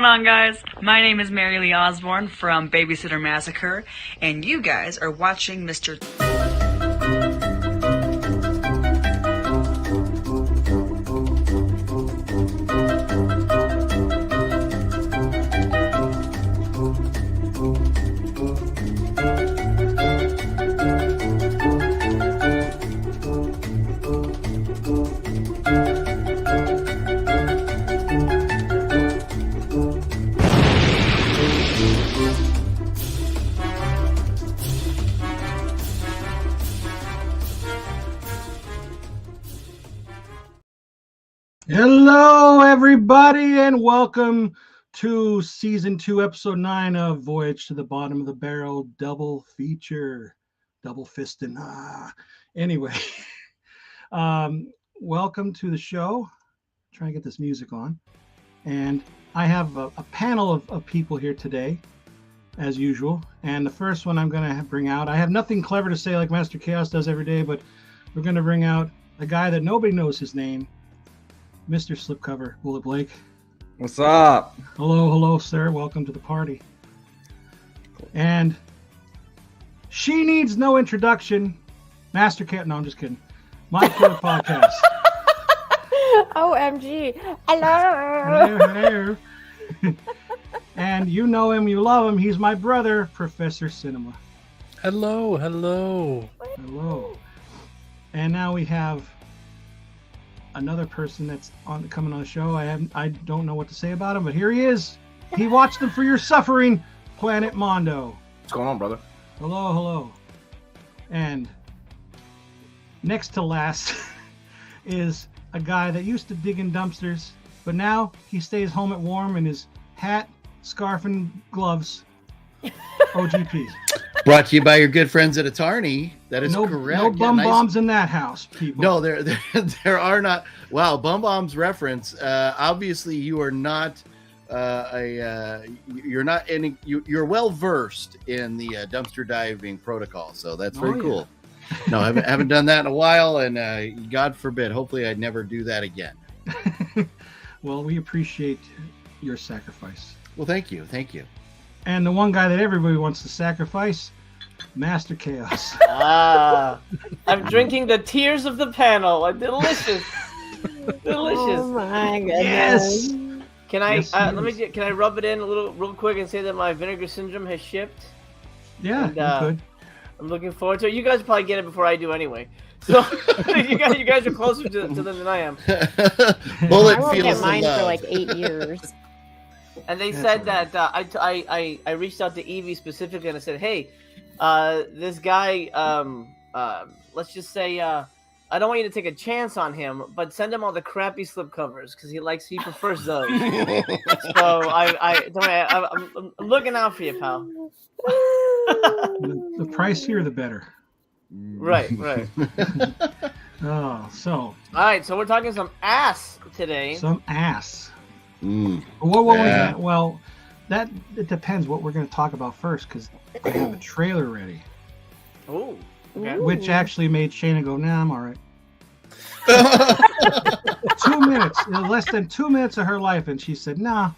going on, guys? My name is Mary Lee Osborne from Babysitter Massacre, and you guys are watching Mr. Hello, everybody, and welcome to Season 2, Episode 9 of Voyage to the Bottom of the Barrel double feature. Double fisting. Anyway, welcome to the show. Try to get this music on. And I have a panel of people here today, as usual. And the first one I'm going to bring out, I have nothing clever to say like Master Chaos does every day, but we're going to bring out a guy that nobody knows his name. Mr. Slipcover, Bullet Blake. What's up? Hello, sir. Welcome to the party. And she needs no introduction. Master Cat. No, I'm just kidding. My Killer Podcast. OMG. Hello. Hello. And you know him, you love him. He's my brother, Professor Cinema. Hello. Hello. And now we have another person that's coming on the show. I don't know what to say about him, but here he is. He watched them for your suffering, Planet Mondo. What's going on, brother? Hello. And next to last is a guy that used to dig in dumpsters, but now he stays home at warm in his hat, scarf, and gloves. OGP. Brought to you by your good friends at Attorney. That is correct. No bombs in that house, people. No, there are not. Wow, bombs reference. Obviously, you are not you're well versed in the dumpster diving protocol. So that's very cool. No, I haven't done that in a while, and God forbid. Hopefully, I'd never do that again. Well, we appreciate your sacrifice. Well, thank you. And the one guy that everybody wants to sacrifice, Master Chaos. I'm drinking the tears of the panel. Delicious. Oh my goodness. Yes. Can I Yes, can I rub it in a little real quick and say that my vinegar syndrome has shipped? Yeah, And, you could. I'm looking forward to it. You guys probably get it before I do anyway. So you guys are closer to them than I am. Bullet I won't feels get the mine for love. like 8 years. And they said that I reached out to Evie specifically and I said, hey, this guy, let's just say, I don't want you to take a chance on him, but send him all the crappy slipcovers because he prefers those. So I'm looking out for you, pal. The pricier, the better. Right. Oh, so. All right, so we're talking some ass today. Some ass. Mm. Well, it depends what we're going to talk about first, because I have a trailer ready. Oh, okay. Which actually made Shayna go, nah, I'm all right. 2 minutes, less than 2 minutes of her life, and she said, nah,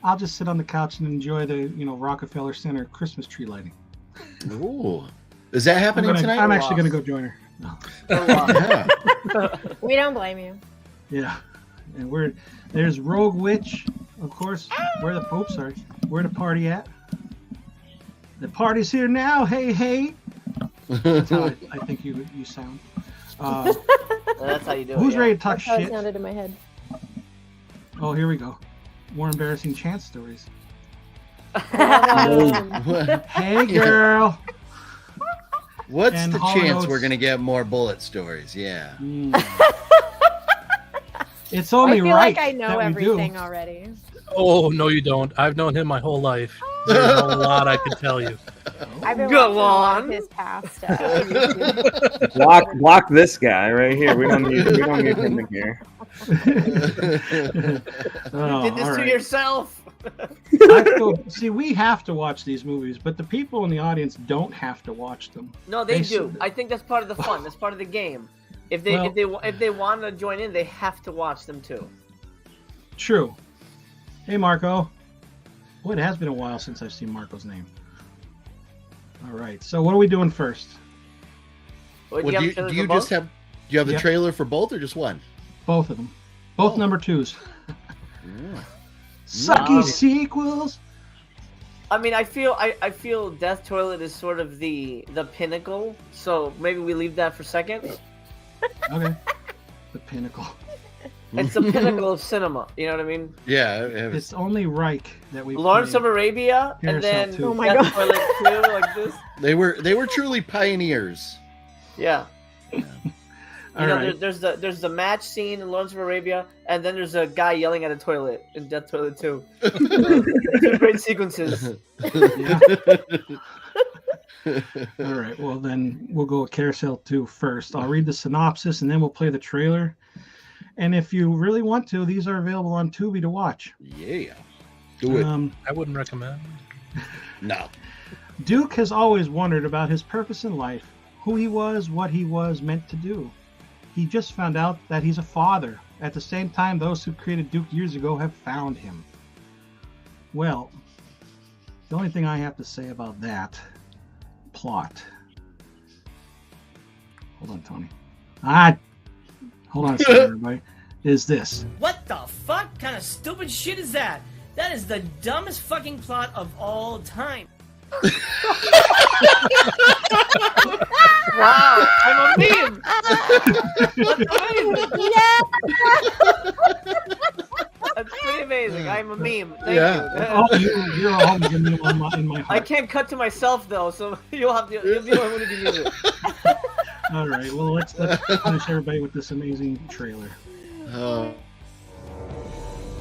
I'll just sit on the couch and enjoy the Rockefeller Center Christmas tree lighting. Ooh. Is that happening tonight? I'm actually going to go join her. No. Yeah. We don't blame you. Yeah. And there's Rogue Witch, of course. Where the party at? The party's here now. Hey. That's how I think you sound. That's how you do it. Who's yeah. ready to talk That's how it shit? sounded in my head. Oh, here we go. More embarrassing chance stories. Hey, girl. What's And the Hall chance Notes. we're going to get more bullet stories? Yeah. It's only I feel right like I know that we do. everything already. Oh, no, you don't. I've known him my whole life. There's a lot I can tell you. I've been Go watching a lot of on. his past. YouTube. Block this guy right here. We don't need him in here. Oh, You did this all to right. yourself. See, we have to watch these movies, but the people in the audience don't have to watch them. No, they They do. s- I think that's part of the fun. That's part of the game. If they Well- if they want to join in, they have to watch them too. True. Hey, Marco. Boy, it has been a while since I've seen Marco's name. All right. So what are we doing first? Wait, Well, do do you have you both? just have? Do you have the Yep. trailer for both or just one? Both of them. Both Oh. number 2s. Yeah. Sucky sequels. I mean, I feel Death Toilet is sort of the pinnacle. So maybe we leave that for second. Okay. The pinnacle. It's the pinnacle of cinema. You know what I mean? Yeah. It's only Reich that we. Lawrence of played. Arabia, and Carousel then too. Oh my Death God. Toilet 2, like this. They were truly pioneers. Yeah. All You know, right. there's the match scene in Lawrence of Arabia, and then there's a guy yelling at a toilet in Death Toilet 2. Two great sequences. Yeah. All right. Well, then we'll go with Carousel 2 first. I'll read the synopsis and then we'll play the trailer. And if you really want to, these are available on Tubi to watch. Yeah. Do it. I wouldn't recommend. No. Duke has always wondered about his purpose in life, who he was, what he was meant to do. He just found out that he's a father. At the same time, those who created Duke years ago have found him. Well, the only thing I have to say about that plot. Hold on, Tony. Hold on a second, everybody. Is this. What the fuck kind of stupid shit is that? That is the dumbest fucking plot of all time. Wow, I'm a meme. That's pretty amazing. I'm a meme. Thank Yeah. you. Oh, you're always in my I heart. can't cut to myself though, so you'll be the only one who can use it. All right, well, let's finish everybody with this amazing trailer.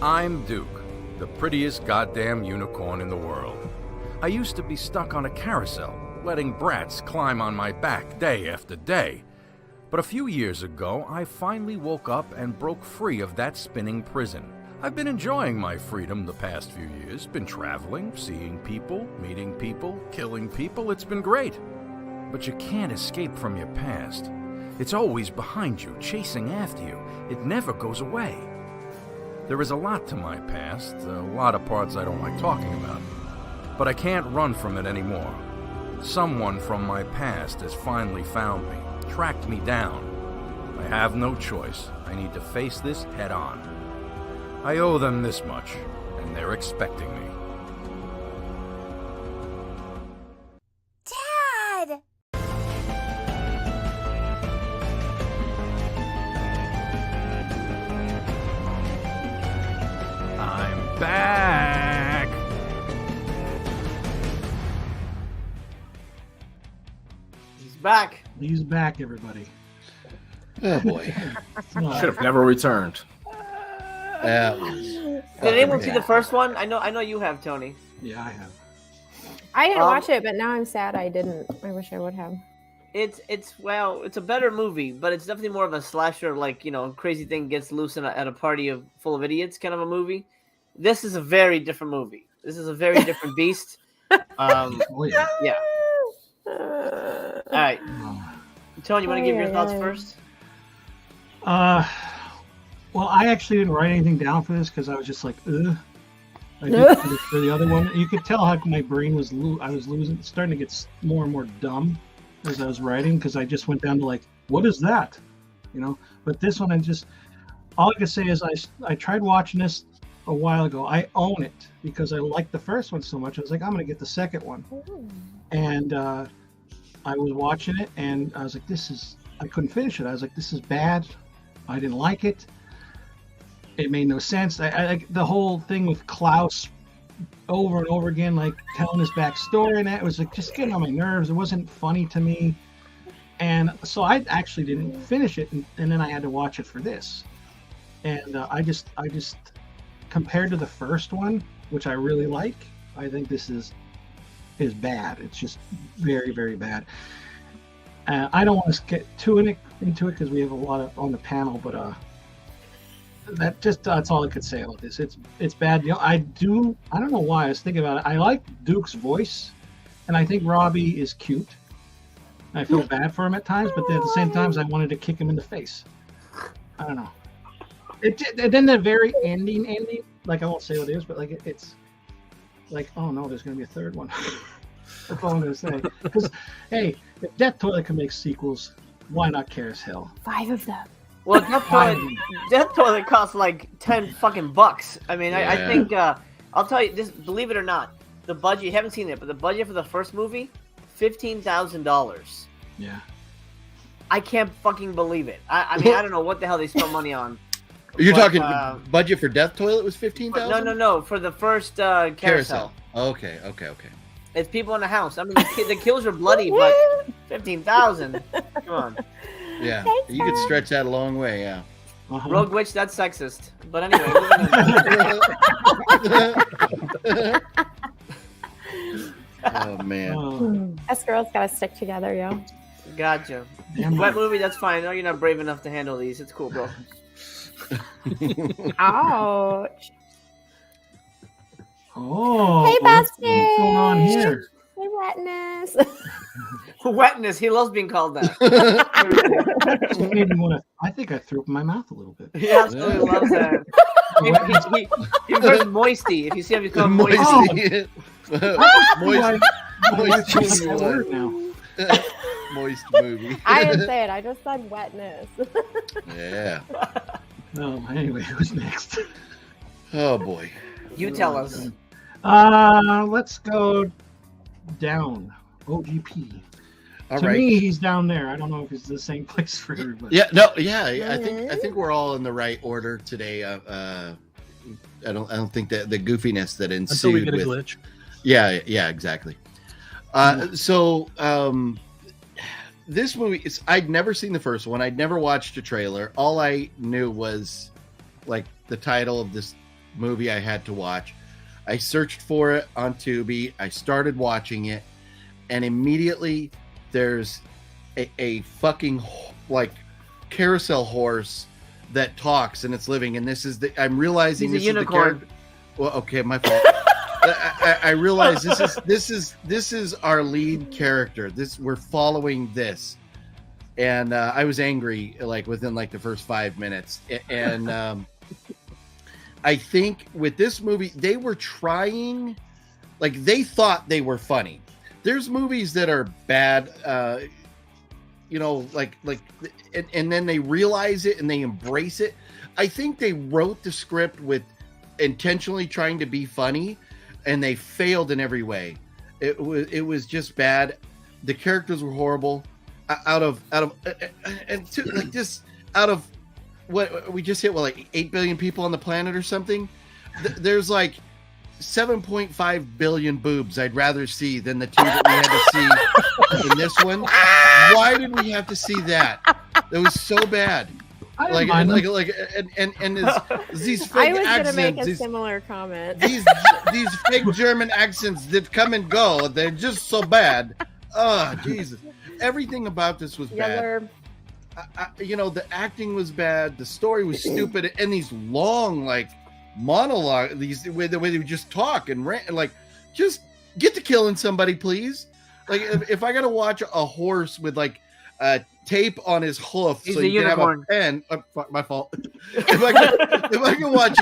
I'm Duke, the prettiest goddamn unicorn in the world. I used to be stuck on a carousel, letting brats climb on my back day after day. But a few years ago, I finally woke up and broke free of that spinning prison. I've been enjoying my freedom the past few years, been traveling, seeing people, meeting people, killing people. It's been great. But you can't escape from your past. It's always behind you, chasing after you. It never goes away. There is a lot to my past, a lot of parts I don't like talking about. But I can't run from it anymore. Someone from my past has finally found me, tracked me down. I have no choice. I need to face this head on. I owe them this much, and they're expecting me. Dad! I'm back! He's back. He's back, everybody. Oh boy. No, Should have never returned. That was. Did anyone see the first one? I know you have, Tony. yeah, I have. I didn't watch it, but now I'm sad I didn't. I wish I would have. It's a better movie, but it's definitely more of a slasher, like, you know, crazy thing gets loose at a party full of idiots kind of a movie. This is a very different movie. This is a very different beast. Oh, yeah. Yeah. All right, Tony, you want to give your thoughts first? Well, I actually didn't write anything down for this because I was just like, ugh. I did for the other one. You could tell how my brain was starting to get more and more dumb as I was writing because I just went down to like, what is that? You know. But this one, all I can say is I tried watching this a while ago. I own it because I liked the first one so much. I was like, I'm gonna get the second one, and I was watching it and I was like, I couldn't finish it. I was like, this is bad. I didn't like it. It made no sense. I the whole thing with Klaus over and over again, like telling his backstory, and that was like just getting on my nerves. It wasn't funny to me, and so I actually didn't finish it, and then I had to watch it for this. And I just compared to the first one, which I really like, I think this is bad. It's just very, very bad. I don't want to get too into it because we have a lot on the panel, but that's all I could say about this. It's bad. You know, I don't know why. I was thinking about it. I like Duke's voice, and I think Robbie is cute. I feel bad for him at times, but then at the same times, I wanted to kick him in the face. I don't know. And then the very ending, like I won't say what it is, but like like, oh no, there's going to be a third one. That's all I'm going to say. Because, hey, if Death Toilet can make sequels, why not Carousel? 5 of them. Well, Death Toilet costs like $10 I mean, I think I'll tell you this. Believe it or not, the budget. You haven't seen it, but the budget for the first movie, $15,000. Yeah. I can't fucking believe it. I mean, I don't know what the hell they spent money on. You're But, talking budget for Death Toilet was 15,000? No. For the first Carousel. Okay. It's people in the house. I mean, the kills are bloody, but 15,000. Come on. Yeah, you could stretch that a long way. Yeah. Rogue Witch, that's sexist. But anyway. Oh man. Us girls gotta stick together, yo. Gotcha. Damn Wet right. movie, that's fine. No, you're not brave enough to handle these. It's cool, bro. Ouch. Oh. Hey, what's bestie. going on here? Hey, wetness. Wetness. He loves being called that. Just made me wanna, I think I threw up in my mouth a little bit. He absolutely loves that. He prefers moisty. If you see him, he's called moisty. Moisty. Moist That's movie. the word now. Moist movie. I didn't say it. I just said wetness. Yeah. No, anyway, who's next? Oh boy. You tell us. Let's go down. OGP. All To right. me, he's down there. I don't know if it's the same place for everybody. Yeah. No. Yeah. I think we're all in the right order today. I don't think that the goofiness that ensued Until we get a with. glitch. Yeah. Exactly. This movie is. I'd never seen the first one. I'd never watched a trailer. All I knew was like the title of this movie I had to watch. I searched for it on Tubi. I started watching it, and immediately there's a fucking like carousel horse that talks and it's living. And this is I'm realizing He's a this unicorn. is the character. Well, okay, my fault. I realize this is our lead character. We're following this, and I was angry like within like the first 5 minutes. And I think with this movie they were trying, like they thought they were funny. There's movies that are bad, and then they realize it and they embrace it. I think they wrote the script with intentionally trying to be funny, and they failed in every way. It was just bad. The characters were horrible. Out of what we just hit, like 8 billion people on the planet or something. There's like 7.5 billion boobs I'd rather see than the two that we had to see in this one. Why did we have to see that? It was so bad. These fake I was accents, gonna make a similar comment. these fake German accents that come and go, they're just so bad. Oh, Jesus. Everything about this was bad. The acting was bad, the story was stupid, and these long like monologue, the way they would just talk and rant, like just get to killing somebody, please. Like if I gotta watch a horse with like tape on his hoof He's so a you unicorn. can have a pen, my fault. if I can watch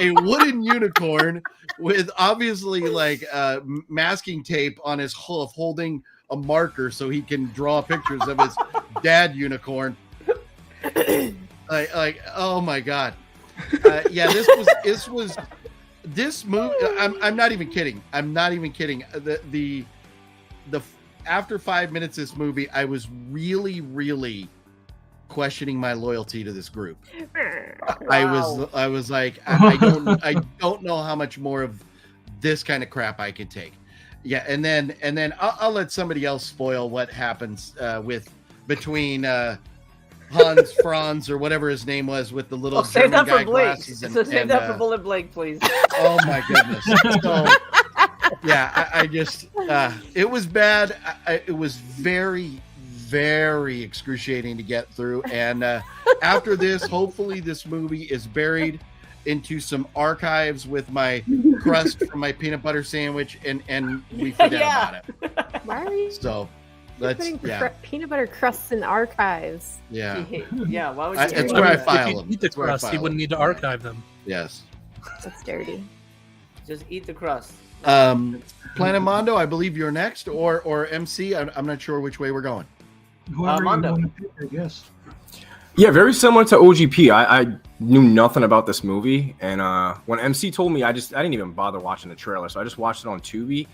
a wooden unicorn with obviously like masking tape on his hoof holding a marker so he can draw pictures of his dad unicorn. Like oh my god. This movie. I'm not even kidding. The after 5 minutes of this movie, I was really questioning my loyalty to this group. Wow. I was like, I don't know how much more of this kind of crap I can take. Yeah, and then I'll let somebody else spoil what happens between Hans Franz or whatever his name was with the little Save German that for guy Blake. glasses. Save that for Bullet Blake, please. Oh my goodness. So, yeah, I just it was bad. It was very excruciating to get through. And after this, hopefully this movie is buried into some archives with my crust from my peanut butter sandwich, and we forget about it. Why are you So putting peanut butter crusts in archives? Yeah. Yeah, why would you? It's where I If file you them. eat the It's where I crust, you file wouldn't them. need to archive them. Yes. That's dirty. Just eat the crust. Planet Mondo, I believe you're next, or MC. I'm not sure which way we're going. Whoever you Mondo. want to pick, I guess. Yeah, very similar to OGP. I knew nothing about this movie, and when MC told me, I didn't even bother watching the trailer, so I just watched it on Tubi.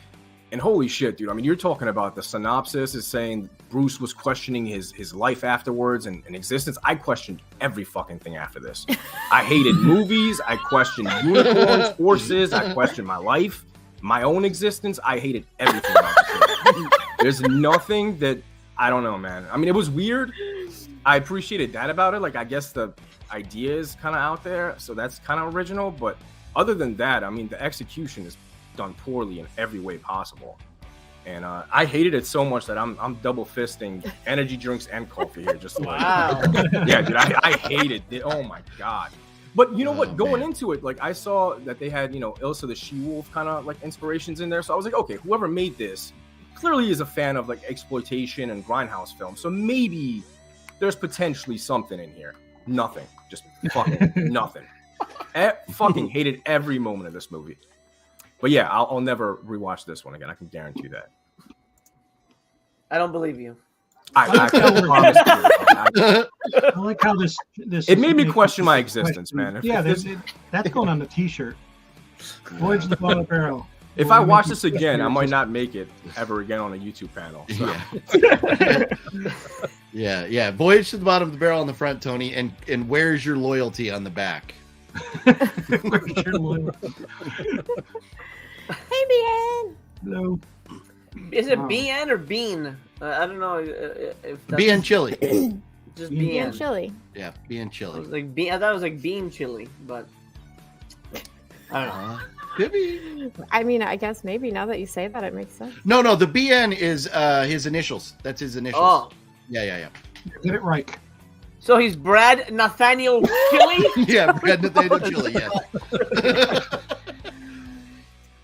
And holy shit, dude! I mean, you're talking about the synopsis is saying Bruce was questioning his life afterwards and existence. I questioned every fucking thing after this. I hated movies. I questioned unicorns, horses. I questioned my life, my own existence. I hated everything about this movie. There's nothing that I don't know, man. I mean, it was weird. I appreciated that about it. Like, I guess the idea is kind of out there, so that's kind of original. But other than that, I mean, the execution is done poorly in every way possible, and I hated it so much that I'm double fisting energy drinks and coffee here. Just like, yeah, dude, I hated it. Oh my god! But you know what? Going into it, like I saw that they had Ilsa the She-Wolf kind of like inspirations in there, so I was like, okay, whoever made this clearly is a fan of like exploitation and grindhouse films, so maybe there's potentially something in here. Nothing, just fucking nothing. Fucking hated every moment of this movie. But yeah, I'll never rewatch this one again. I can guarantee that. I don't believe you. I promise you. I like how this. It made me question my existence, man. Yeah, that's going on the T-shirt. Voyage to the bottom of the barrel. If I watch this again, I might not make it ever again on a YouTube panel. So. Yeah. Voyage to the bottom of the barrel on the front, Tony, and where's your loyalty on the back? Where's your loyalty? Hey, BN. Hello. Is it BN or Bean? I don't know if that's BN chili. Just BN BN. chili. Yeah, BN chili. Like bean. I thought it was like bean chili, but I don't know. Could be. I mean, I guess maybe now that you say that, it makes sense. No, the BN is his initials. That's his initials. Oh. Yeah. Get it right. So he's Brad Nathaniel Chili? Yeah, Brad Nathaniel Chili, yes.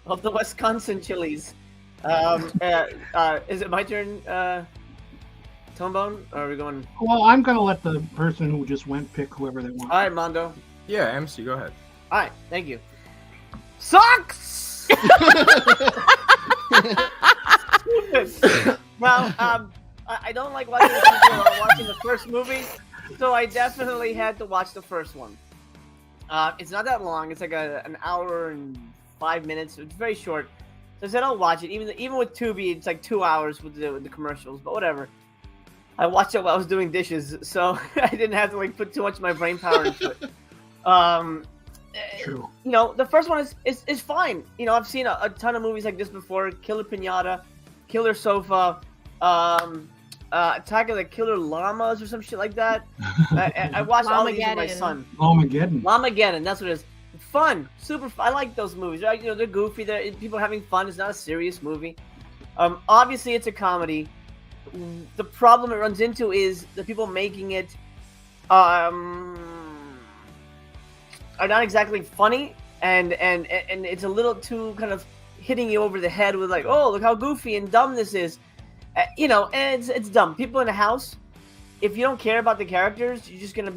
Of the Wisconsin Chilies. Is it my turn, Tonebone? Or are we going? Well, I'm going to let the person who just went pick whoever they want. All right, Mondo. Yeah, MC, go ahead. All right, thank you. Sucks! Well, I don't like watching the sequel or watching the first movie, so I definitely had to watch the first one. It's not that long. It's like an hour and 5 minutes. It's very short. So I said I'll watch it. Even with Tubi, it's like 2 hours with the commercials, but whatever. I watched it while I was doing dishes, so I didn't have to like put too much of my brain power into it. True. The first one is fine. I've seen a ton of movies like this before. Killer Pinata, Killer Sofa, Attack of the Killer Llamas or some shit like that. I watched all these with my son. Llamageddon, that's what it is. Fun, super fun. I like those movies. Right? They're goofy. People are having fun. It's not a serious movie. Obviously, it's a comedy. The problem it runs into is the people making it are not exactly funny, and it's a little too kind of hitting you over the head with like, oh, look how goofy and dumb this is. And it's dumb. People in a house, if you don't care about the characters, you're just gonna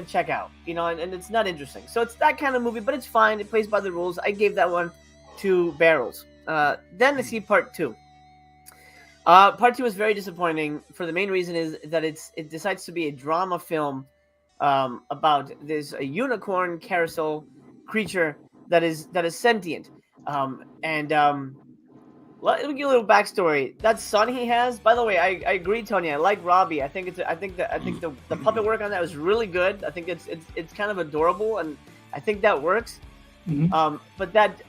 check out, and it's not interesting. So it's that kind of movie, but it's fine. It plays by the rules. I gave that one 2 barrels. Then I see part 2. Part 2 is very disappointing for the main reason is that it decides to be a drama film about a unicorn carousel creature that is sentient. Let me give a little backstory. That son he has, by the way, I agree, Tony. I like Robbie. I think the puppet work on that was really good. I think it's kind of adorable, and I think that works. Mm-hmm. But that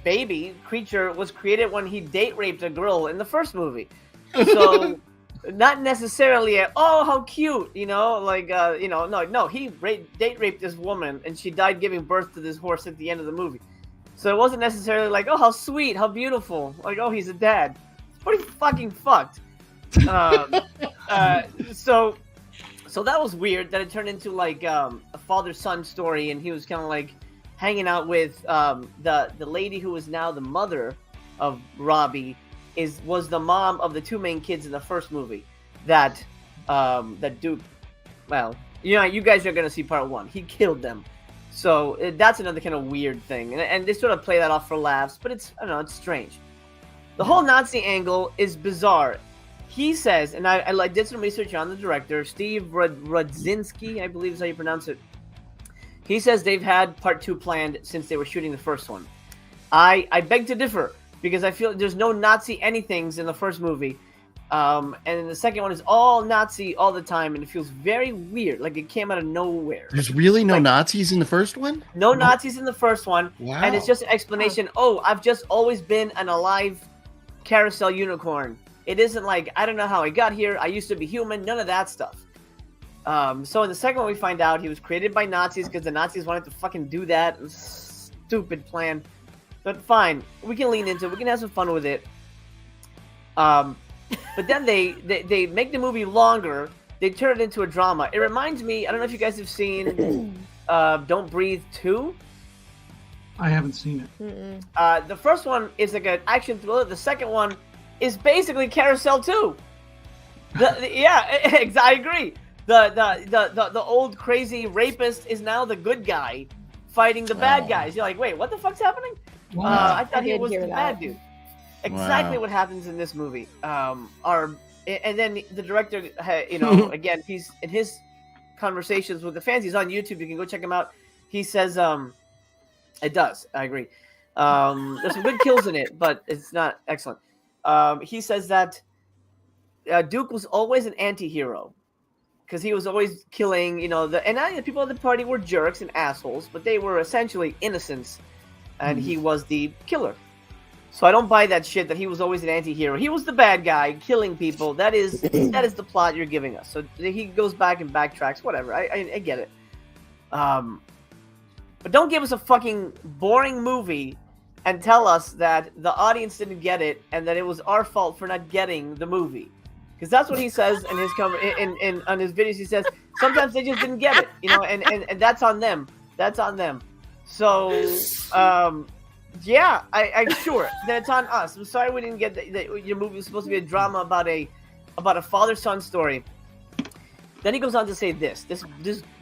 baby creature was created when he date raped a girl in the first movie, so not necessarily how cute, no, he date raped this woman and she died giving birth to this horse at the end of the movie. So it wasn't necessarily like, oh, how sweet, how beautiful, like, oh, he's a dad. It's pretty fucking fucked. So that was weird that it turned into like a father-son story, and he was kind of like hanging out with the lady who is now the mother of Robbie was the mom of the 2 main kids in the first movie that Duke, well, you guys are gonna see part 1. He killed them. So that's another kind of weird thing, and they sort of play that off for laughs, but it's, I don't know, it's strange. The whole Nazi angle is bizarre. He says, and I did some research on the director, Steve Rudzinski, I believe is how you pronounce it. He says they've had part 2 planned since they were shooting the first one. I beg to differ, because I feel there's no Nazi anythings in the first movie. And the second one is all Nazi all the time, and it feels very weird, like it came out of nowhere. There's really no Nazis in the first one? No Nazis in the first one. Wow. And it's just an explanation, I've just always been an alive carousel unicorn. It isn't like, I don't know how I got here, I used to be human, none of that stuff. So in the second one, we find out he was created by Nazis because the Nazis wanted to fucking do that. Stupid plan. But fine, we can lean into it. We can have some fun with it. But then they make the movie longer. They turn it into a drama. It reminds me, I don't know if you guys have seen Don't Breathe 2. I haven't seen it. The first one is like an action thriller. The second one is basically Carousel 2. Yeah, I agree. The old crazy rapist is now the good guy fighting the bad guys. You're like, wait, what the fuck's happening? Wow. I thought he did was hear the that. bad dude. Exactly Wow. what happens in this movie. And then the director, again, he's in his conversations with the fans. He's on YouTube. You can go check him out. He says, it does. I agree. There's some good kills in it, but it's not excellent. He says that Duke was always an anti-hero because he was always killing, the people at the party were jerks and assholes, but they were essentially innocents, and he was the killer. So I don't buy that shit that he was always an anti-hero. He was the bad guy killing people. That is the plot you're giving us. So he goes back and backtracks. Whatever. I get it. But don't give us a fucking boring movie and tell us that the audience didn't get it and that it was our fault for not getting the movie. Because that's what he says in his on his videos. He says sometimes they just didn't get it, and that's on them. That's on them. So, yeah, I sure then it's on us. I'm sorry we didn't get that your movie was supposed to be a drama about a father-son story. Then he goes on to say this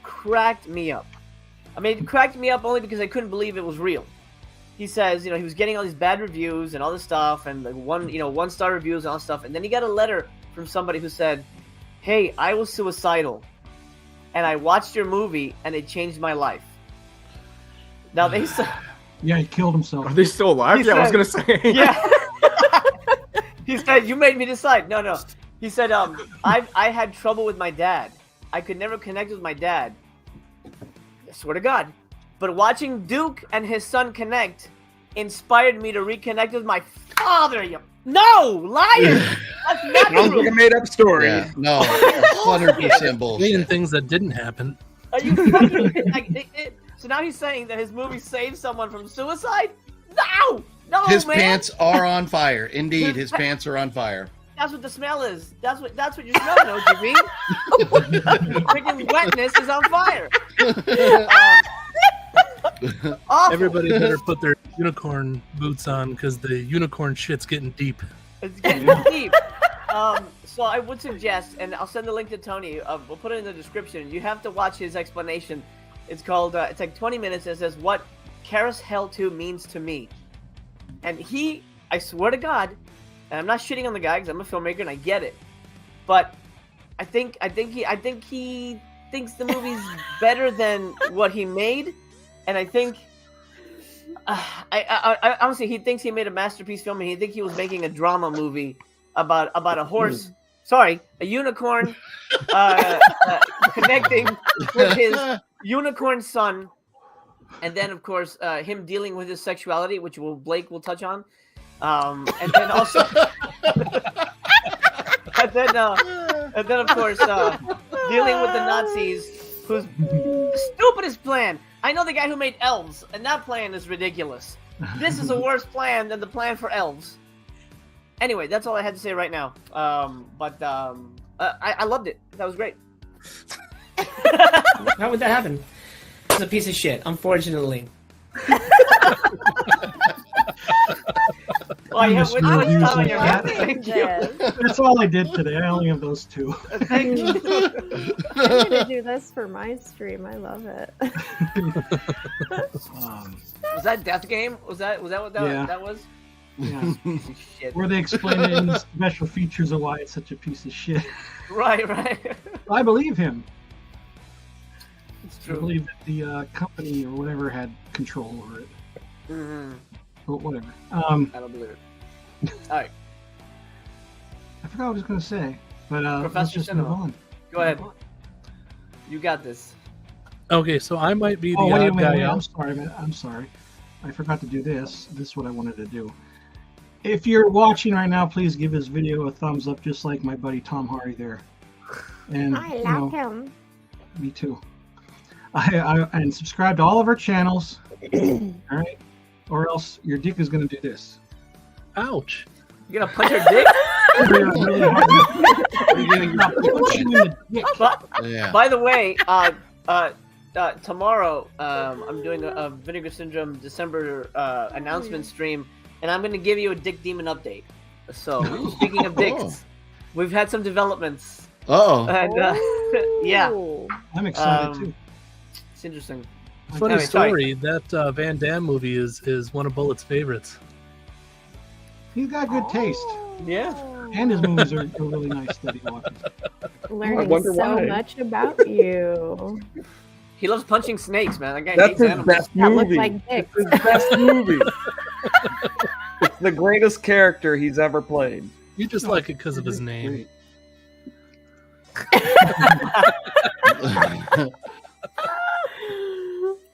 cracked me up. I mean, it cracked me up only because I couldn't believe it was real. He says, he was getting all these bad reviews and all this stuff, and like 1-star reviews and all this stuff, and then he got a letter from somebody who said, "Hey, I was suicidal, and I watched your movie, and it changed my life." Now they said, yeah, he killed himself. Are they still alive? Yeah, I was gonna say. Yeah. He said, "You made me decide." No. He said, I had trouble with my dad. I could never connect with my dad. I swear to God. But watching Duke and his son connect inspired me to reconnect with my father. No, liar! That's not Sounds true. like a made-up story. Yeah, no, 100% bullshit. Saying things that didn't happen. Are you fucking so now he's saying that his movie saved someone from suicide? No, His man. pants are on fire. Indeed, his pants are on fire. That's what the smell is. That's what you're smelling, OGB. Freaking wetness is on fire. Awful. Everybody better put their unicorn boots on because the unicorn shit's getting deep. It's getting deep. So I would suggest, and I'll send the link to Tony. We'll put it in the description. You have to watch his explanation. It's called. It's like 20 minutes. It says what Carousel 2 means to me. And I swear to God, and I'm not shitting on the guy because I'm a filmmaker and I get it, but I think he thinks the movie's better than what he made, and I think. I honestly, he thinks he made a masterpiece film, and he thinks he was making a drama movie about a horse. Sorry, a unicorn connecting with his unicorn son, and then of course him dealing with his sexuality, which Blake will touch on, and then also, and then of course dealing with the Nazis, whose stupidest plan. I know the guy who made Elves, and that plan is ridiculous. This is a worse plan than the plan for Elves. Anyway, that's all I had to say right now. I loved it. That was great. How would that happen? It's a piece of shit, unfortunately. Well, yeah, which Reviews time like you're that. Thank you. That's all I did today. I only have those two. Thank you. I'm gonna do this for my stream. I love it. Was that Death Game? Was that what that was? Yeah. Shit. Where they explain it in the special features of why it's such a piece of shit. Right. I believe him. It's I true. believe that the company or whatever had control over it. Mm-hmm. But whatever. I don't believe it. All right. I forgot what I was going to say, but let's Professor just Cinema. move on. Go ahead. You got this. Okay, so I might be the Oh, wait, odd guy out. I'm sorry. I forgot to do this. This is what I wanted to do. If you're watching right now, please give this video a thumbs up, just like my buddy Tom Hardy there. And I love him. Me too. And subscribe to all of our channels. All right, or else your dick is going to do this. Ouch! You gonna punch her dick? By the way, tomorrow I'm doing a Vinegar Syndrome December announcement stream, and I'm gonna give you a Dick Demon update. So speaking of dicks, we've had some developments. And yeah, I'm excited too. It's interesting. Funny Anyway, story. That Van Damme movie is one of Bullet's favorites. He's got good taste. Yeah. And his movies are really nice that he watches. Learning wonder so why. much about you. He loves punching snakes, man. That guy That's hates his animals. best That look movie. like dicks. It's his best movie. It's the greatest character he's ever played. You just like it because of his name.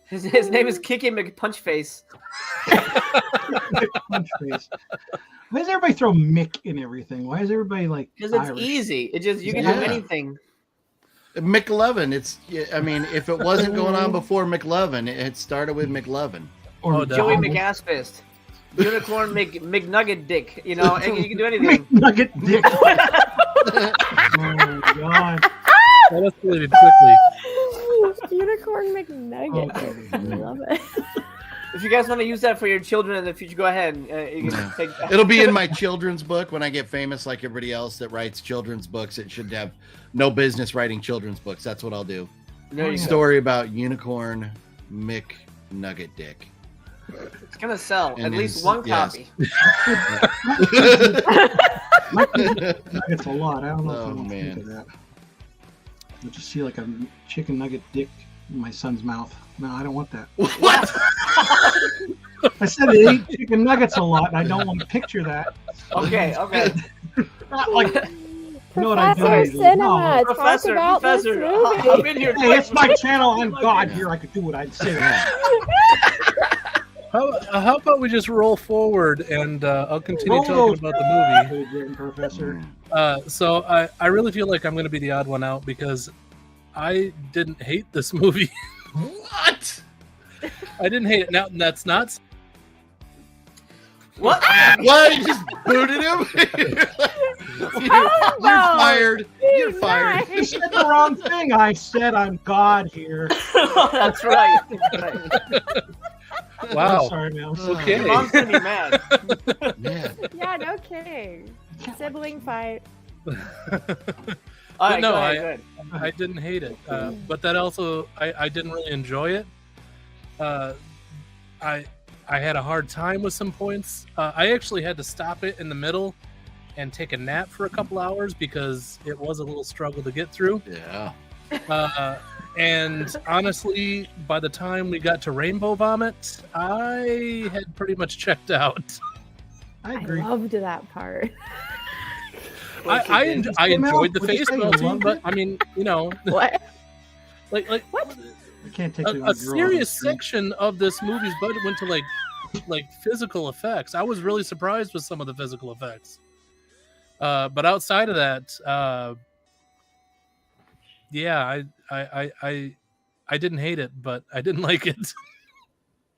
His name is Kiki McPunchface. Punchface. Why does everybody throw Mick in everything? Why is everybody like? Because it's Irish? easy. It just you can Yeah. do anything. McLovin. I mean, if it wasn't going on before McLovin, it started with McLovin. Or Joey Donald. McAssfist. Unicorn McNugget Dick. You know, and you can do anything. Nugget Dick. Oh my god. That escalated quickly. Unicorn McNugget. I love it. If you guys want to use that for your children in the future, go ahead. You can take that. It'll be in my children's book when I get famous, like everybody else that writes children's books. It should have no business writing children's books. That's what I'll do. There you go. Story about Unicorn McNugget Dick. It's gonna sell And at least his- one yes. copy. Nuggets a lot. I don't know if I Oh, want to man. think of that. I just see like a chicken nugget dick in my son's mouth. No, I don't want that. What? I said they eat chicken nuggets a lot, and I don't want to picture that. Okay. Not like, you know what I do? Professor Cinema, talk Professor, about this Professor, movie. I'm in here. Hey, it's my channel. I'm God here. I could do what I'd say. How about we just roll forward and I'll continue Roll talking about the movie. movie, Professor. So I really feel like I'm going to be the odd one out because I didn't hate this movie. What? I didn't hate it. Now that's not. What? What? You just booted him? You're fired. You're fired. You said the wrong thing. I said I'm God here. That's right. Wow. I'm sorry, man. I'm sorry. Okay. Your mom's gonna be mad. Man. Yeah, no kidding. Sibling fight. All But right, no, go ahead. I didn't hate it. But that also, I didn't really enjoy it. I had a hard time with some points. I actually had to stop it in the middle and take a nap for a couple hours because it was a little struggle to get through. Yeah. And honestly, by the time we got to Rainbow Vomit, I had pretty much checked out. I I agree. loved that part. I enjoyed the What'd you face say? You melting, loved but it? I mean, you know, What? like What? I can't take a serious section of this movie's budget went to like physical effects. I was really surprised with some of the physical effects. But outside of that, yeah, I didn't hate it, but I didn't like it.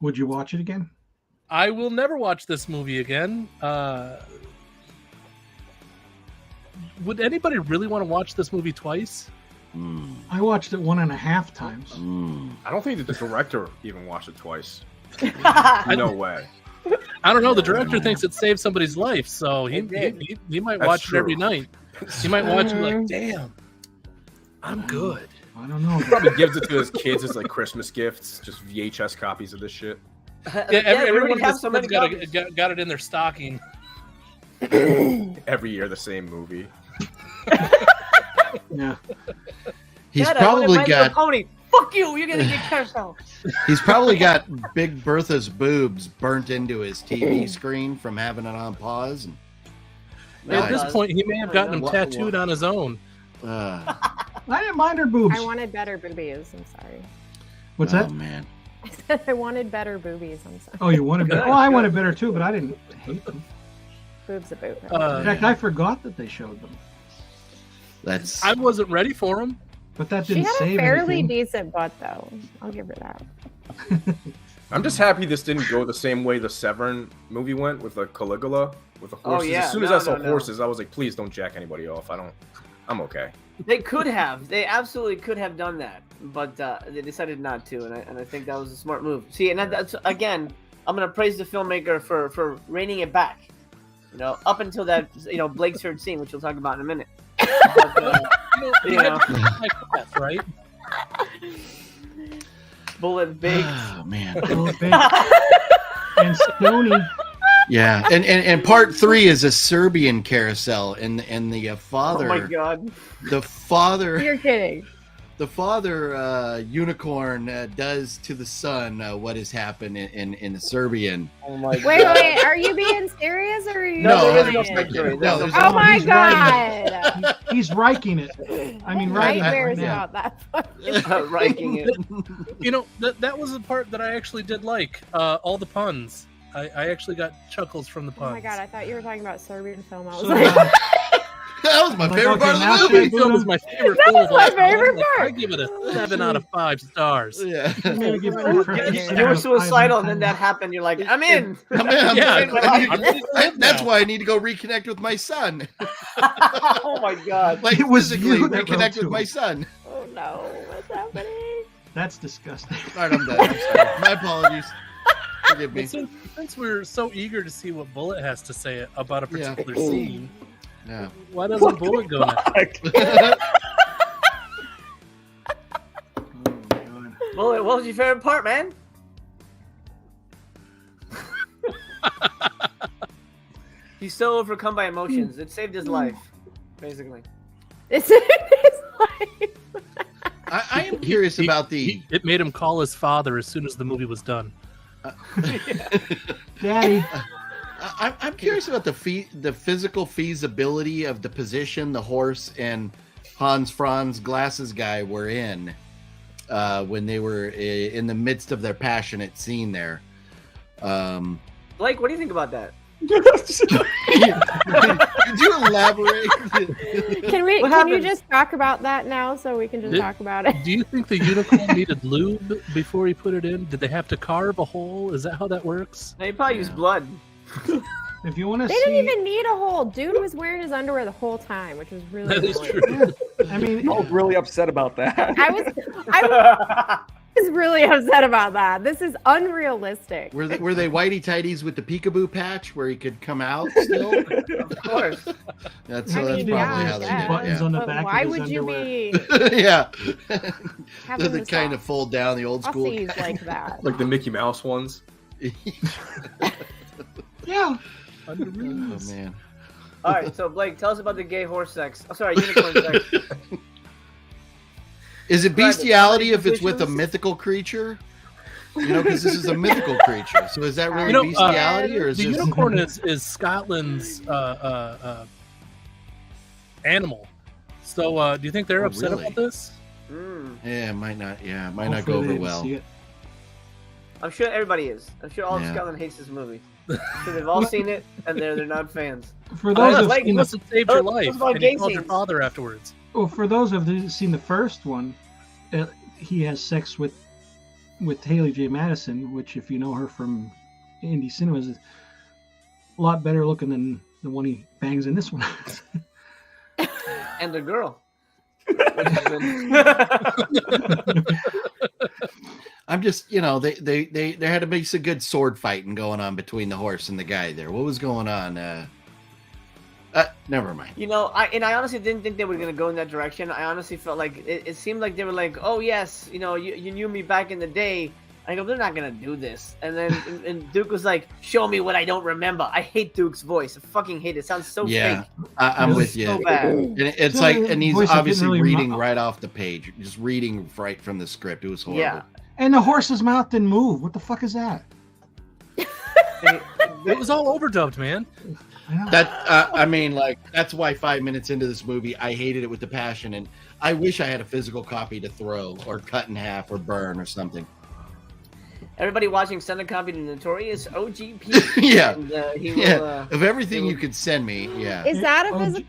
Would you watch it again? I will never watch this movie again. Would anybody really want to watch this movie twice? I watched it 1.5 times. I don't think that the director even watched it twice. I No way. I don't know. The director thinks it saved somebody's life, so he might That's watch true. it every night. He might watch it like, damn, I'm good. I don't know. He probably gives it to his kids as like Christmas gifts, just VHS copies of this shit. Yeah, we everyone already have so many got copies. it in their stocking. Every year, the same movie. Yeah. He's Dad, I wanted probably My Little got Pony. Fuck you! You're gonna get Carousel. he's probably got Big Bertha's boobs burnt into his TV screen from having it on pause. And, At this point, he may have gotten them What- tattooed on his own. I didn't mind her boobs. I wanted better boobies. I'm sorry. What's that? man. I said I wanted better boobies. I'm sorry. Oh, you wanted better. Oh, I wanted better too, but I didn't hate them. Boobs a boob. In fact, I forgot that they showed them. That's. I wasn't ready for him. But that She didn't had a save fairly anything. decent butt, though. I'll give her that. I'm just happy this didn't go the same way the Severn movie went with the Caligula with the horses. yeah. As soon as No, I saw no, no. horses, I was like, please don't jack anybody off. I'm okay. They could have. They absolutely could have done that, but they decided not to, and I think that was a smart move. See, and that's again, I'm gonna praise the filmmaker for reining it back. You know, up until that, Blake's third scene, which we'll talk about in a minute. But, You had to like that, right? Bullet Big. Oh man. And Stony. Yeah, and part 3 is a Serbian carousel, and the father. Oh my god. The father. You're kidding. The father unicorn does to the son what has happened in the Serbian. Oh my god. Wait. Are you being serious or are you? No, there is lying? no spectator. No, there's Oh my he's god. He's riking it. I mean, right. Nightmares Yeah. about that. Riking it. You know, that was the part that I actually did like. All the puns. I actually got chuckles from the puns. Oh my god, I thought you were talking about Serbian film. I was So, like, That was my Like, favorite okay, part now of the should movie. That film was my favorite That film was of my all time. favorite Like, part. I give it a 7 out of 5 stars. Yeah. I'm gonna give You You were suicidal, and then that happened. You're like, I'm in. I'm Yeah, in. I'm ready to live That's now. why I need to go reconnect with my son. Oh my god. Like It was physically you that wrote reconnect to with him. my son. oh no, what's happening? That's disgusting. All right, I'm done. I'm sorry. My apologies. Forgive me. But since we're so eager to see what Bullet has to say about a Yeah. particular scene, Yeah. why doesn't Bullet go next? Oh, God. Bullet, what was your favorite part, man? He's so overcome by emotions. It saved his life, basically. It's like I am curious about the. It made him call his father as soon as the movie was done. Daddy. I'm curious about the physical feasibility of the position the horse and Hans Franz glasses guy were in when they were in the midst of their passionate scene there. Blake, what do you think about that? Could you elaborate? Can What you happened? just talk about that now so we can just talk about it? Do you think the unicorn needed lube before he put it in? Did they have to carve a hole? Is that how that works? They probably used blood. If you want to They see, didn't even need a hole. Dude was wearing his underwear the whole time, which was really That is annoying. true. I mean, I was really upset about that. I was really upset about that. This is unrealistic. Were they whitey tighties with the peekaboo patch where he could come out still? Of course. That's I probably mean, how they yeah, did buttons it. on the But back why of his would you underwear. be Yeah. having The this kind on of fold down the old school. pussies like that? Like the Mickey Mouse ones. Yeah. Oh man. All right, so Blake, tell us about the gay horse sex. Oh, sorry, unicorn sex. Is it Right, bestiality the if it's with a positions? mythical creature? You know, because this is a mythical creature. So is that really You know, bestiality, or is The this? unicorn is Scotland's animal. So, do you think they're Oh, upset really? about this? Yeah, it might not. Yeah, it might not Hopefully go they over didn't well. see it. I'm sure everybody is. I'm sure all of Yeah. Scotland hates this movie. So they've all seen it, and they're not fans. For those of Blake, He seen must the, have saved your Those life, are and gay you called your scenes. father afterwards. for those of you who've seen the first one, he has sex with Haley J. Madison, which, if you know her from indie cinemas, is a lot better looking than the one he bangs in this one. And the girl. I'm just, there had to be some good sword fighting going on between the horse and the guy there. What was going on? Never mind. I honestly didn't think they were gonna go in that direction. I honestly felt like it seemed like they were like, oh yes, you knew me back in the day. I go, they're not gonna do this. And then and Duke was like, show me what I don't remember. I hate Duke's voice. I fucking hate it. It sounds so fake. I'm with you. So bad. And it's like, and he's obviously reading right off the page, just reading right from the script. It was horrible. Yeah. And the horse's mouth didn't move. What the fuck is that? It was all overdubbed, man. That's why 5 minutes into this movie, I hated it with the passion, and I wish I had a physical copy to throw or cut in half or burn or something. Everybody watching, send a copy to Notorious OGP. Yeah. And, Of everything you could send me, yeah. Is that a physical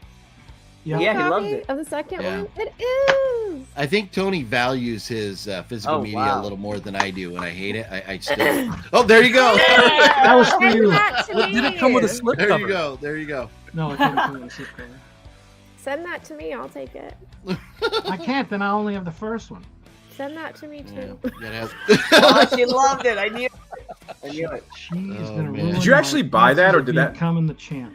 Yeah, he loved it. of the second Yeah. one? It is. I think Tony values his physical media a little more than I do, and I hate it. I still. Oh, there you go. That was for you. Did it come with a slip There cover? you go. There you go. No, it didn't come with a slip cover. Send that to me. I'll take it. I can't. Then I only have the first one. Send that to me too. Oh, she loved it. I knew it. She's gonna ruin Did you actually my buy that, or chances did of that becoming the champ?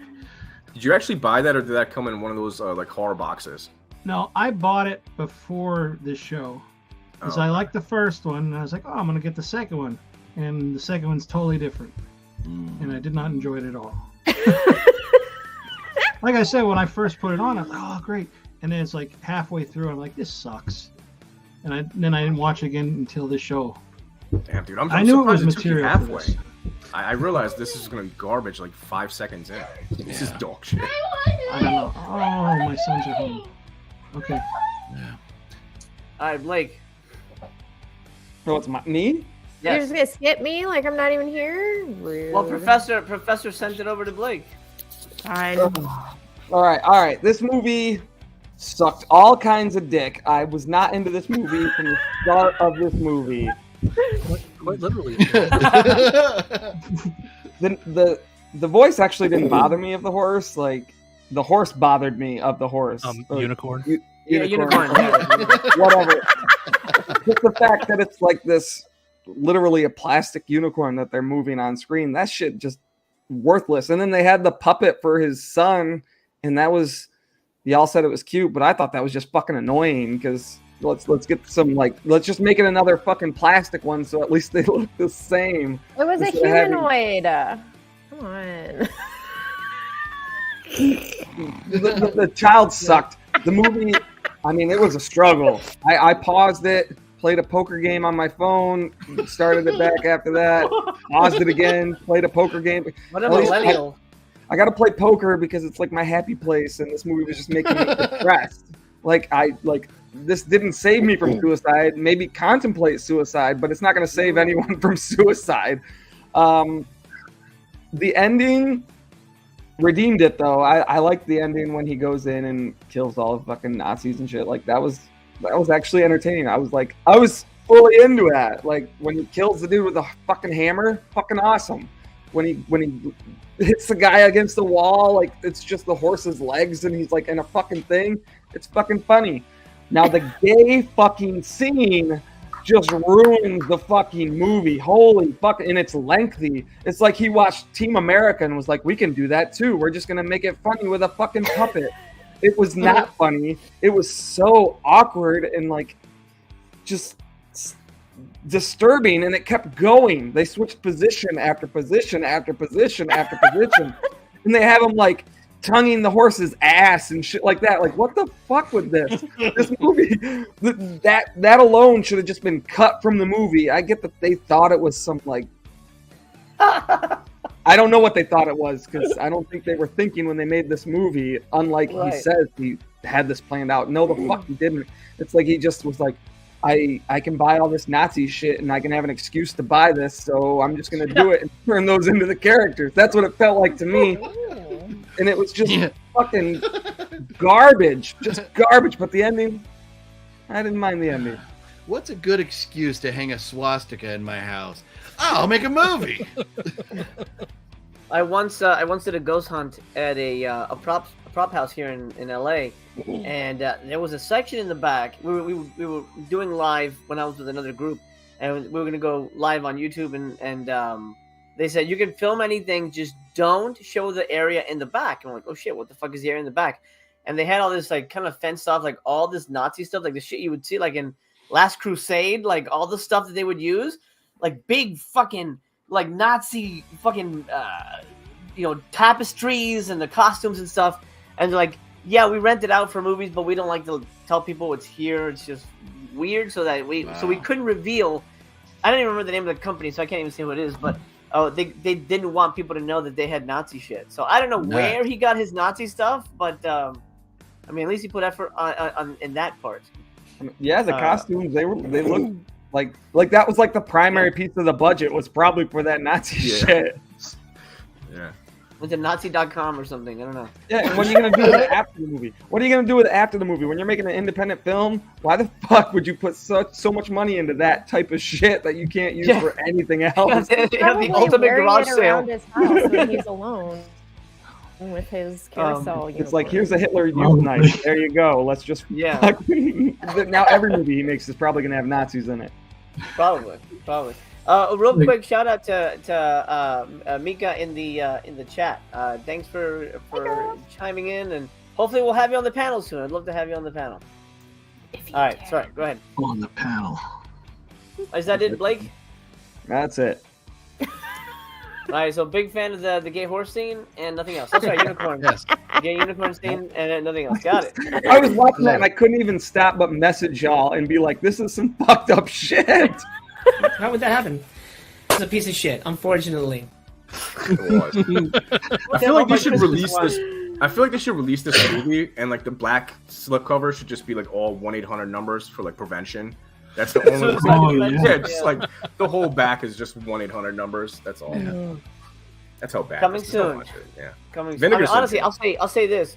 Did you actually buy that, or did that come in one of those like horror boxes? No, I bought it before this show because I liked the first one, and I was like, "Oh, I'm gonna get the second one," and the second one's totally different, and I did not enjoy it at all. Like I said, when I first put it on, I was like, "Oh, great," and then it's like halfway through, I'm like, "This sucks," and then I didn't watch it again until this show. Damn, dude, I'm I knew it was surprised took you material for halfway. this. I realized this is gonna be garbage like 5 seconds in. This is dog shit. I don't know. Oh, my sons are home. Okay. Yeah. All right, Blake. No, it's me? You're just gonna skip me like I'm not even here? Rude. Well, Professor sent it over to Blake. Fine. All right. This movie sucked all kinds of dick. I was not into this movie from the start of this movie. Quite literally. The voice actually didn't bother me of the horse. Like the horse bothered me of the horse. Unicorn. Unicorn. Whatever. Just the fact that it's like this, literally a plastic unicorn that they're moving on screen. That shit just worthless. And then they had the puppet for his son, and that was, y'all said it was cute, but I thought that was just fucking annoying because. Let's get some let's just make it another fucking plastic one so at least they look the same. It was a humanoid. Come on. The child sucked. The movie, I mean, it was a struggle. I paused it, played a poker game on my phone, started it back after that, paused it again, played a poker game. What a millennial. I got to play poker because it's like my happy place, and this movie was just making me depressed. This didn't save me from suicide. Maybe contemplate suicide, but it's not going to save anyone from suicide. The ending redeemed it, though. I liked the ending when he goes in and kills all the fucking Nazis and shit. Like that was actually entertaining. I was fully into that. Like when he kills the dude with a fucking hammer, fucking awesome. When he hits the guy against the wall, like it's just the horse's legs, and he's like in a fucking thing. It's fucking funny. Now the gay fucking scene just ruins the fucking movie. Holy fuck! And it's lengthy. It's like he watched Team America and was like, "We can do that too. We're just gonna make it funny with a fucking puppet." It was not funny. It was so awkward and like just disturbing, and it kept going. They switched position after position after position after position, and they have him like tonguing the horse's ass and shit like that. Like, what the fuck with this? This movie, that alone should have just been cut from the movie. I get that they thought it was some like, I don't know what they thought it was because I don't think they were thinking when they made this movie. Unlike he says he had this planned out. No, the fuck he didn't. It's like he just was like, I can buy all this Nazi shit and I can have an excuse to buy this, so I'm just gonna do it and turn those into the characters. That's what it felt like to me. And it was just fucking garbage. Just garbage. But the ending, I didn't mind the ending. What's a good excuse to hang a swastika in my house? I'll make a movie. I once did a ghost hunt at a prop house here in LA, and there was a section in the back. We were doing live when I was with another group, and we were gonna go live on YouTube, and they said you can film anything, just don't show the area in the back. And I'm like, oh shit, what the fuck is the area in the back? And they had all this like kind of fenced off, like all this Nazi stuff, like the shit you would see like in Last Crusade, like all the stuff that they would use, like big fucking like Nazi fucking tapestries and the costumes and stuff. And they're like, yeah, we rent it out for movies, but we don't like to tell people it's here. It's just weird, so we couldn't reveal. I don't even remember the name of the company, so I can't even say who it is. But they didn't want people to know that they had Nazi shit. So I don't know where he got his Nazi stuff, but I mean, at least he put effort on in that part. Yeah, the costumes they looked like that was like the primary piece of the budget was probably for that Nazi shit. Yeah. With the Nazi.com or something, I don't know. Yeah, and what are you gonna do with it after the movie? What are you gonna do with it after the movie? When you're making an independent film, why the fuck would you put so much money into that type of shit that you can't use for anything else? The ultimate garage sale. His house when he's alone with his carousel. It's like, here's a Hitler youth knife. There you go. Let's just now every movie he makes is probably gonna have Nazis in it. Probably. Real quick shout out to Mika in the chat. Thanks for chiming in, and hopefully we'll have you on the panel soon. I'd love to have you on the panel. All right, sorry, go ahead. On the panel. Is that it, Blake? That's it. All right, so big fan of the gay horse scene and nothing else. That's right, unicorn. Yes. Gay unicorn scene and nothing else. Got it. I was watching that and I couldn't even stop but message y'all and be like, "This is some fucked up shit." How would that happen? It's a piece of shit, unfortunately. I feel like they should release this. I feel like they should release this movie, and like the black slipcover should just be like all 1-800 numbers for like prevention. That's the only. Just like the whole back is just 1-800 numbers. That's all. Yeah. That's how bad. Coming soon. Yeah. Coming soon. I mean, honestly, I'll say this: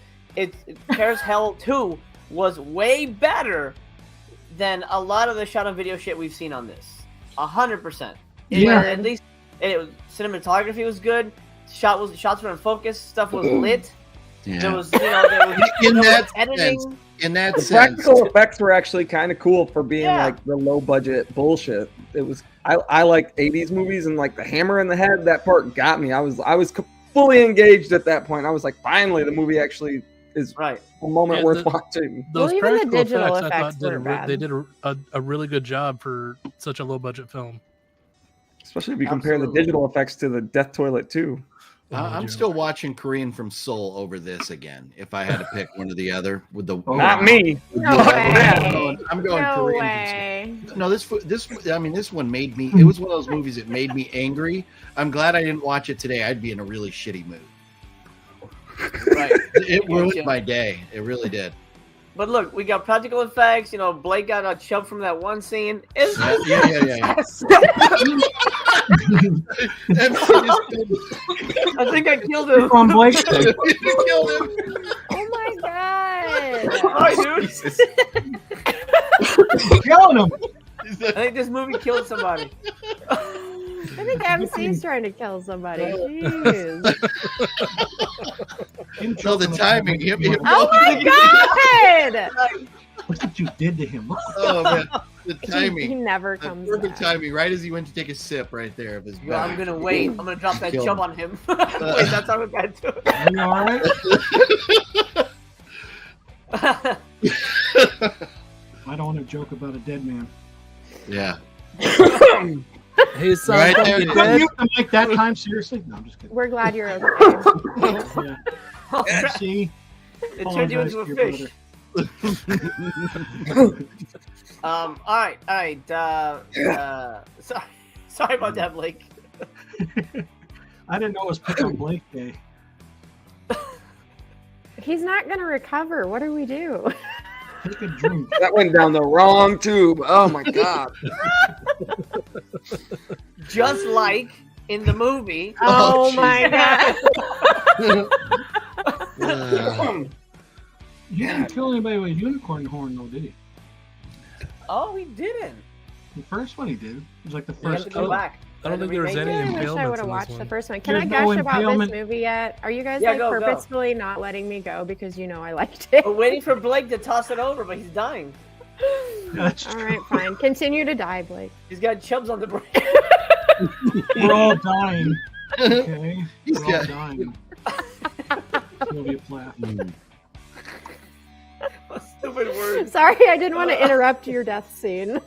Carousel 2 was way better than a lot of the shot on video shit we've seen on this. 100%. Yeah. At least cinematography was good. Shots were in focus. Stuff was lit. Yeah. There was editing. In that the sense, practical effects were actually kind of cool for being like the low budget bullshit. It was I like 80s movies, and like the hammer in the head, that part got me. I was fully engaged at that point. I was like, finally, the movie actually is a moment worth watching. Those even the practical digital effects, effects were bad. they did a really good job for such a low budget film. Especially if you compare the digital effects to the Death Toilet 2. I'm still watching Korean from Seoul over this again. If I had to pick one or the other, with the not me. I'm going No Korean. way. No, this one made me. It was one of those movies that made me angry. I'm glad I didn't watch it today. I'd be in a really shitty mood. Right. It ruined my day. It really did. But look, we got practical effects. You know, Blake got a chub from that one scene. Yeah. I think I killed him. Come on, Blake. You killed him. Oh my god! Hi, dude. Killing him. I think this movie killed somebody. I think MC's trying to kill somebody. Jeez. No, the timing. Oh my god! Look what you did to him. Oh man, the timing. He never comes Perfect back. timing. Right as he went to take a sip, right there of his. Yo, I'm gonna wait. I'm gonna drop that Kill chub him. on him. Wait, that's how we got to it. Are you all right? I don't want to joke about a dead man. Yeah. Hey, son, Right don't there. be Did dead. you make that time seriously? No, I'm just kidding. We're glad you're okay. Yeah. See, It turned you into a fish. All right. Sorry about that, Blake. I didn't know it was Pick on Blake Day. He's not gonna recover. What do we do? Take a drink. That went down the wrong tube. Oh my god. Just like in the movie. Oh my god! He didn't kill anybody with a unicorn horn, though, did he? Oh, he didn't. The first one he did. It was like the You have first to go kill. back. I don't think there was I any really wish I would impalements have in watched this the one. first one. Can There's I no gush about impalement. this movie yet? Are you guys Yeah, like go. purposefully not letting me go because you know I liked it? We're waiting for Blake to toss it over, but he's dying. That's All right, fine. Continue to die, Blake. He's got chubs on the brain. We're all dying. Okay. He's We're all got- dying. Sylvia Plath. Stupid word. Sorry, I didn't want to interrupt your death scene.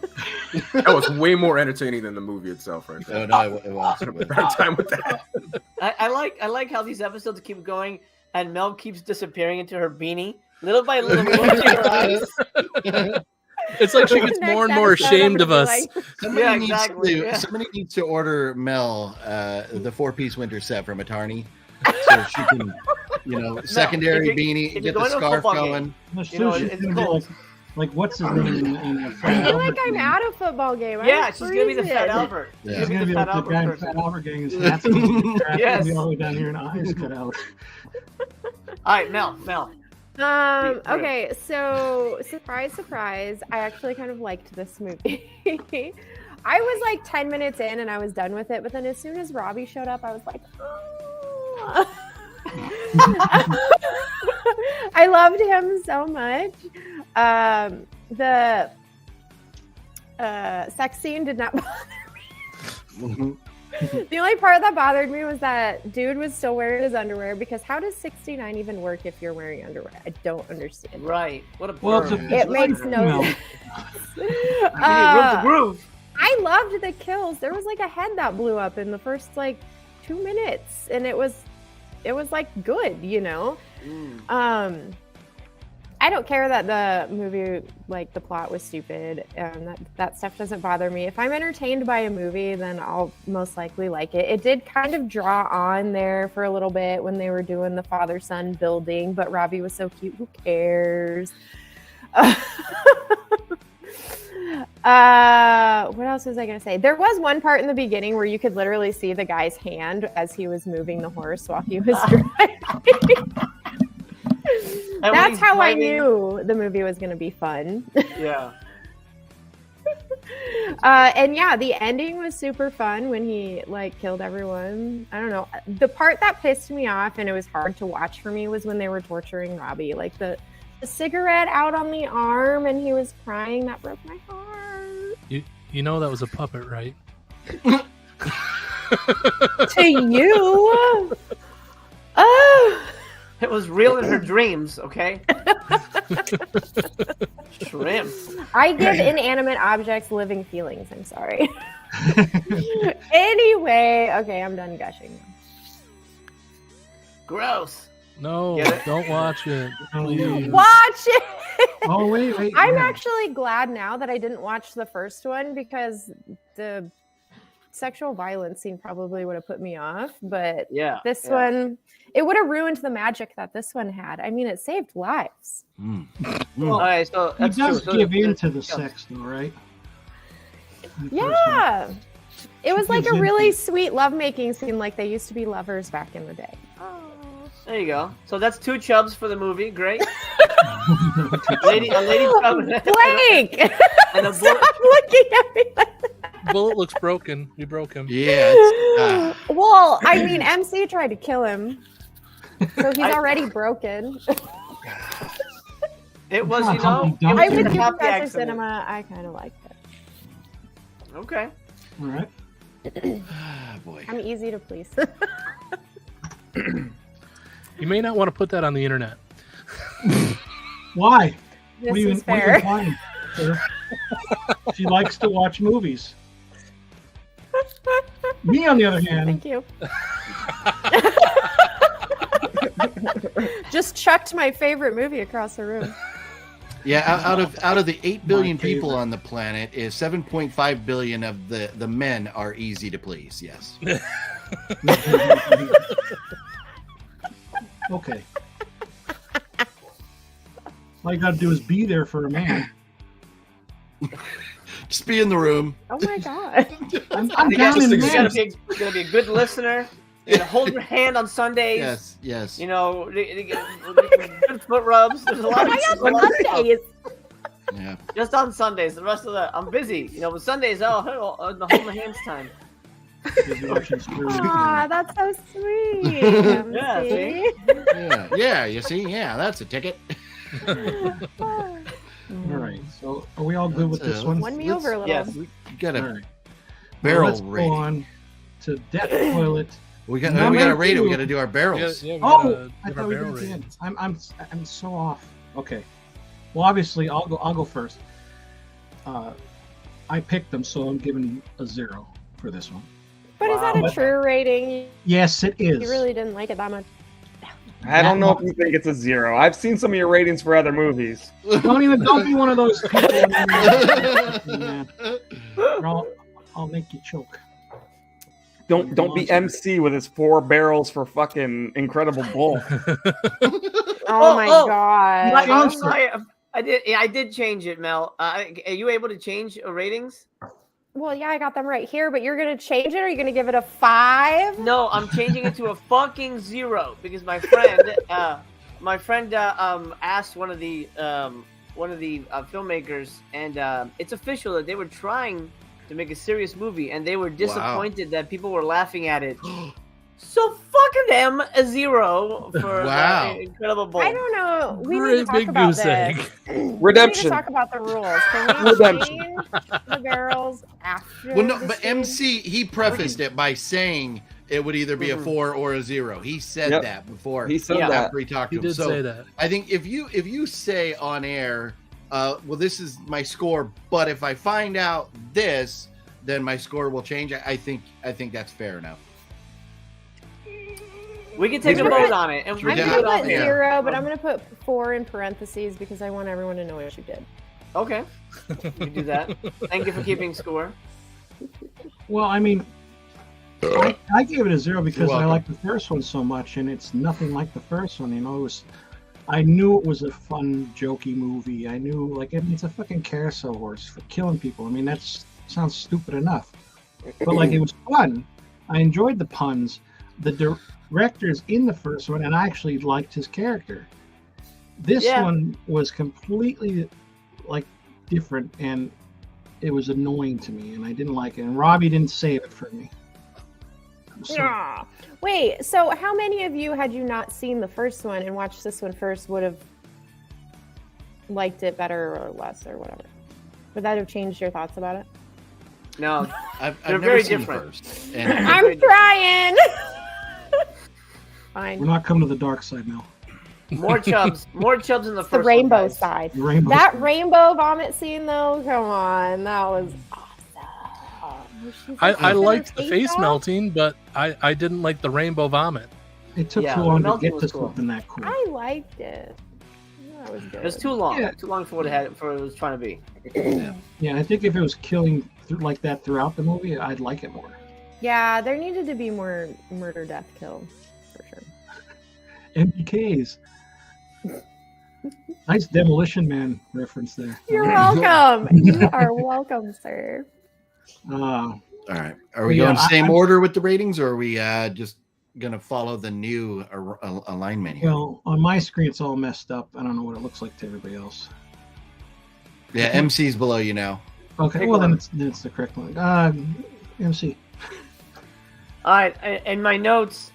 That was way more entertaining than the movie itself, right there. No, it was. I had a bad time with that. I like how these episodes keep going and Mel keeps disappearing into her beanie. Little by little, closing her eyes. It's like she gets more and more ashamed of us. Somebody exactly. Somebody needs to order Mel the 4-piece winter set from Attorney, so she can, secondary if you're- beanie, if you're get the going to a scarf football going. game, No, You know, she's it's gonna be cold. like what's his name in I feel like I'm at a football game. Yeah, I'm she's gonna be the Fat freezing. Albert. She's Yeah. He's gonna gonna be be the like Fat the Albert guy in person. Fat Albert getting his hat's gonna be Yes. all the way down here and eyes cut out. All right, Mel. Okay, so surprise, I actually kind of liked this movie. I was like 10 minutes in and I was done with it, but then as soon as Robbie showed up, I was like, oh. I loved him so much. The sex scene did not bother me. The only part that bothered me was that dude was still wearing his underwear, because how does 69 even work if you're wearing underwear? I don't understand. Right. What a Well, perv. It makes no sense. I mean, groove. I loved the kills. There was like a head that blew up in the first like 2 minutes, and it was like good, I don't care that the movie, like the plot was stupid, and that stuff doesn't bother me. If I'm entertained by a movie, then I'll most likely like it. It did kind of draw on there for a little bit when they were doing the father-son building, but Robbie was so cute. Who cares? What else was I going to say? There was one part in the beginning where you could literally see the guy's hand as he was moving the horse while he was driving. And when That's he's how I driving- knew the movie was going to be fun. Yeah. And yeah, the ending was super fun when he like killed everyone. I don't know. The part that pissed me off and it was hard to watch for me was when they were torturing Robbie. Like the cigarette out on the arm and he was crying. That broke my heart. You know that was a puppet, right? To you? Oh. It was real in her dreams, okay? Shrimp. I give inanimate objects living feelings. I'm sorry. Anyway, okay, I'm done gushing. Gross. No, Get it? don't watch it. Please. Watch it. Oh wait. I'm yeah. actually glad now that I didn't watch the first one, because the sexual violence scene probably would have put me off. But Yeah. this yeah. one, it would have ruined the magic that this one had. I mean, it saved lives. Well, All right, so he that's does true. So give the- in to the yeah. sex, though, right? The first one. Yeah. It was like gives a in really to- sweet lovemaking scene, like they used to be lovers back in the day. There you go. So that's 2 chubs for the movie. Great. a lady chub. Blake! And a bullet. Stop looking at me like that. Bullet looks broken. You broke him. Yeah. Well, I mean, MC tried to kill him, so he's already broken. It was, Come on, it I was would a give happy Professor accident. Cinema. I kind of liked it. Okay. All right. Ah, boy. I'm easy to please. You may not want to put that on the internet. Why? This What are you is fair. implying, sir? She likes to watch movies. Me, on the other hand, Thank you. Just chucked my favorite movie across the room. Yeah, out of the 8 billion My people favorite. on the planet, is 7.5 billion of the men are easy to please. Yes. okay. All you got to do is be there for a man. Just be in the room. Oh my god. I'm You down in gotta, men. be a good listener. You gotta hold your hand on Sundays. Yes, yes. You know, good foot rubs. There's a lot Oh my of god, Mondays. Yeah. Just on Sundays. The rest of the I'm busy. You know, with Sundays, the hold my hands time. You're watching Scrooge. Aw, that's so sweet. Yeah, MC. Yeah, you see? Yeah, that's a ticket. All right. So So are we all good with this one? Won me over a little. Yes. We got All a right. barrel Let's rating. go on to Death Toilet. We got Number to rate it. We two. got to do our barrels. Yeah, we Oh, gotta I give our thought we did barrel it at the end. ratings. I'm so off. Okay. Well, obviously, I'll go first. I picked them, so I'm giving a 0 for this one. But is that a Wow. true rating? Yes, it is. You really didn't like it that much. I don't know if you think it's a 0. I've seen some of your ratings for other movies. Don't be one of those people. Man. Or I'll make you choke. Don't be MC with his 4 barrels for fucking Incredible Bulk. Oh my god. I'm sorry. I did change it, Mel. Are you able to change ratings? Well, yeah, I got them right here, but you're gonna change it? Or are you gonna give it a 5? No, I'm changing it to a fucking 0 because my friend, asked one of the filmmakers, and it's official that they were trying to make a serious movie, and they were disappointed that people were laughing at it. So fucking them a 0 for Incredible Bulk. I don't know. We Great need to talk big about goose this. egg. We need to Redemption. talk about the rules. Can we Redemption. change the barrels after? Well, no, the but scene? MC, he prefaced it by saying it would either be a 4 or a 0. He said Yep. that before. He said Yeah. that. After he talked He to him. did So say that. I think if you say on air, well, this is my score, but if I find out this, then my score will change. I think that's fair enough. We can take a vote on it, and we I'm can do gonna it off put air. 0, but I'm gonna put 4 in parentheses because I want everyone to know what you did. Okay, we can do that. Thank you for keeping score. Well, I mean, I gave it a 0 because You're I welcome. like the first one so much, and it's nothing like the first one. You know, I knew it was a fun, jokey movie. I knew, like, I mean, it's a fucking carousel horse for killing people. I mean, that sounds stupid enough, but like, it was fun. I enjoyed the puns. The director's in the first one, and I actually liked his character. This one was completely like different, and it was annoying to me, and I didn't like it. And Robbie didn't save it for me. So, Yeah. Wait, so how many of you, had you not seen the first one and watched this one first, would have liked it better or less or whatever? Would that have changed your thoughts about it? No, I've they're never very seen different. the first. And I'm trying. Fine. we're not coming to the dark side now. More chubs in the The first rainbow one, guys. side. The rainbow That side. rainbow vomit scene, though, come on, that was awesome. She's I like, "Is liked her the face off?" melting, but I didn't like the rainbow vomit. It took Yeah, too the long to melting get was to cool. something that cool. I liked it. That was good. It was too long. Yeah. Too long for what it was trying to be. Yeah, I think if it was killing like that throughout the movie, I'd like it more. Yeah, there needed to be more murder, death, kill, for sure. MPKs. Nice Demolition Man reference there. You're welcome. You are welcome, sir. all right, are we Yeah, going same I'm- order with the ratings, or are we just gonna follow the new alignment here? Well, on my screen, it's all messed up. I don't know what it looks like to everybody else. Yeah, MC's below you now. Okay, Pick well then one. it's the correct one. MC. All right, in my notes,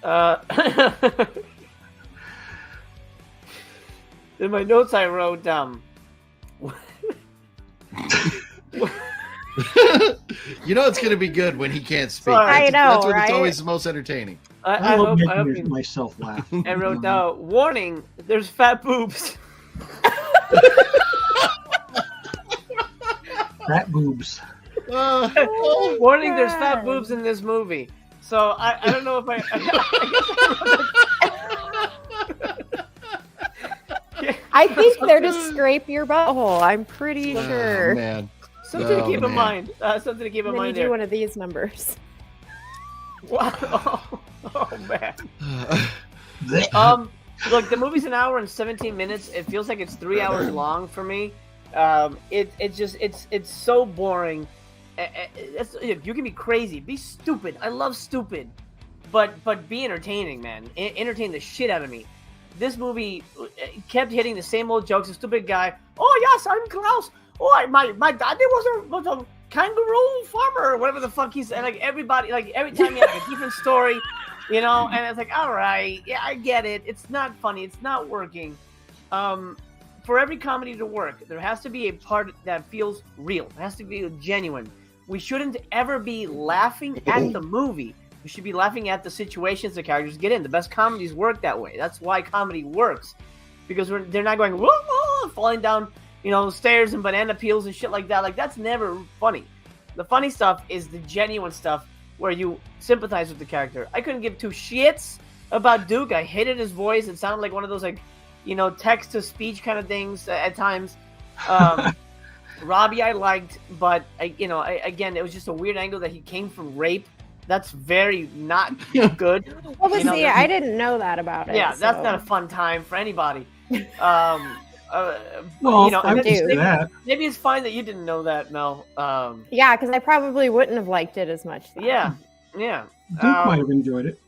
in my notes, I wrote You know it's gonna be good when he can't speak. Sorry. I know, That's when right? it's always the most entertaining. I love I hope making you, myself laugh. I wrote warning, there's fat boobs. Fat boobs. Warning, there's fat God. boobs in this movie. So I don't know if I I think they're to scrape your butthole. I'm pretty Oh, sure. man. something to Oh, keep in man. mind. Something to keep in And then you mind do there. one of these numbers. Wow. Oh man. Look, the movie's an hour and 17 minutes. It feels like it's 3 hours long for me. It's so boring. You can be crazy, be stupid. I love stupid, but be entertaining, man. Entertain the shit out of me. This movie kept hitting the same old jokes. A stupid guy. Oh yes, I'm Klaus. Oh, my daddy was a kangaroo farmer, or whatever the fuck he said. Like everybody, like every time he had like a different story, you know. And it's like, all right, yeah, I get it. It's not funny. It's not working. for every comedy to work, there has to be a part that feels real. It has to be genuine. We shouldn't ever be laughing at the movie. We should be laughing at the situations the characters get in. The best comedies work that way. That's why comedy works, because they're not going whoa, whoa, falling down, stairs and banana peels and shit like that. Like, that's never funny. The funny stuff is the genuine stuff where you sympathize with the character. I couldn't give two shits about Duke. I hated his voice. It sounded like one of those text to speech kind of things at times. Robbie I liked, but again, it was just a weird angle that he came from rape. That's very not good. Well, but see, I didn't know that about it. Yeah, that's not a fun time for anybody. Maybe it's fine that you didn't know that, Mel. Yeah, because I probably wouldn't have liked it as much. Yeah. Duke might have enjoyed it.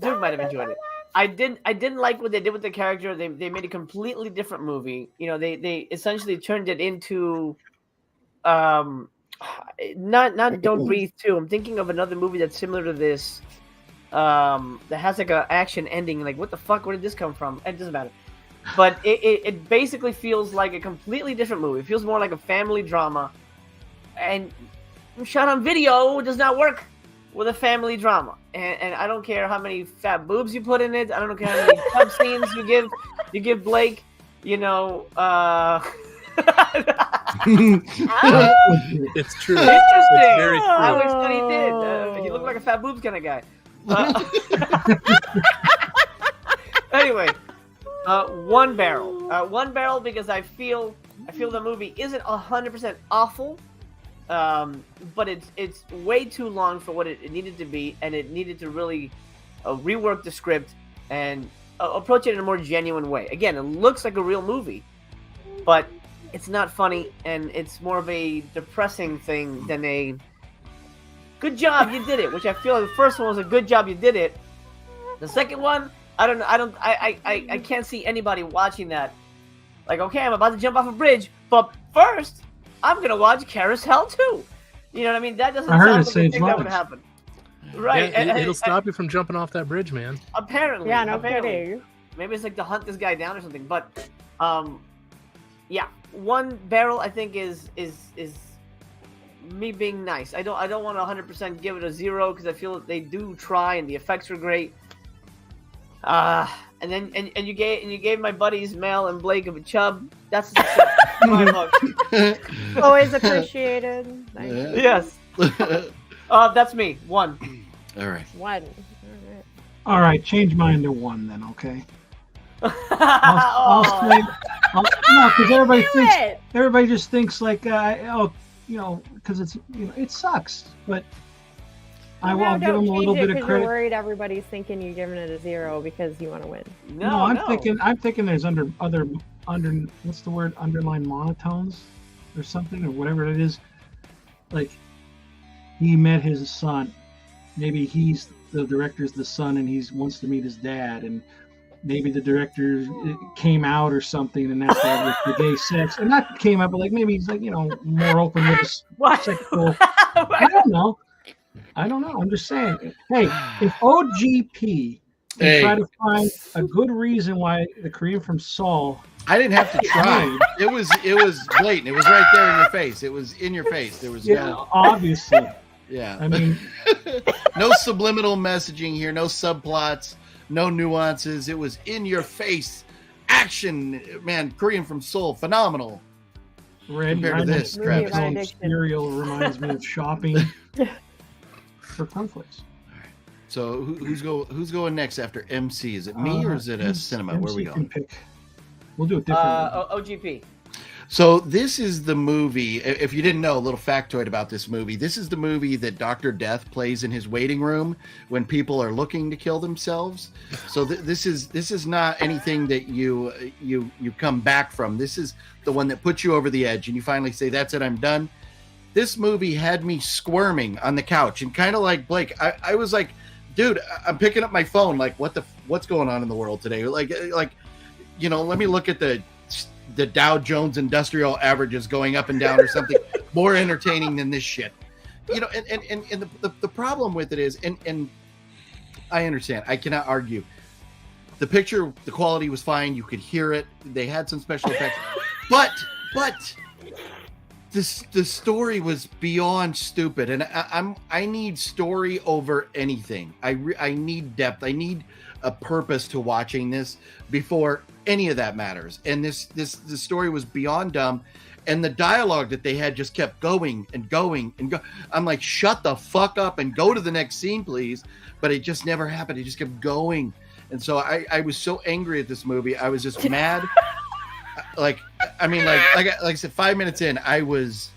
Duke might have enjoyed it. I didn't like what they did with the character. They made a completely different movie. They essentially turned it into not Don't Breathe 2. I'm thinking of another movie that's similar to this. That has like an action ending. Like, what the fuck? Where did this come from? It doesn't matter. But it basically feels like a completely different movie. It feels more like a family drama, and shot on video does not work with a family drama. And I don't care how many fat boobs you put in it. I don't care how many pub scenes you give Blake. It's true. Interesting. It's very true. I always thought he did. He looked like a fat boobs kind of guy. Anyway, One Barrel. One Barrel because I feel the movie isn't 100% awful, but it's way too long for what it needed to be, and it needed to really rework the script and approach it in a more genuine way. Again, it looks like a real movie, but it's not funny, and it's more of a depressing thing than a good job you did it, which I feel like the first one was a good job you did it. The second one, I can't see anybody watching that. Like, okay, I'm about to jump off a bridge, but first, I'm gonna watch Carousel too. You know what I mean? That doesn't sound like a thing that would happen. Right. Yeah, it'll stop you from jumping off that bridge, man. Apparently. Yeah, no kidding. Maybe it's like to hunt this guy down or something. But, yeah, One Barrel I think is me being nice. I don't want to 100% give it a 0 because I feel that they do try and the effects are great. And you gave my buddies Mel and Blake a chub. That's $5. Always appreciated. Thank you. Yes. That's me. 1. All right. 1. All right, change mine to 1 then, okay? No, because everybody just thinks like, because it's it sucks, but I will give them a little bit of credit. You're worried everybody's thinking you're giving it a 0 because you want to win. No, I'm thinking there's under what's the word, underlying monotones or something or whatever it is. Like, he met his son. Maybe the director's the son and he wants to meet his dad, and maybe the director came out or something, and that's why the gay sex. And not came out, but like maybe he's like, more open with his sexual. I don't know. I'm just saying. Hey, if OGP try to find a good reason why the Korean from Seoul. I didn't have to try. It was blatant. It was right there in your face. It was in your face. There was obviously. Yeah. I mean, no subliminal messaging here. No subplots. No nuances. It was in your face. Action, man. Korean from Seoul, phenomenal. Compared to this crap. Cereal reminds me of shopping for cornflakes. So who's going next after MC? Is it me or is it a cinema? MC. Where are we going? We'll do it differently. OGP. So this is the movie. If you didn't know, a little factoid about this movie. This is the movie that Dr. Death plays in his waiting room when people are looking to kill themselves. So this is not anything that you come back from. This is the one that puts you over the edge and you finally say, "That's it, I'm done." This movie had me squirming on the couch and kind of like Blake. I was like, dude, I'm picking up my phone. Like, what's going on in the world today? Like, let me look at the Dow Jones Industrial Averages going up and down or something more entertaining than this shit. And the problem with it is, and I understand, I cannot argue. the picture, the quality was fine. You could hear it. They had some special effects, but the story was beyond stupid. And I need story over anything. I need depth. I need a purpose to watching this before any of that matters. And the story was beyond dumb. And the dialogue that they had just kept going and going and go. I'm like, shut the fuck up and go to the next scene, please. But it just never happened. It just kept going. And so I was so angry at this movie. I was just mad. Like I said, 5 minutes in, I was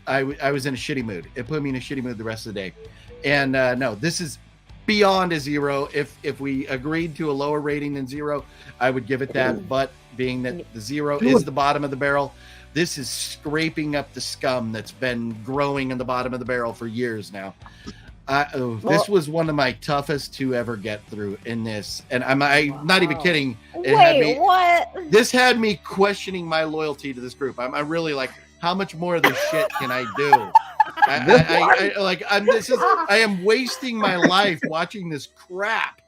in a shitty mood. It put me in a shitty mood the rest of the day. And no, this is beyond a 0. If we agreed to a lower rating than 0, I would give it that. But being that the 0 is the bottom of the barrel, this is scraping up the scum that's been growing in the bottom of the barrel for years now. This was one of my toughest to ever get through in this, and I'm not even kidding. What? This had me questioning my loyalty to this group. I'm really like, how much more of this shit can I do? I am wasting my life watching this crap.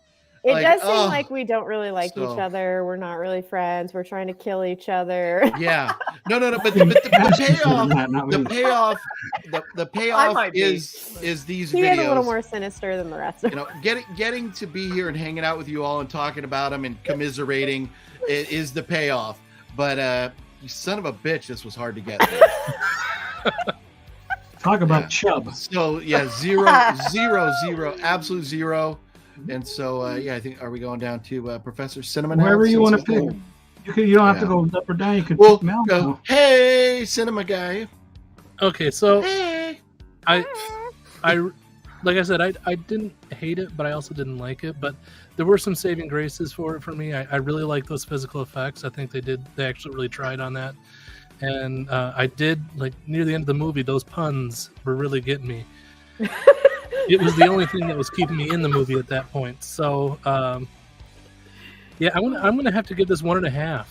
It does seem like we don't really like each other. We're not really friends. We're trying to kill each other. Yeah. No. But the payoff is these he videos. is a little more sinister than the rest of them. Getting to be here and hanging out with you all and talking about them and commiserating is the payoff. But you son of a bitch, this was hard to get through. Talk about chub. So yeah, 0, absolute 0. And so, I think, are we going down to Professor Cinema now? Wherever you want to pick. You don't have to go up or down. You could pick Mel. Go, hey, Cinema Guy. Okay, so hey. I like I said, I didn't hate it, but I also didn't like it. But there were some saving graces for it for me. I really like those physical effects. I think they actually really tried on that. And I did, like, near the end of the movie, those puns were really getting me. It was the only thing that was keeping me in the movie at that point. So, I'm gonna have to give this 1.5.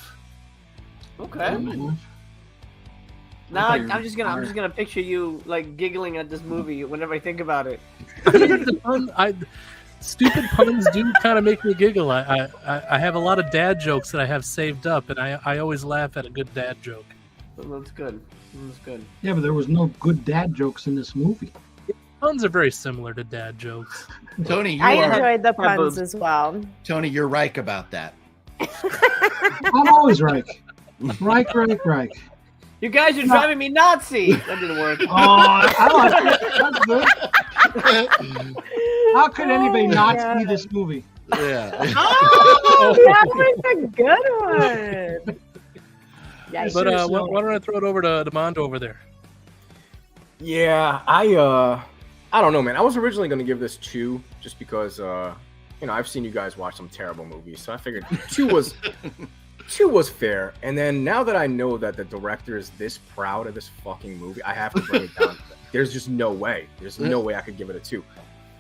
Okay. Now I'm just gonna picture you like giggling at this movie whenever I think about it. Stupid puns do kind of make me giggle. I have a lot of dad jokes that I have saved up, and I always laugh at a good dad joke. That's good. That's good. Yeah, but there was no good dad jokes in this movie. Puns are very similar to dad jokes. Tony, I enjoyed the puns as well. Tony, you're right about that. I'm always right. Right. You guys are driving me Nazi. That didn't work. Oh, I like it. That's good. How could anybody not see this movie? Yeah. Oh, that was a good one. Yeah, but why don't I throw it over to Mondo over there? Yeah, I don't know, man. I was originally going to give this 2 just because, I've seen you guys watch some terrible movies, so I figured 2 was fair. And then now that I know that the director is this proud of this fucking movie, I have to bring it down. There's just no way. There's no way I could give it a 2.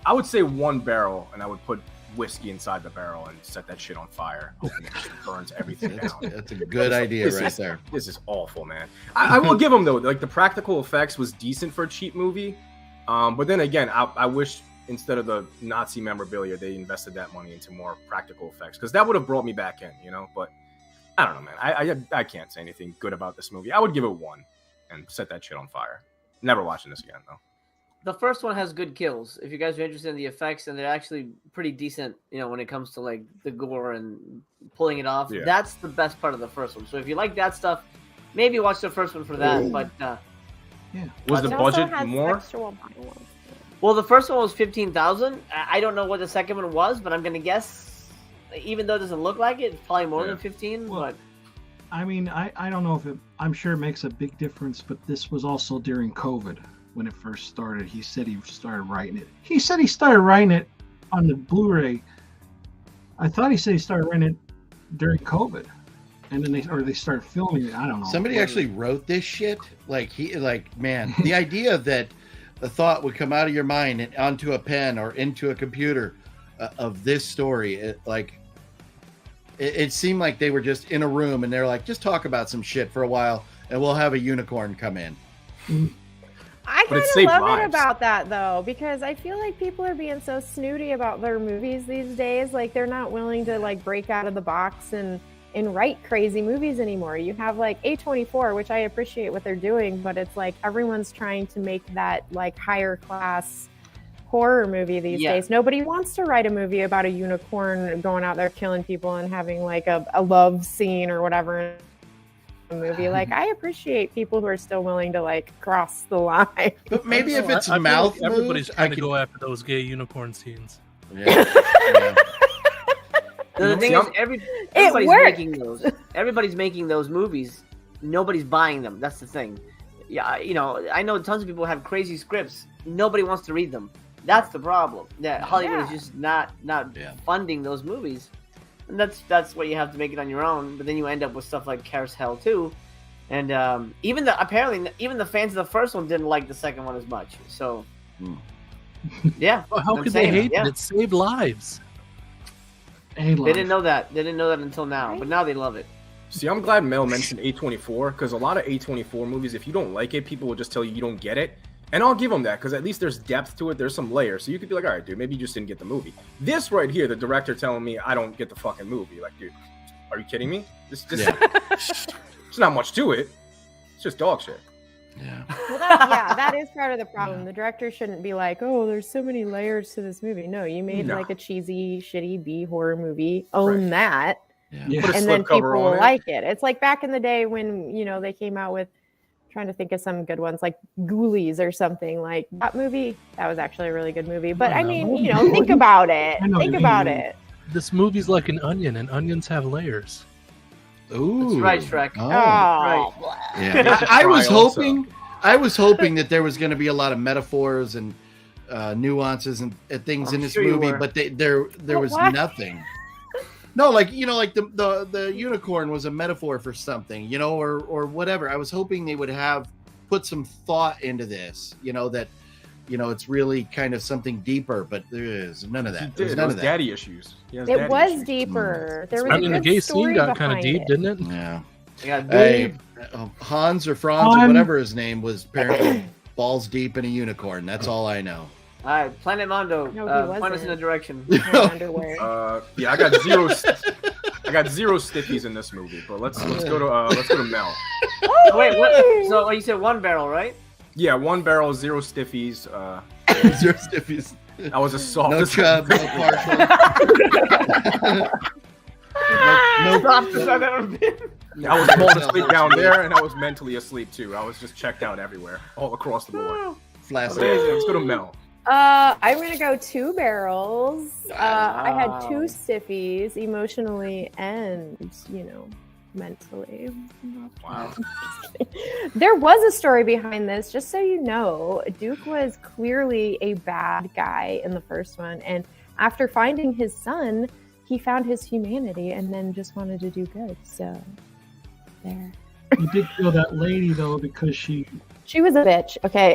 I would say 1 barrel, and I would put whiskey inside the barrel and set that shit on fire. Hoping it just burns everything down. That's a good idea there. This is awful, man. I will give them, though, like, the practical effects was decent for a cheap movie. But then again, I wish instead of the Nazi memorabilia, they invested that money into more practical effects, because that would have brought me back in, But I don't know, man. I can't say anything good about this movie. I would give it 1 and set that shit on fire. Never watching this again, though. The first one has good kills. If you guys are interested in the effects, and they're actually pretty decent, when it comes to like the gore and pulling it off. Yeah. That's the best part of the first one. So if you like that stuff, maybe watch the first one for that. Ooh. But was the budget more? Well, the first one was 15,000. I don't know what the second one was, but I'm gonna guess, even though it doesn't look like it, it's probably more than 15. Well, but I mean, I don't know if I'm sure it makes a big difference, but this was also during COVID. When it first started, he said he started writing it. He said he started writing it on the Blu-ray. I thought he said he started writing it during COVID, and then they started filming it. I don't know. Somebody actually wrote this shit. Man, the idea that a thought would come out of your mind and onto a pen or into a computer of this story, it seemed like they were just in a room and they're like, just talk about some shit for a while, and we'll have a unicorn come in. I But it kind saved of love it lives. about that though, because I feel like people are being so snooty about their movies these days. Like they're not willing to like break out of the box and write crazy movies anymore. You have like A24, which I appreciate what they're doing, but it's like everyone's trying to make that like higher class horror movie these days. Nobody wants to write a movie about a unicorn going out there killing people and having like a love scene or whatever in a movie. Like I appreciate people who are still willing to like cross the line. But maybe if it's I feel mouth like everybody's moved, trying to go after those gay unicorn scenes. Yeah. The thing is, everybody's making those. Everybody's making those movies. Nobody's buying them. That's the thing. Yeah, you know, I know tons of people have crazy scripts. Nobody wants to read them. That's the problem. That Hollywood is just not funding those movies, and that's what you have to make it on your own. But then you end up with stuff like Carousel too, and apparently even the fans of the first one didn't like the second one as much. So, yeah. Well, how could they hate it? It saved lives. They didn't know that. They didn't know that until now, but now they love it. See, I'm glad Mel mentioned A24 because a lot of A24 movies, if you don't like it, people will just tell you don't get it. And I'll give them that because at least there's depth to it. There's some layers. So you could be like, all right, dude, maybe you just didn't get the movie. This right here, the director telling me I don't get the fucking movie. Like, dude, are you kidding me? There's not much to it. It's just dog shit. Yeah. Well, that is part of the problem. The director shouldn't be like, oh, there's so many layers to this movie. No, you made like a cheesy, shitty B horror movie. Own that. Yeah. And then people will like it. It's like back in the day when, you know, they came out with, trying to think of some good ones, like Ghoulies or something. Like that movie, that was actually a really good movie. But I mean, you know, think about it. Think about it. This movie's like an onion, and onions have layers. Ooh. That's right, Shrek. Oh. Right. Yeah. I was hoping that there was going to be a lot of metaphors and nuances and things in this movie, but there was nothing. No, like, you know, like the unicorn was a metaphor for something, you know, or whatever. I was hoping they would have put some thought into this, you know, that, you know, it's really kind of something deeper, but there is none of that. There's none of that. Daddy issues. It was deeper. There was I mean, the gay scene got kind of deep, didn't it? Yeah. Yeah. Hans or Franz or whatever his name was apparently balls deep in a unicorn. That's all I know. All right, Planet Mondo. Point us in a direction. Yeah, I got zero. I got zero stickies in this movie, but let's go to Mel. Wait, what? So you said one barrel, right? Yeah, 1 barrel, 0 stiffies. 0 stiffies. That was a soft. No chub, no partial. no softest I've ever been. I was falling asleep down there, and I was mentally asleep too. I was just checked out everywhere, all across the board. Flaccid. Let's go to Mel. I'm gonna go 2 barrels. I had 2 stiffies, emotionally and, you know, mentally. Wow. There was a story behind this, just so you know. Duke was clearly a bad guy in the first one, and after finding his son, he found his humanity and then just wanted to do good. So, there. You did kill that lady though because she was a bitch. Okay.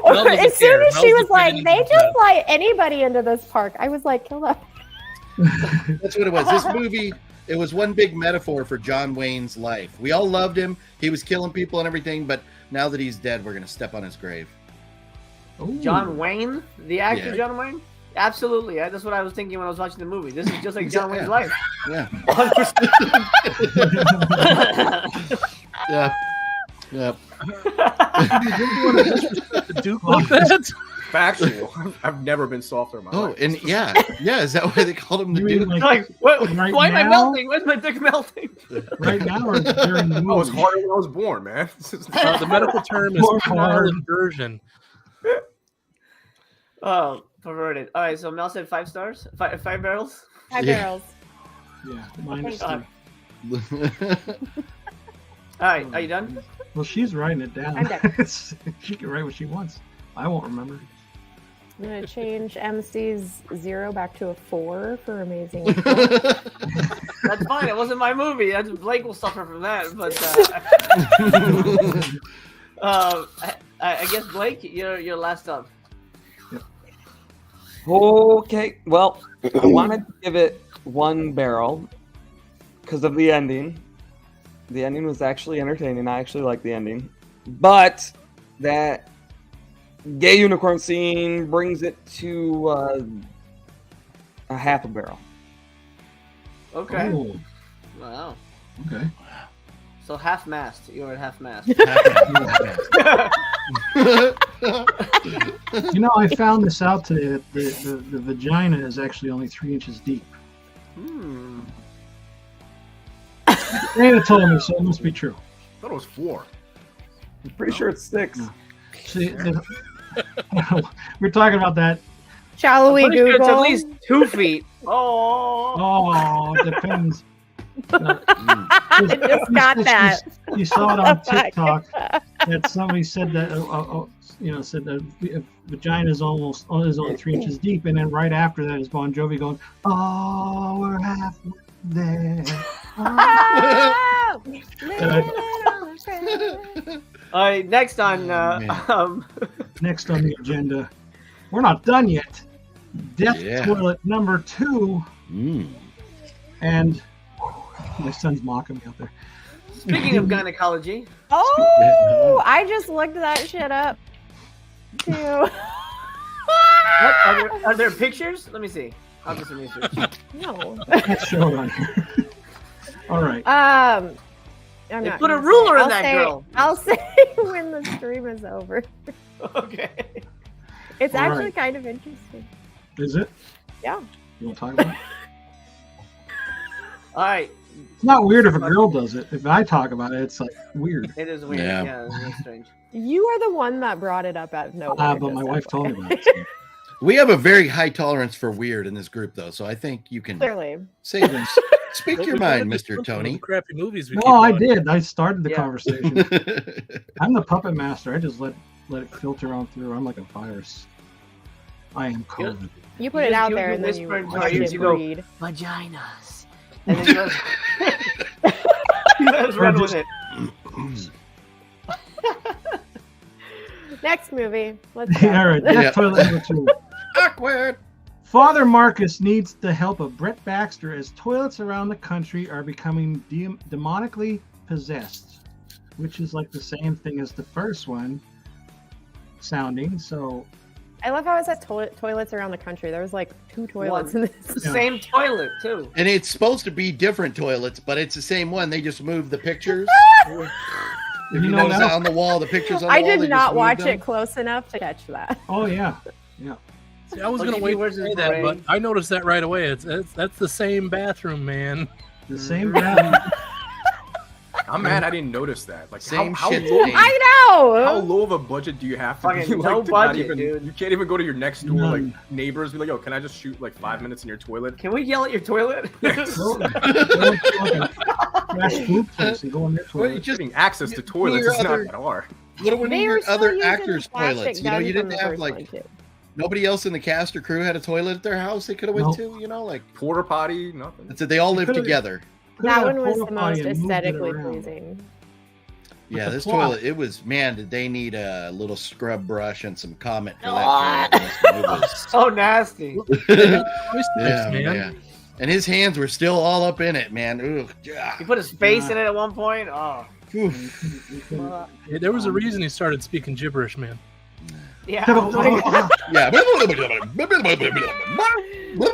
Mel As soon as she was like, they just that. let anybody into this park, I was like, kill that. That's what it was. This movie, it was one big metaphor for John Wayne's life. We all loved him. He was killing people and everything, but now that he's dead, we're going to step on his grave. Ooh. John Wayne? The actor Yeah. John Wayne? Absolutely. That's what I was thinking when I was watching the movie. This is just like John Wayne's life. Yeah. 100%. Yeah. Yep. Duke like that? Factual. I've never been softer in my life. And yeah. Is that why they called him the You mean Duke? Like, what, Right why am I now? melting? Why's my dick melting? right now or during the I was movie? harder when I was born, man. The medical term is More penile hard. inversion. Oh, perverted. All right, so Mel said 5 stars? 5 barrels? 5 Yeah. barrels. Yeah, minus God. 2. All right, are you done? Well, she's writing it down. I'm done. She can write what she wants. I won't remember. I'm going to change MC's 0 back to a 4 for amazing. That's fine. It wasn't my movie. Blake will suffer from that. But I guess Blake, you're last up. Okay, well, I wanted to give it 1 barrel because of the ending. The ending was actually entertaining. I actually liked the ending. but that gay unicorn scene brings it to a half a barrel. Okay. Oh, Wow. okay. So half-mast. You're at half-mast. You know, I found this out today that the vagina is actually only 3 inches deep. Dana told me, so it must be true. I thought it was 4. I'm pretty sure it's 6. No. See, we're talking about that. Shall we Google? It's at least 2 feet. Oh. It depends. I just got that. You saw it on TikTok that somebody said that said that vagina is only 3 inches deep, and then right after that is Bon Jovi going, "Oh, we're halfway there." All right, next on Next on the agenda, we're not done yet. Death Toilet number 2, and my son's mocking me out there. Speaking of gynecology. Oh, I just looked that shit up too. What? Are there pictures? Let me see. I'll do some research. No. Let's show it on here. All right. I'm They not put a gonna ruler say. in that girl. I'll say when the stream is over. Okay. It's All actually right. kind of interesting. Is it? Yeah. You want to talk about it? All right. It's not weird if a girl does it. If I talk about it, it's like weird. It is weird. Yeah. Yeah, it's really strange. You are the one that brought it up out of nowhere. But my just wife FYI. told me about it. So. We have a very high tolerance for weird in this group, though, so I think you can Clearly. say this. Speak your mind, Mr. Tony. Crappy movies. No, I did. I started the Yeah. conversation. I'm the puppet master. I just let it filter on through. I'm like a virus. I am COVID. You put it out there you and then you whisper into watch our ears, it you go, breed. vaginas. And then you go, let's run with it. Next movie. Let's go. All right. Death Toilet number 2. Awkward. Father Marcus needs the help of Brett Baxter as toilets around the country are becoming demonically possessed, which is like the same thing as the first one sounding. So I love how it said toilets around the country. There was like 2 toilets in this. It's the same toilet, too. And it's supposed to be different toilets, but it's the same one. They just moved the pictures. If you notice that- on the wall, the pictures on the I wall, they did just not moved watch them. it close enough to catch that. Oh yeah. See, I was Look gonna at wait you, to where's say his that, but brain? I noticed that right away. That's the same bathroom, man. The same bathroom. I'm mad I didn't notice that. Like Same how shit. low, Dave. I know. how low of a budget do you have to Fucking be? no Like, to not budget, even, dude. You can't even go to your next door None. like neighbors. Be like, yo, can I just shoot like 5 minutes in your toilet? Can we yell at your toilet? Go to like a fast food place and go in their Well, you toilet. just Getting access to toilets your is not other- that hard. what do we They need were your still other using actors' the plastic toilets? You know, you gun from didn't the have first like one, too. nobody else in the cast or crew had a toilet at their house they could have went Nope. to. You know, like Porta potty, nothing. that's it. They all live could've- together. Could've That had a one was porta the potty most and moved it aesthetically around. pleasing. Yeah, the this plot. toilet. It was man. Did they need a little scrub brush and some Comet for Ah. that toilet? It was- So nasty. yeah, man. man. And his hands were still all up in it, man. Ugh, yeah. He put his face in it at one point. Oh. Oof. Hey, there was a reason he started speaking gibberish, man. Yeah. Yeah.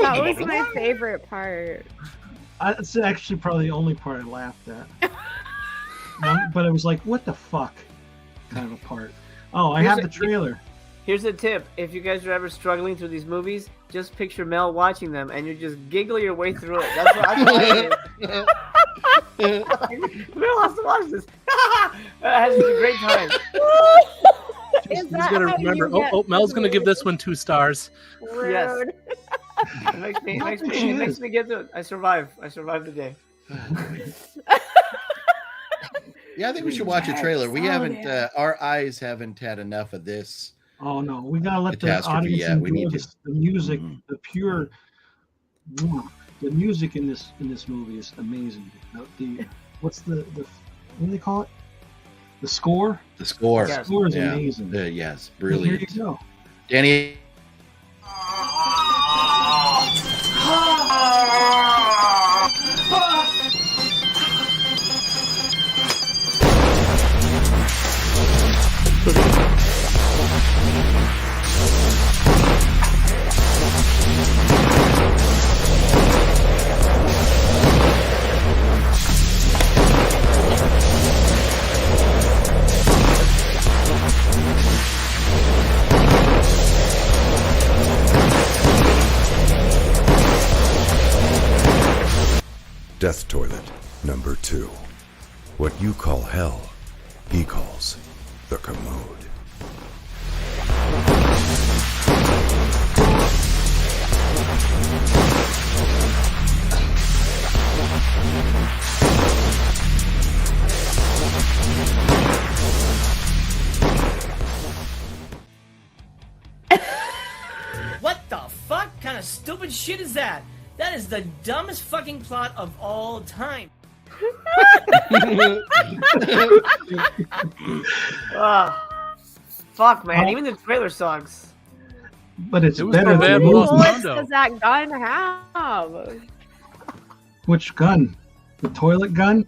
That was my favorite part. It's actually probably the only part I laughed at. But it was like, what the fuck, kind of a part. Oh, I have the trailer. Here's a tip: if you guys are ever struggling through these movies, just picture Mel watching them, and you just giggle your way through it. That's what I do. Mel has to watch this. That has been a great time. Is He's that gonna how remember. you get Mel's gonna give through this one 2 stars. it? Yes. Rude. It makes me get through it. I survive the day. Yeah, I think we should watch a trailer. We haven't. Our eyes haven't had enough of this. Oh no, we gotta let the Catastrophe, audience yeah, we enjoy need to. this, the music, Mhm. the pure. The music in this movie is amazing. The what's the what do they call it? The score. The score. Yes. The score is Yeah. amazing. Yes, Here brilliant. you go. Danny. Death Toilet number 2. What you call hell, he calls the commode. What the fuck kind of stupid shit is that? That is the dumbest fucking plot of all time. Fuck, man. Even the trailer sucks. But it's It was better no bad than Los What Mondo. does that gun have? Which gun? The toilet gun?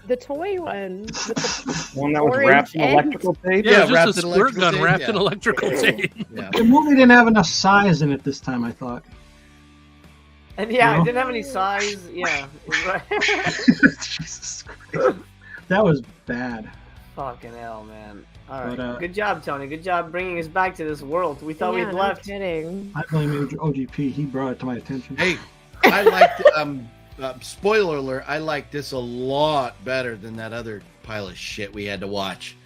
The toy one. With the One that was orange wrapped in end. electrical tape. Yeah, wrapped just a in squirt electrical gun tape, wrapped yeah. in electrical tape. Yeah. The movie didn't have enough size in it this time, I thought. And yeah, No? it didn't have any size. Yeah. Jesus Christ. That was bad. Fucking hell, man. All right. But, Good job, Tony. Good job bringing us back to this world. We thought Yeah, we'd no left. kidding. I blame OGP. He brought it to my attention. Hey, I liked. Spoiler alert! I like this a lot better than that other pile of shit we had to watch.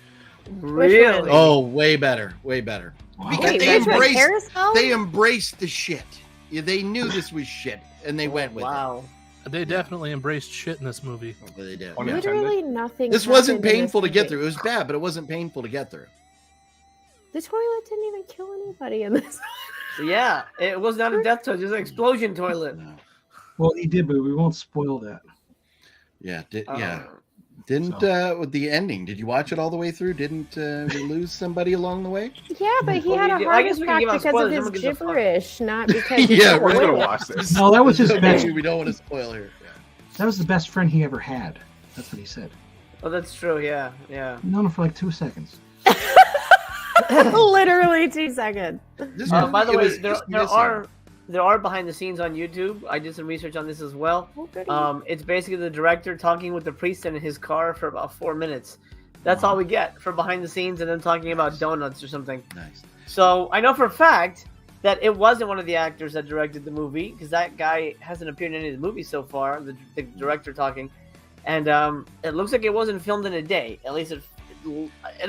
Really? Oh, way better, way better. Because Wait, they which one, embraced. Carousel? They embraced the shit. Yeah, they knew this was shit, and they went with Wow. They definitely embraced shit in this movie. it. They did. Pun Yeah. Literally nothing. This wasn't happened in painful to this get movie. through. It was bad, but it wasn't painful to get through. The toilet didn't even kill anybody in this. Yeah, it was not a death toilet. It was an explosion toilet. No. Well, he did, but we won't spoil that. Yeah, Uh, yeah. Didn't with the ending? Did you watch it all the way through? Didn't we lose somebody along the way? Yeah, but he Well, had we a did- I heart guess we can attack give out because of spoilers, his no one gives a fuck. gibberish, not because. Yeah, of we're the gonna toilet. watch this. No, that was his best. We don't want to spoil here. That was the best friend he ever had. That's what he said. Oh, that's true. Yeah, yeah. Known him for like 2 seconds. Literally 2 seconds. This Yeah. movie, By the it way, was there just missing. are behind the scenes on YouTube. I did some research on this as well. Oh, goody. It's basically the director talking with the priest in his car for about 4 minutes. That's all we get for behind the scenes, and then talking about donuts or something. Nice. So I know for a fact that it wasn't one of the actors that directed the movie, because that guy hasn't appeared in any of the movies so far. The director talking, and it looks like it wasn't filmed in a day. At least it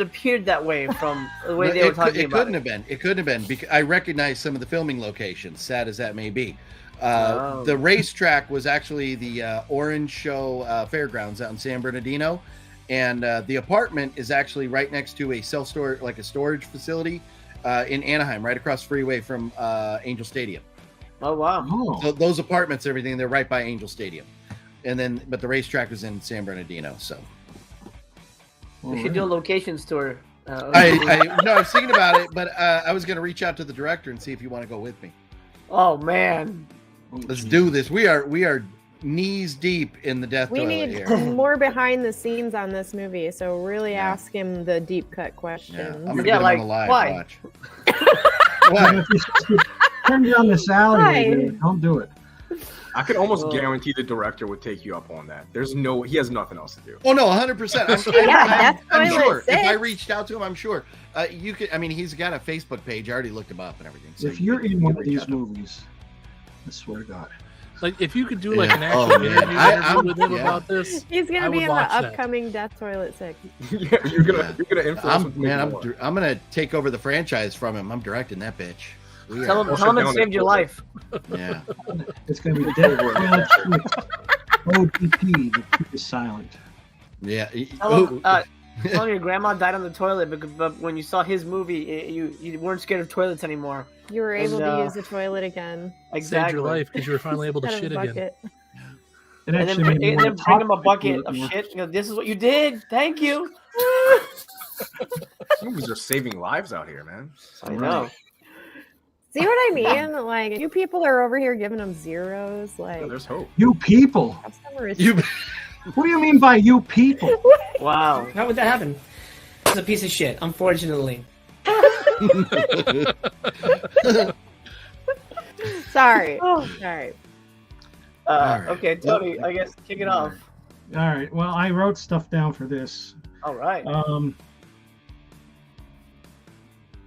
appeared that way from the way No, they were talking it about couldn't it. have been. It couldn't have been because I recognize some of the filming locations, sad as that may be. Oh. The racetrack was actually the Orange Show Fairgrounds out in San Bernardino, and the apartment is actually right next to a self-storage, like a storage facility in Anaheim, right across the freeway from Angel Stadium. Oh wow! Oh, So those apartments, everything, they're right by Angel Stadium, and then but the racetrack was in San Bernardino. So We should do a locations tour. I was thinking about it, but I was going to reach out to the director and see if you want to go with me. Oh man! Let's do this. We are knees deep in the death We toilet need here. more behind the scenes on this movie, so really Yeah. ask him the deep cut Yeah, questions. I'm gonna Yeah, get him like, on the live why? watch. Why? turn down this alleyway, Why? dude. Don't do it. I could almost Well- guarantee the director would take you up on that. He has nothing else to do. Oh no, 100%. Yeah, I'm Death sure. Toilet If I 6. reached out to him, I'm sure. You could. I mean, he's got a Facebook page. I already looked him up and everything. So If you you're could- in you one could of reach these out to him. movies, I swear to God. Like, if you could do like Yeah. an actual Oh, man. interview I'm- with him yeah. about this, He's gonna I be would in the watch that. upcoming Death Toilet 6. Yeah, you're gonna influence with me more. I'm gonna take over the franchise from him. I'm directing that bitch. We Tell are- him, tell him it down saved there. your life. Yeah. It's gonna be Dead Toilet 6. OTP, the T is silent. Yeah. Tell him, tell him your grandma died on the toilet, but when you saw his movie, you weren't scared of toilets anymore. You were And, able to use the toilet again. saved your life because you were finally able to Instead of shit a again. bucket. It And then, actually made me and then wanna bring him a talk bucket to of you more. shit. You know, this is what you did. Thank you. Movies are saving lives out here, man. I know. See what I mean? Like, you people are over here giving them zeros. Like, Yeah, there's hope. You people. have some respect. You. What do you mean by you people? Wow. How would that happen? It's a piece of shit, unfortunately. Sorry. Sorry. All right. Okay, Tony, I guess kick it off. All right. Well, I wrote stuff down for this. All right.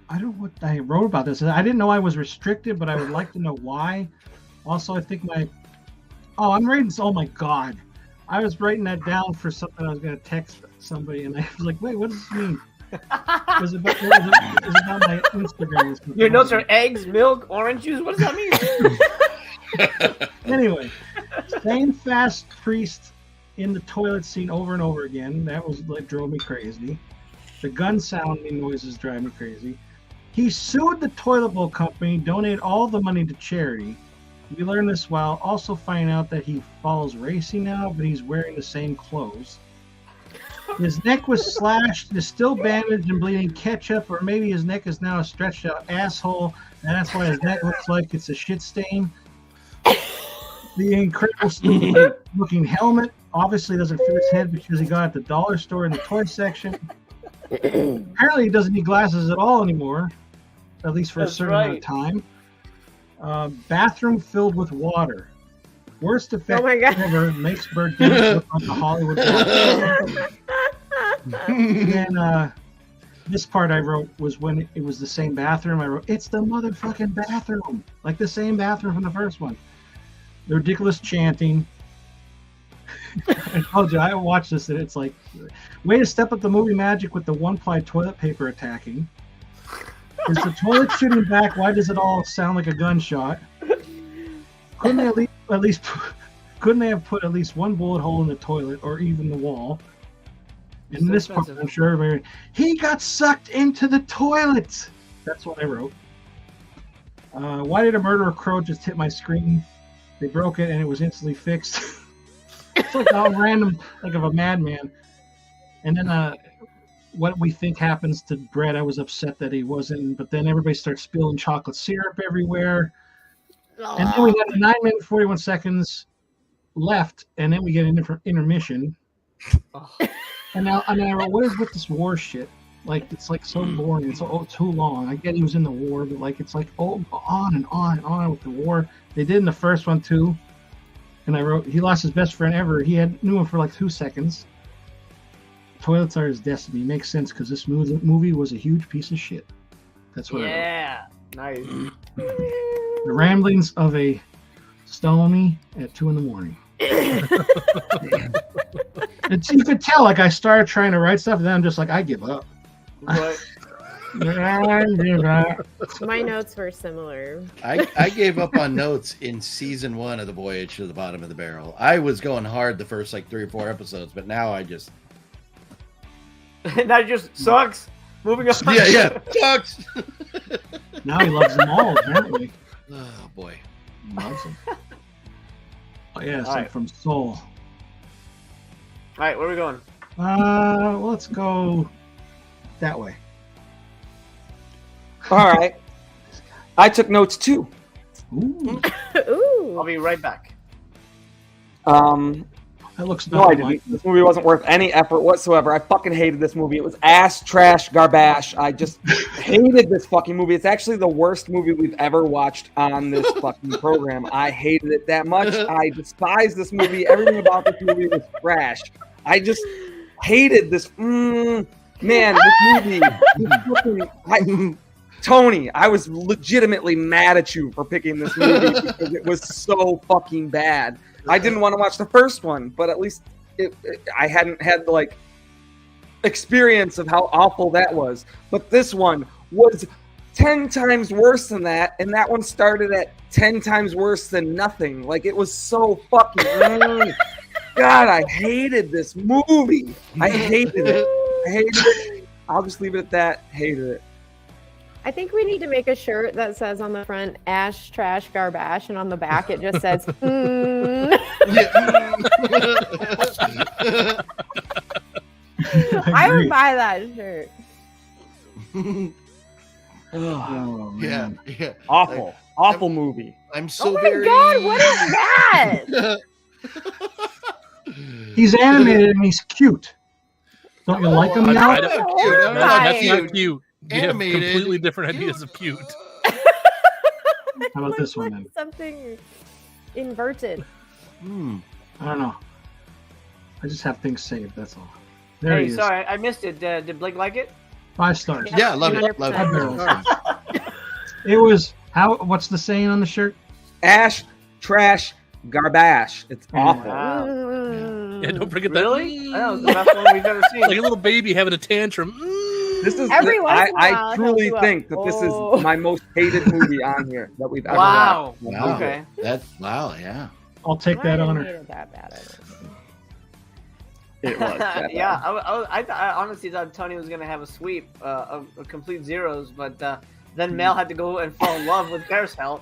I don't know what I wrote about this. I didn't know I was restricted, but I would like to know why. Also, I think Oh, I'm writing. Oh my God, I was writing that down for something I was going to text somebody, and I was like, "Wait, what does this mean?" It was about my Instagram. Your notes are eggs, milk, orange juice. What does that mean? Anyway, same fast priest in the toilet scene over and over again. That was like drove me crazy. The gun sounding noises drive me crazy. He sued the toilet bowl company, donated all the money to charity. We learned this while also finding out that he follows racing now, but he's wearing the same clothes. His neck was slashed, is still bandaged and bleeding ketchup, or maybe his neck is now a stretched out asshole, and that's why his neck looks like it's a shit stain. The incredible looking helmet obviously doesn't fit his head because he got it at the dollar store in the toy section. Apparently he doesn't need glasses at all anymore, at least for a certain amount of time. Bathroom filled with water. Worst effect ever. Makes Bird look like a Hollywood. And this part I wrote was when it was the same bathroom. I wrote, "It's the motherfucking bathroom," like the same bathroom from the first one. The ridiculous chanting. I told you, I watched this and it's like, way to step up the movie magic with the one-ply toilet paper attacking. Is the toilet shooting back? Why does it all sound like a gunshot? Couldn't they couldn't they have put at least one bullet hole in the toilet or even the wall? In this part, I'm sure everybody, he got sucked into the toilet. That's what I wrote. Why did a murderer crow just hit my screen? They broke it and it was instantly fixed. It's like all random, like of a madman. And then what we think happens to Brett, I was upset that he wasn't, but then everybody starts spilling chocolate syrup everywhere. And then we got 9 minutes 41 seconds left, and then we get an intermission. And now I wrote, what is with this war shit? Like, it's like so boring. It's too long. I get he was in the war, but like it's like on and on and on with the war. They did in the first one too. And I wrote, he lost his best friend ever. He knew him for like 2 seconds. Toilets are his destiny. Makes sense because this movie was a huge piece of shit. That's what I wrote. Yeah, nice. The ramblings of a Stony at 2 a.m. You could tell, like I started trying to write stuff, and then I'm just like, I give up. What? My notes were similar. I gave up on notes in season 1 of the Voyage to the Bottom of the Barrel. I was going hard the first like 3 or 4 episodes, but now I just that just sucks. Moving on. Yeah, sucks. Now he loves them all, apparently. Oh boy, loves them. Oh yeah, it's like from Soul. All right, where are we going? Let's go that way. All right. I took notes too. Ooh. Ooh. I'll be right back. That looks no, I didn't. This movie wasn't worth any effort whatsoever. I fucking hated this movie. It was ass, trash, garbage. I just hated this fucking movie. It's actually the worst movie we've ever watched on this fucking program. I hated it that much. I despise this movie. Everything about this movie was trash. I just hated this. Man, this movie. Tony, I was legitimately mad at you for picking this movie because it was so fucking bad. I didn't want to watch the first one, but at least I hadn't had the like experience of how awful that was. But this one was 10 times worse than that, and that one started at 10 times worse than nothing. Like, it was so fucking God, I hated this movie. I hated it. I'll just leave it at that. Hated it. I think we need to make a shirt that says on the front ash, trash, garbage, and on the back it just says I would buy that shirt. Oh, yeah. Awful movie. I'm so God, what is that? He's animated and he's cute. Don't you like him now? That's not cute. You have completely different ideas of cute. How about this one then? Something inverted. I don't know. I just have things saved. That's all. There he is. Sorry, I missed it. Did Blake like it? 5 stars. Yeah, love it. It was how? What's the saying on the shirt? Ash, trash, garbage. It's awful. Yeah, don't forget Really? that. That was the best one we've ever seen. Like a little baby having a tantrum. This is. Every once in a while, I truly he'll do think that this is my most hated movie on here that we've ever Wow. watched. Wow. Okay. Wow. Yeah. I'll take that I didn't honor. hate it that bad. It was. that Yeah, bad. I honestly thought Tony was gonna have a sweep of complete zeros, but then Mel had to go and fall in love with Carousel.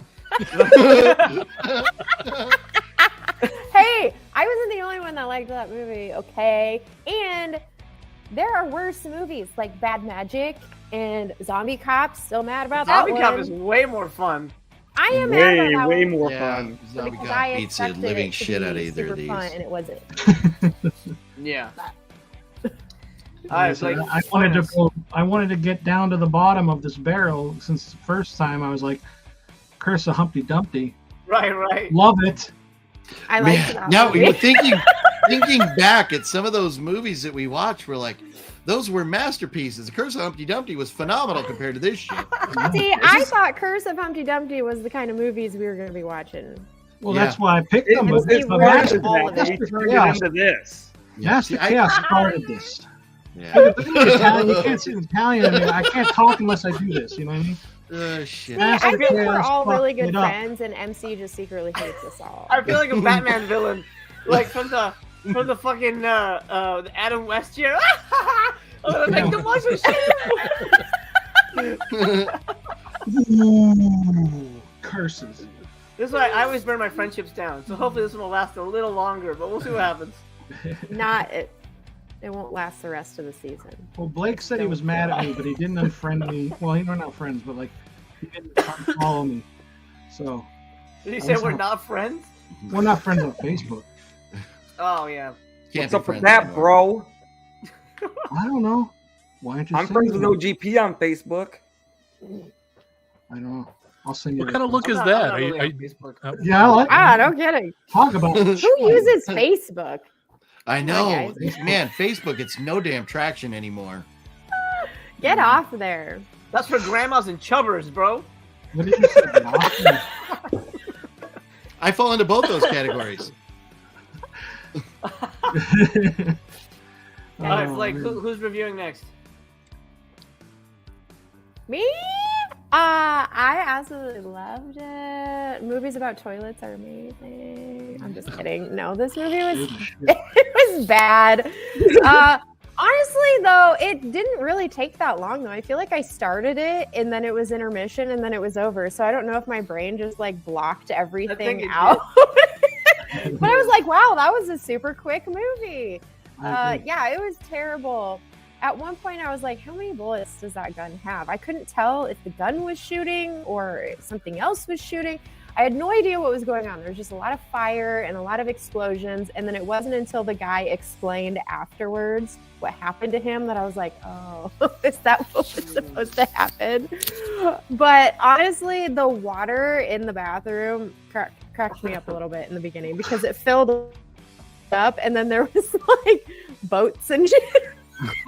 Hey, I wasn't the only one that liked that movie, okay? And there are worse movies like Bad Magic and Zombie Cop. Still mad about Zombie that Cop one. is way more fun. I am mad about that way one more Yeah. fun. Zombie because Cop I beats the expected living it to shit be out of either super of these. fun, and it wasn't. Yeah. Like I said, I wanted to get down to the bottom of this barrel since the first time I was like, Curse of Humpty Dumpty. Right. Love it. I like Man, that now movie. we were thinking back at some of those movies that we watched, we're like, those were masterpieces. The Curse of Humpty Dumpty was phenomenal compared to this shit. See, I thought Curse of Humpty Dumpty was the kind of movies we were going to be watching. Well, Yeah. that's why I picked It them. was But his Master- version of that. He Master turned Chaos. it into this. Master See, I- Chaos started this. Yeah. But the thing is, Italian, you can't see Italian. I mean, I can't talk unless I do this. You know what I mean? Shit. See, I Master think we're Chaos all really fucked good it up. friends, and MC just secretly hates us all. I feel like a Batman villain, like from the fucking the Adam West year. Like the monster shit. Ooh, curses. This is why I always burn my friendships down. So hopefully this one will last a little longer, but we'll see what happens. It won't last the rest of the season. Well, Blake said he was mad at me, but he didn't unfriend me. Well, we're not friends, but like, he didn't unfollow me. So Did you say we're not friends? we're not friends on Facebook. Oh yeah. What's up with that, bro? I don't know. Why aren't you? I'm saying friends with that? OGP on Facebook. I don't know. I'll send you. What kind of look I'm is not- that? I'm not Are you- really are on you- Facebook. Yeah, I like. Ah, no kidding. Talk about it. Who uses Facebook? I know. guys. Man, Facebook, it's no damn traction anymore. Get off there. That's for grandmas and chubbers, bro. What did you say? I fall into both those categories. Alright, Oh, Blake, man. who's reviewing next? Me? I absolutely loved it. Movies about toilets are amazing. I'm just kidding. No, this movie was it was bad. Honestly, though, it didn't really take that long, though. I feel like I started it, and then it was intermission, and then it was over. So I don't know if my brain just, like, blocked everything out. But I was like, wow, that was a super quick movie. Yeah, it was terrible. At one point, I was like, how many bullets does that gun have? I couldn't tell if the gun was shooting or if something else was shooting. I had no idea what was going on. There was just a lot of fire and a lot of explosions. And then it wasn't until the guy explained afterwards what happened to him that I was like, oh, is that what was supposed to happen? But honestly, the water in the bathroom cracked me up a little bit in the beginning because it filled up and then there was like boats and shit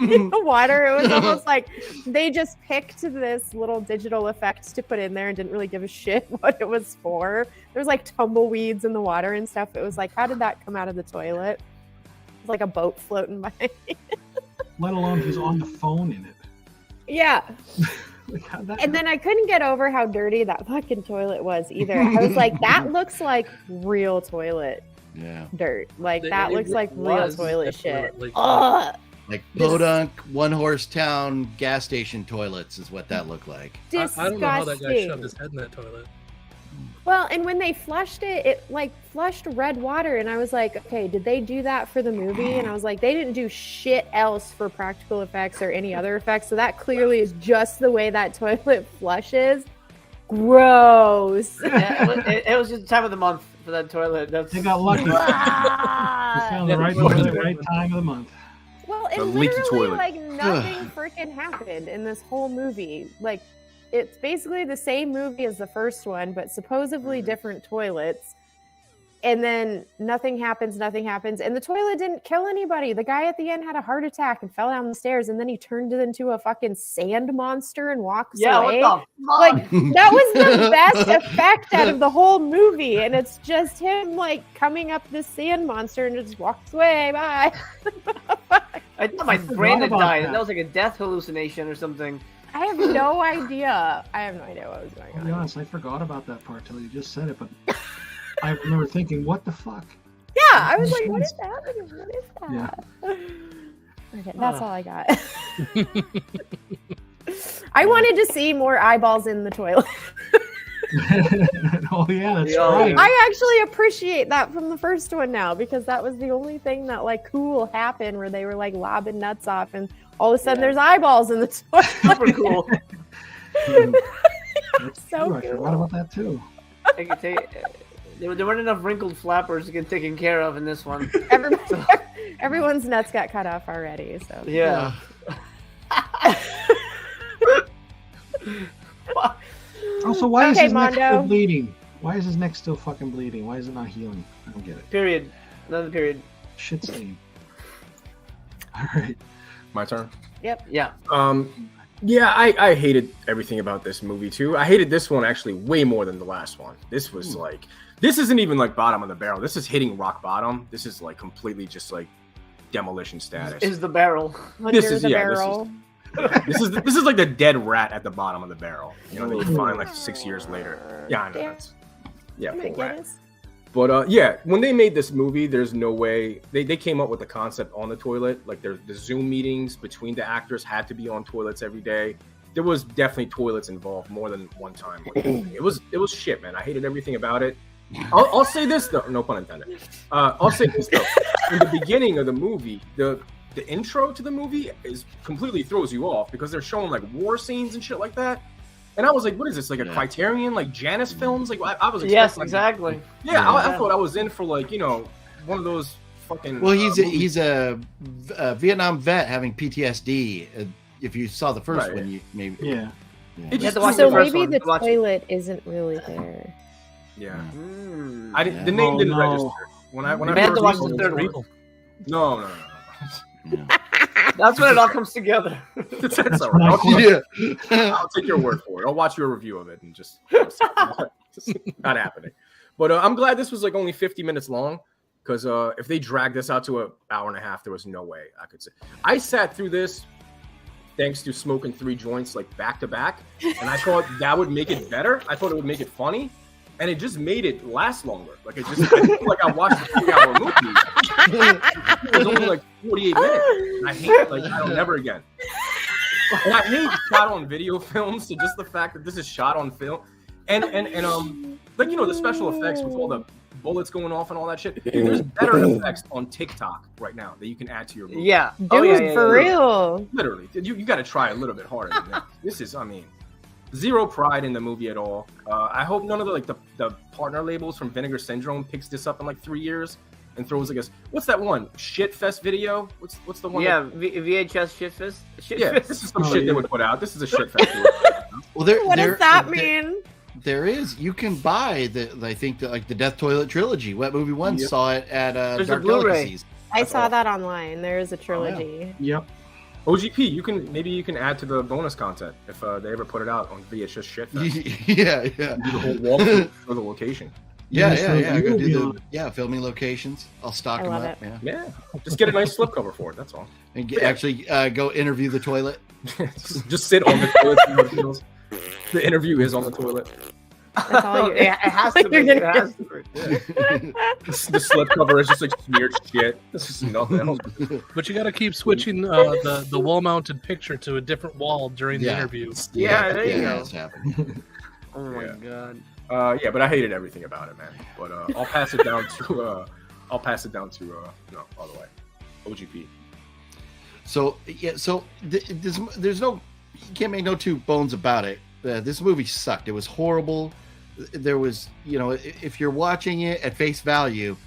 in the water. It was almost like they just picked this little digital effect to put in there and didn't really give a shit what it was for. There was like tumbleweeds in the water and stuff. It was like, how did that come out of the toilet? It's like a boat floating by. Let alone he's on the phone in it. Yeah. Like, how'd that And then I couldn't get over how dirty that fucking toilet was either. I was like, that looks like real toilet dirt. Like that looks like real toilet shit. Ugh. Like podunk, one horse town gas station toilets is what that looked like. I don't know how that guy Disgusting. shoved his head in that toilet. Well, and when they flushed it, it like flushed red water, and I was like, okay, did they do that for the movie? And I was like, they didn't do shit else for practical effects or any other effects, so that clearly is just the way that toilet flushes. Gross. Yeah, it was just the time of the month for that toilet. They got lucky. They found the right toilet, the right time of the month. Well, A and leaky literally, toilet. like, nothing freaking happened in this whole movie. Like, it's basically the same movie as the first one, but supposedly different toilets. And then nothing happens, and the toilet didn't kill anybody. The guy at the end had a heart attack and fell down the stairs, and then he turned it into a fucking sand monster and walks away. What the fuck? Like, that was the best effect out of the whole movie, and it's just him like coming up this sand monster and just walks away. Bye. I thought my brain had died. That was like a death hallucination or something. I have no idea. What was going on. To be honest, I forgot about that part till you just said it, but I remember thinking, what the fuck? Yeah, I was like, what is happening? What is that? Yeah. Okay, that's all I got. I wanted to see more eyeballs in the toilet. Oh yeah, that's right. I actually appreciate that from the first one now, because that was the only thing that like cool happened, where they were like lobbing nuts off and all of a sudden there's eyeballs in the toilet. Super cool. So cool. I forgot about that too. I can tell you, there weren't enough wrinkled flappers to get taken care of in this one. Everyone's nuts got cut off already. So yeah. Also, why is his neck Mondo. still bleeding? Why is his neck still fucking bleeding? Why is it not healing? I don't get it. Period. Another period. Shit stain. All right. My turn. Yep. Yeah. Yeah, I hated everything about this movie too. I hated this one actually way more than the last one. This was like, this isn't even like bottom of the barrel. This is hitting rock bottom. This is like completely just like demolition status. Is the barrel. This is this is like the dead rat at the bottom of the barrel. You know, that you find like 6 years later. Yeah, I know. That's, yeah, poor rat. But yeah, when they made this movie, there's no way they came up with the concept on the toilet. Like the Zoom meetings between the actors had to be on toilets every day. There was definitely toilets involved more than one time. It was shit, man. I hated everything about it. I'll say this though, no pun intended. I'll say this though. In the beginning of the movie, the intro to the movie is completely throws you off because they're showing like war scenes and shit like that. And I was like, what is this? Like a Criterion, like Janus films? Like I was expecting, yes, exactly. Yeah, I thought I was in for like, you know, one of those fucking. Well, he's a Vietnam vet having PTSD. If you saw the first one, you maybe yeah. So maybe the toilet isn't really there. Yeah, the name didn't register when I had to watch the third one. No. That's when it all comes together. That's all right. I'll take your word for it. I'll watch your review of it and just not happening. But I'm glad this was like only 50 minutes long, because if they dragged this out to an hour and a half, there was no way I could say. I sat through this thanks to smoking 3 joints like back to back, and I thought that would make it better. I thought it would make it funny. And it just made it last longer. Like I feel like I watched a 3-hour movie. It was only like 48 minutes. And I hate it. Like I don't never again. And I hate shot on video films. So just the fact that this is shot on film, and like, you know, the special effects with all the bullets going off and all that shit. Dude, there's better effects on TikTok right now that you can add to your movie. Yeah. Dude, for real. Literally, you got to try a little bit harder than that. This is, I mean. Zero pride in the movie at all. I hope none of the partner labels from Vinegar Syndrome picks this up in like 3 years and throws like a what's that one Shitfest video? What's the one? Yeah, VHS Shitfest. Yeah, this is some shit they would put out. This is a Shitfest. Well, what does that mean? There is. You can buy the Death Toilet trilogy. Wet Movie 1 saw it at Dark Delicacies. I saw that online. There is a trilogy. Yep. OGP, you can add to the bonus content if they ever put it out on VHS Shitfest. Yeah. Do the whole walkthrough for the location. Yeah. Go do filming locations. I'll stock them up. Yeah. Just get a nice slipcover for it. That's all. And actually go interview the toilet. just sit on the toilet. The interview is on the toilet. That's all it has to be. It has to be. The slipcover is just like smeared shit. This is nothing else. But you got to keep switching the wall-mounted picture to a different wall during the interview. Yeah, there you go. That's happening. Oh my god. Yeah, but I hated everything about it, man. But I'll pass it down to no, all the way. OGP. So there's no, you can't make no two bones about it. This movie sucked. It was horrible. There was, if you're watching it at face value,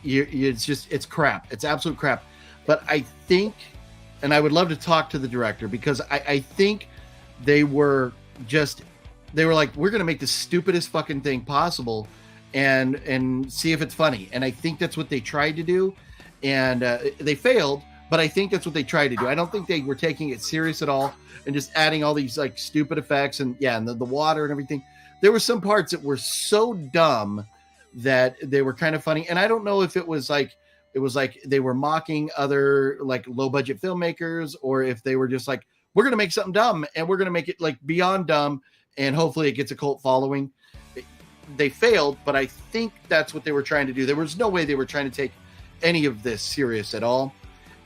it's crap. It's absolute crap. But I think, and I would love to talk to the director, because I think they were like, we're going to make the stupidest fucking thing possible. and see if it's funny. And I think that's what they tried to do, and they failed. But I think that's what they tried to do. I don't think they were taking it serious at all and just adding all these like stupid effects and the water and everything. There were some parts that were so dumb that they were kind of funny. And I don't know if it was like they were mocking other like low budget filmmakers, or if they were just like, we're going to make something dumb and we're going to make it like beyond dumb and hopefully it gets a cult following. They failed, but I think that's what they were trying to do. There was no way they were trying to take any of this serious at all.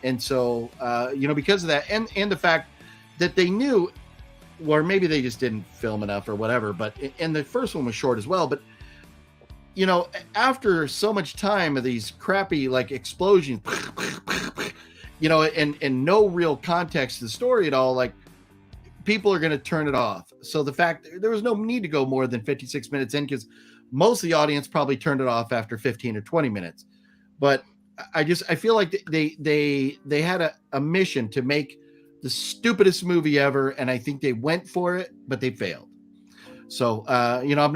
And so, because of that, and the fact that they knew, or maybe they just didn't film enough or whatever, and the first one was short as well. But, after so much time of these crappy, like, explosions, and no real context to the story at all, like, people are going to turn it off. So the fact there was no need to go more than 56 minutes in, because most of the audience probably turned it off after 15 or 20 minutes. But I feel like they had a mission to make the stupidest movie ever, and I think they went for it, but they failed. So I'm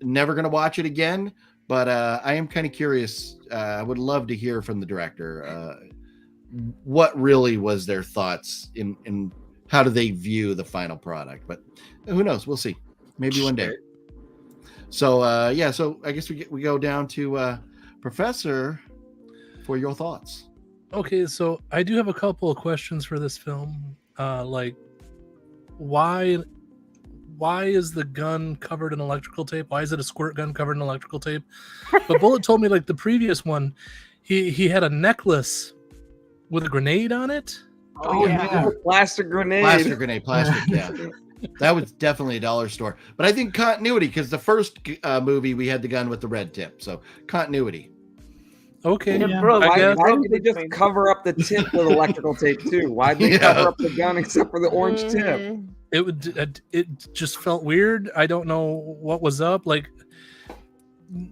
never gonna watch it again, but I am kind of curious. I would love to hear from the director what really was their thoughts in how do they view the final product. But who knows? We'll see. Maybe one day. So so I guess we go down to Professor for your thoughts. Okay, so I do have a couple of questions for this film. Like, why is the gun covered in electrical tape? Why is it a squirt gun covered in electrical tape? But Bullet told me, like, the previous one, he had a necklace with a grenade on it. Oh yeah. Plastic grenade. Yeah. That was definitely a dollar store. But I think continuity, because the first movie we had the gun with the red tip. So continuity. Okay. Yeah. Bro, why did they just cover up the tip with electrical tape too? Why did they cover up the gun except for the orange tip? It just felt weird. I don't know what was up. Like,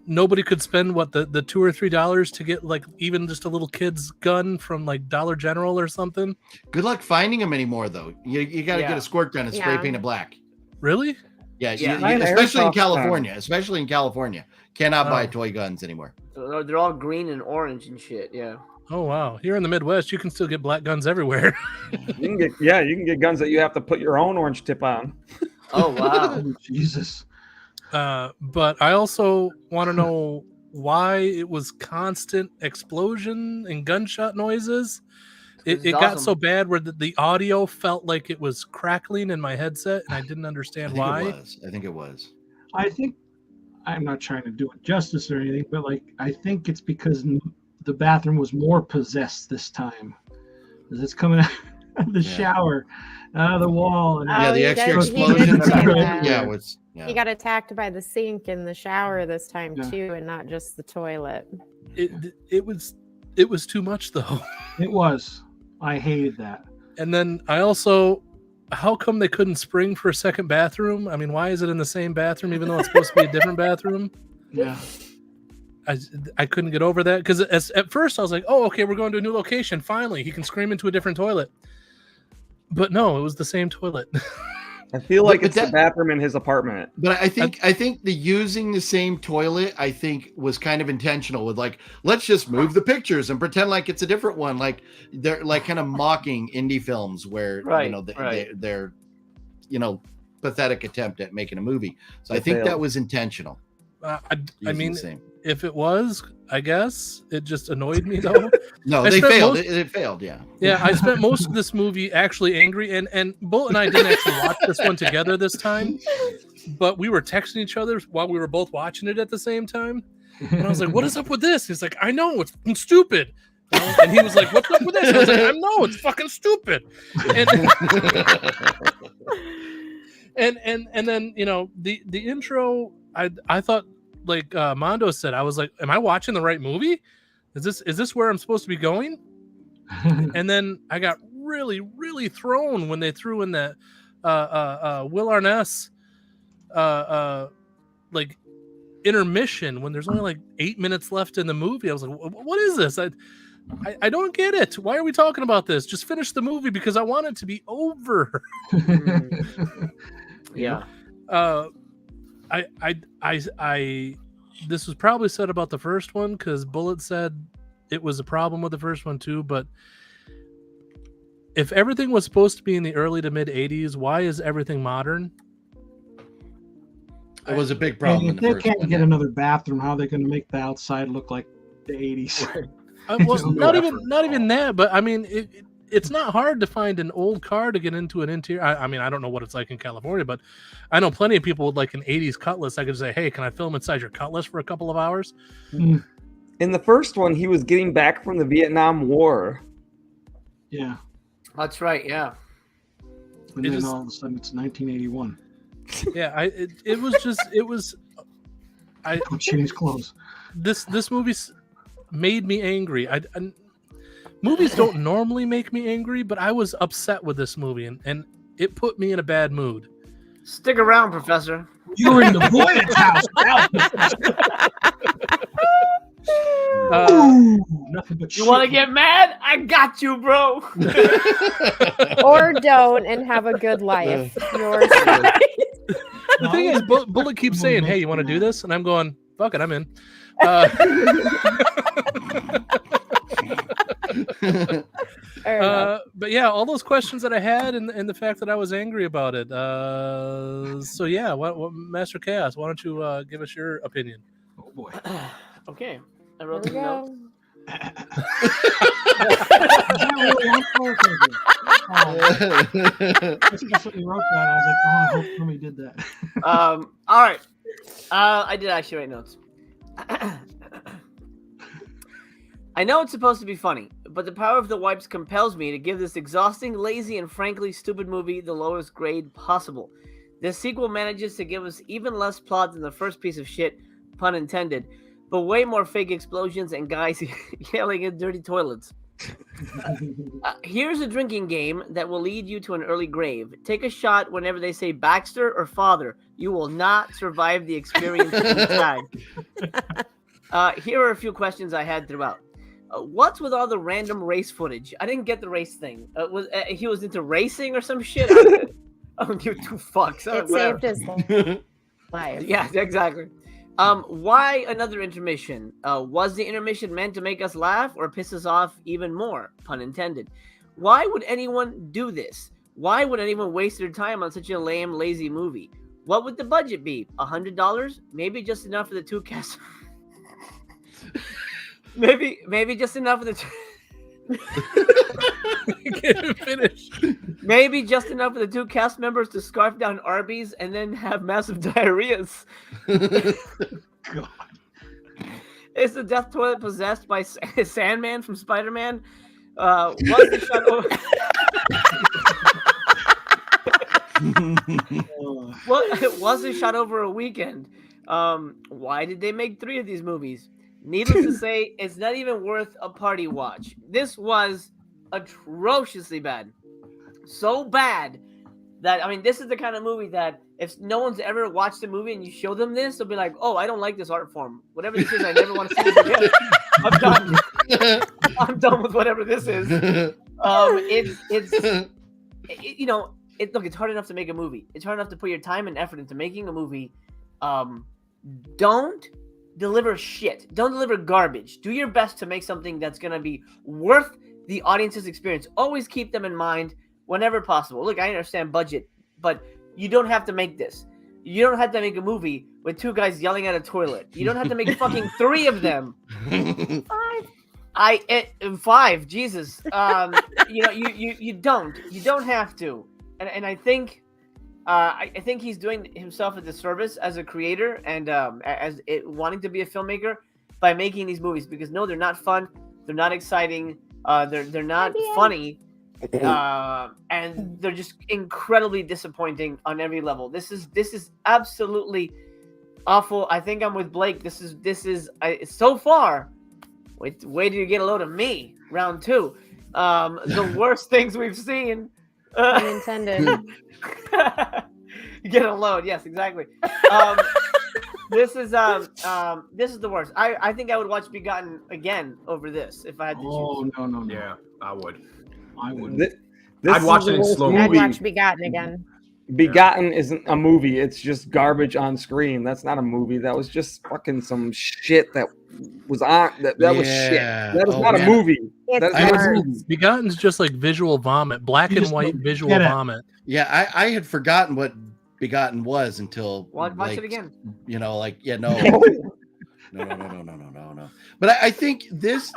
nobody could spend the $2 or $3 to get like even just a little kid's gun from like Dollar General or something. Good luck finding them anymore, though. You got to get a squirt gun and spray paint it black. Really? Yeah. Especially in California. Cannot buy toy guns anymore. So they're all green and orange and shit. Yeah. Oh wow! Here in the Midwest, you can still get black guns everywhere. You can get guns that you have to put your own orange tip on. Oh wow! Jesus. But I also want to know why it was constant explosion and gunshot noises. It got so bad where the audio felt like it was crackling in my headset, and I didn't understand why. I think it was. I think, I'm not trying to do it justice or anything, but like I think it's because the bathroom was more possessed this time. Because it's coming out of the shower, out of the wall, and the extra explosion. He got attacked by the sink in the shower this time too, and not just the toilet. It was too much though. It was. I hated that. And then I also, how come they couldn't spring for a second bathroom? I mean, why is it in the same bathroom even though it's supposed to be a different bathroom? Yeah. I couldn't get over that because at first I was like, oh, okay, we're going to a new location. Finally, he can scream into a different toilet. But no, it was the same toilet. I feel like it's the bathroom in his apartment. But I think the using the same toilet, I think, was kind of intentional with like, let's just move the pictures and pretend like it's a different one. Like they're like kind of mocking indie films where they're pathetic attempt at making a movie. So I think that was intentional. I mean, if it was, I guess it just annoyed me though. No, they failed. It failed. Yeah. Yeah, I spent most of this movie actually angry, and Bullet and I didn't actually watch this one together this time, but we were texting each other while we were both watching it at the same time. And I was like, "What is up with this?" He's like, "I know, it's fucking stupid." And he was like, "What's up with this?" I was like, "I know, it's fucking stupid." And then the intro. I thought, like Mondo said, I was like, am I watching the right movie? Is this where I'm supposed to be going? And then I got really, really thrown when they threw in that Will Arness like intermission when there's only like 8 minutes left in the movie. I was like, what is this? I don't get it. Why are we talking about this? Just finish the movie because I want it to be over. Yeah. This was probably said about the first one because Bullet said it was a problem with the first one too. But if everything was supposed to be in the early to mid '80s, why is everything modern? It was a big problem. If they can't get another bathroom, how are they going to make the outside look like the '80s? Well, not even that. But I mean, it's not hard to find an old car to get into an interior. I mean, I don't know what it's like in California, but I know plenty of people with like an '80s Cutlass. I could say, hey, can I film inside your Cutlass for a couple of hours? In the first one, he was getting back from the Vietnam War. Yeah. That's right, yeah. And then all of a sudden it's 1981. Yeah, it was change clothes. This movie made me angry. Movies don't normally make me angry, but I was upset with this movie, and it put me in a bad mood. Stick around, Professor. You were in the Voyage house. Nothing but you want to get mad? I got you, bro. Or don't and have a good life. Yours. The thing is, Bullet keeps saying, hey, you want to do this? And I'm going, fuck it, I'm in. But yeah, all those questions that I had and the fact that I was angry about it. So yeah, what Master Chaos, why don't you give us your opinion? Oh boy. Okay. I wrote the notes. Especially wrote that. I was like, oh, I hope somebody did that. All right. I did actually write notes. I know it's supposed to be funny, but the power of the wipes compels me to give this exhausting, lazy, and frankly stupid movie the lowest grade possible. This sequel manages to give us even less plot than the first piece of shit, pun intended, but way more fake explosions and guys yelling in dirty toilets. Here's a drinking game that will lead you to an early grave. Take a shot whenever they say Baxter or Father. You will not survive the experience inside. Here are a few questions I had throughout. What's with all the random race footage? I didn't get the race thing. He was into racing or some shit? I don't give two fucks. It saved his life. Yeah, exactly. Why another intermission? Was the intermission meant to make us laugh or piss us off even more? Pun intended. Why would anyone do this? Why would anyone waste their time on such a lame, lazy movie? What would the budget be? $100? Maybe just enough for the two cast. maybe just enough for the. Can't finish. Maybe just enough for the two cast members to scarf down Arby's and then have massive diarrheas. God. Is the death toilet possessed by Sandman from Spider-Man? Was the shot over... What was it shot over a weekend? Why did they make 3 of these movies? Needless to say, it's not even worth a party watch. This was atrociously bad. So bad that, I mean, this is the kind of movie that if no one's ever watched a movie and you show them this, they'll be like, oh, I don't like this art form. Whatever this is, I never want to see it again. I'm done. I'm done with whatever this is. Look, it's hard enough to make a movie. It's hard enough to put your time and effort into making a movie. Don't deliver shit. Don't deliver garbage. Do your best to make something that's going to be worth the audience's experience. Always keep them in mind whenever possible. Look, I understand budget, but you don't have to make this. You don't have to make a movie with 2 guys yelling at a toilet. You don't have to make fucking 3 of them. 5. Jesus. You don't have to. And I think he's doing himself a disservice as a creator and wanting to be a filmmaker by making these movies, because no, they're not fun, they're not exciting, they're not funny, and they're just incredibly disappointing on every level. This is absolutely awful. I think I'm with Blake. This is so far. Wait till you get a load of me. Round 2. The worst things we've seen. Unintended. You get a load. Yes, exactly. This is the worst. I think I would watch Begotten again over this if I had to choose. Oh no. Yeah, I would. I would. I'd watch it in slow I'd motion. watch Begotten again. Begotten isn't a movie. It's just garbage on screen. That's not a movie. That was just fucking some shit that was on. That was shit. That is not a movie. That is not a movie. Begotten's just like visual vomit, black and white visual vomit. Yeah, I had forgotten what Begotten was until watch it again. You know, like no. No. But I think this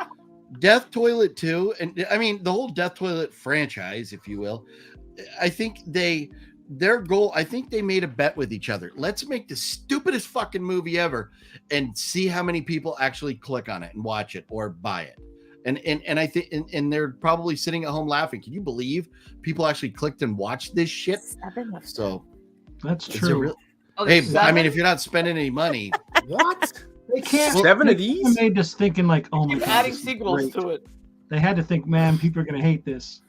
Death Toilet 2, and I mean the whole Death Toilet franchise, if you will, I think their goal, I think they made a bet with each other. Let's make the stupidest fucking movie ever and see how many people actually click on it and watch it or buy it. And I think and they're probably sitting at home laughing. Can you believe people actually clicked and watched this shit? So that's true. Hey, I mean, if you're not spending any money, what? They can't. 7 of these? They made this thinking like, oh my god, adding sequels to it. They had to think, man, people are gonna hate this.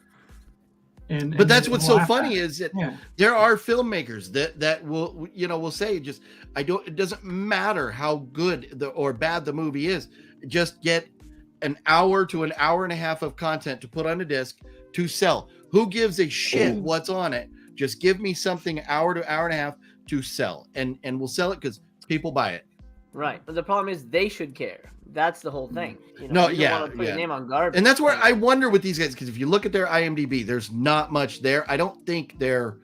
But that's what's so funny is that there are filmmakers that will say it doesn't matter how good or bad the movie is, just get an hour to an hour and a half of content to put on a disc to sell. Who gives a shit what's on it? Just give me something hour to hour and a half to sell, and we'll sell it because people buy it. Right, but the problem is they should care. That's the whole thing. You don't want to put your name on garbage. And that's where I wonder with these guys, because if you look at their IMDb, there's not much there. I don't think they're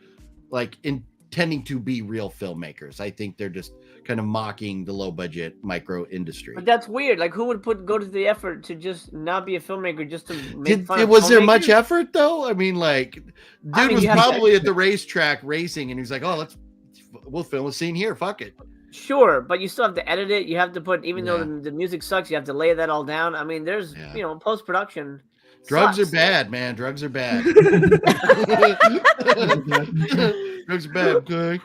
like intending to be real filmmakers. I think they're just kind of mocking the low budget micro industry. But that's weird. Like, who would go to the effort to just not be a filmmaker just to make fun of Was there filmmakers? much effort though? I mean, like, dude was probably at the racetrack racing, and he's like, "Oh, we'll film a scene here. Fuck it." Sure, but you still have to edit it. You have to put, even though the music sucks, you have to lay that all down. I mean, there's, post production. Drugs are bad, man. Drugs are bad. Drugs are bad. Okay.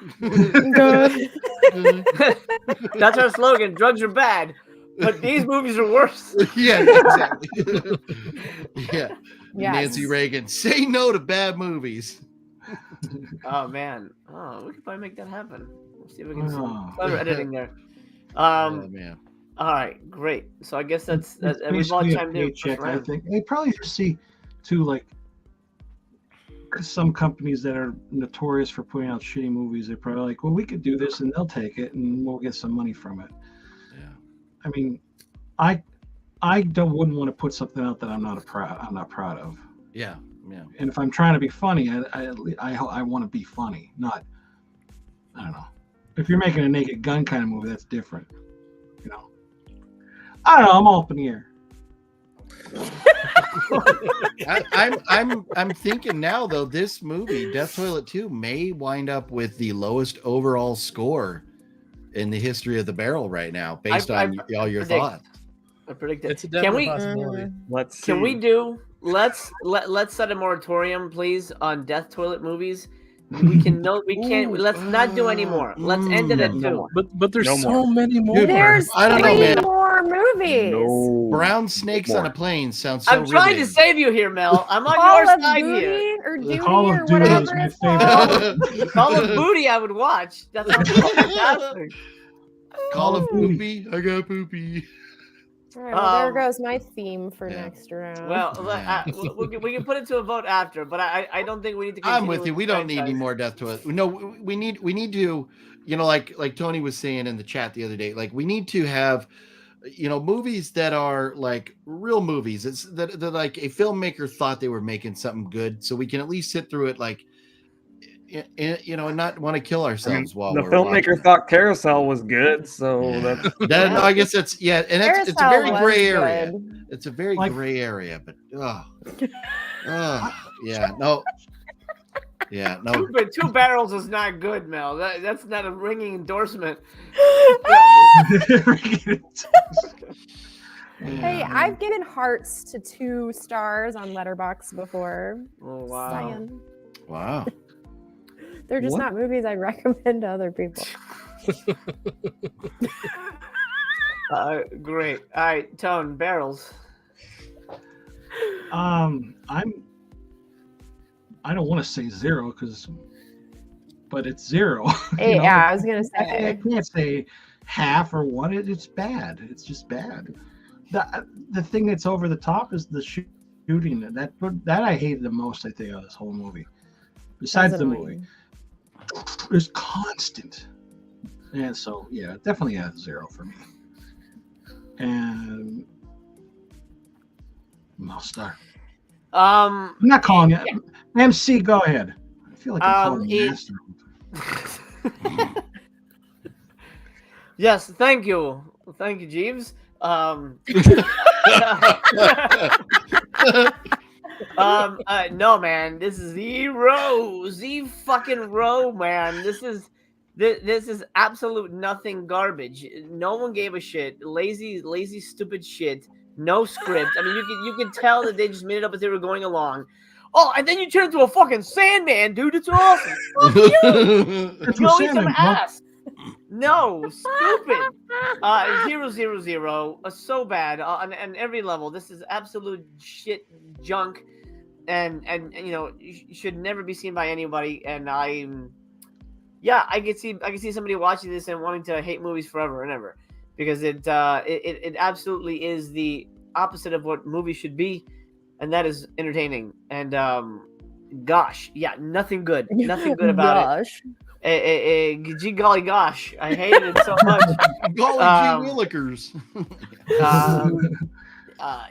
That's our slogan. Drugs are bad, but these movies are worse. Yeah, exactly. Yeah. Yes. Nancy Reagan, say no to bad movies. Oh man. Oh, we could probably make that happen. Let's see if we can some clever editing there. Man. All right, great. So I guess that's we've all chimed in. I think they probably just see too, like some companies that are notorious for putting out shitty movies. They're probably like, well, we could do this, and they'll take it, and we'll get some money from it. Yeah. I mean, I wouldn't want to put something out that I'm not proud of. Yeah. Yeah. And if I'm trying to be funny, I want to be funny, not, I don't know. If you're making a Naked Gun kind of movie, that's different. I don't know. I'm all up in the air. I'm thinking now though, this movie, Death Toilet 2, may wind up with the lowest overall score in the history of the barrel right now, based on all your thoughts. I predict it. It's a definite possibility. Let's set a moratorium, please, on Death Toilet movies. Let's not do any more. Let's end it at 2. But there's so many more. Dude, there's I don't know, man. more movies. No. Brown snakes on a plane sounds so I'm trying to save you here, Mel. I'm on your side here. Or Duty Call or of Duty is whatever my it's called. favorite. Call of Booty I would watch. That sounds fantastic. Call of Poopy. I got poopy. All right, well, there goes my theme for next round. Well, we can put it to a vote after, but I don't think we need to. I'm with you. We don't need any more Death Toilet. No, we need to, like Tony was saying in the chat the other day, like we need to have, movies that are like real movies. It's that like a filmmaker thought they were making something good, so we can at least sit through it, like, and not want to kill ourselves while the we're filmmaker watching. thought Carousel was good, so I guess that's and it's a very gray area. Good. It's a very gray area, but no. Two barrels is not good, Mel. That's not a ringing endorsement. Hey, I've given hearts to 2 stars on Letterboxd before. Oh wow! Saying. Wow. They're just not movies I recommend to other people. Great. All right, Tone, barrels. I don't want to say 0 but it's 0. Yeah, I was gonna say. I can't say half or 1. It's bad. It's just bad. The thing that's over the top is the shooting. That I hated the most. I think of this whole movie. Besides the movie. is constant. And so, yeah, definitely a 0 for me. And I'll start. I'm not calling it. Yeah. MC, go ahead. I feel like I'm calling you master. Yes, thank you, Jeeves. No, man, this is Z fucking row, man. This is absolute nothing garbage. No one gave a shit. Lazy, stupid shit. No script. I mean, you can tell that they just made it up as they were going along. Oh, and then you turn into a fucking Sandman, dude. It's awesome. Fuck you. Go eat some ass. No, stupid. 000. So bad on every level. This is absolute shit junk, and you know, you should never be seen by anybody. And I can see somebody watching this and wanting to hate movies forever and ever, because it absolutely is the opposite of what movies should be, and that is entertaining. And gosh, yeah, nothing good about it. Gee golly gosh, I hated it so much. Golly gee willikers.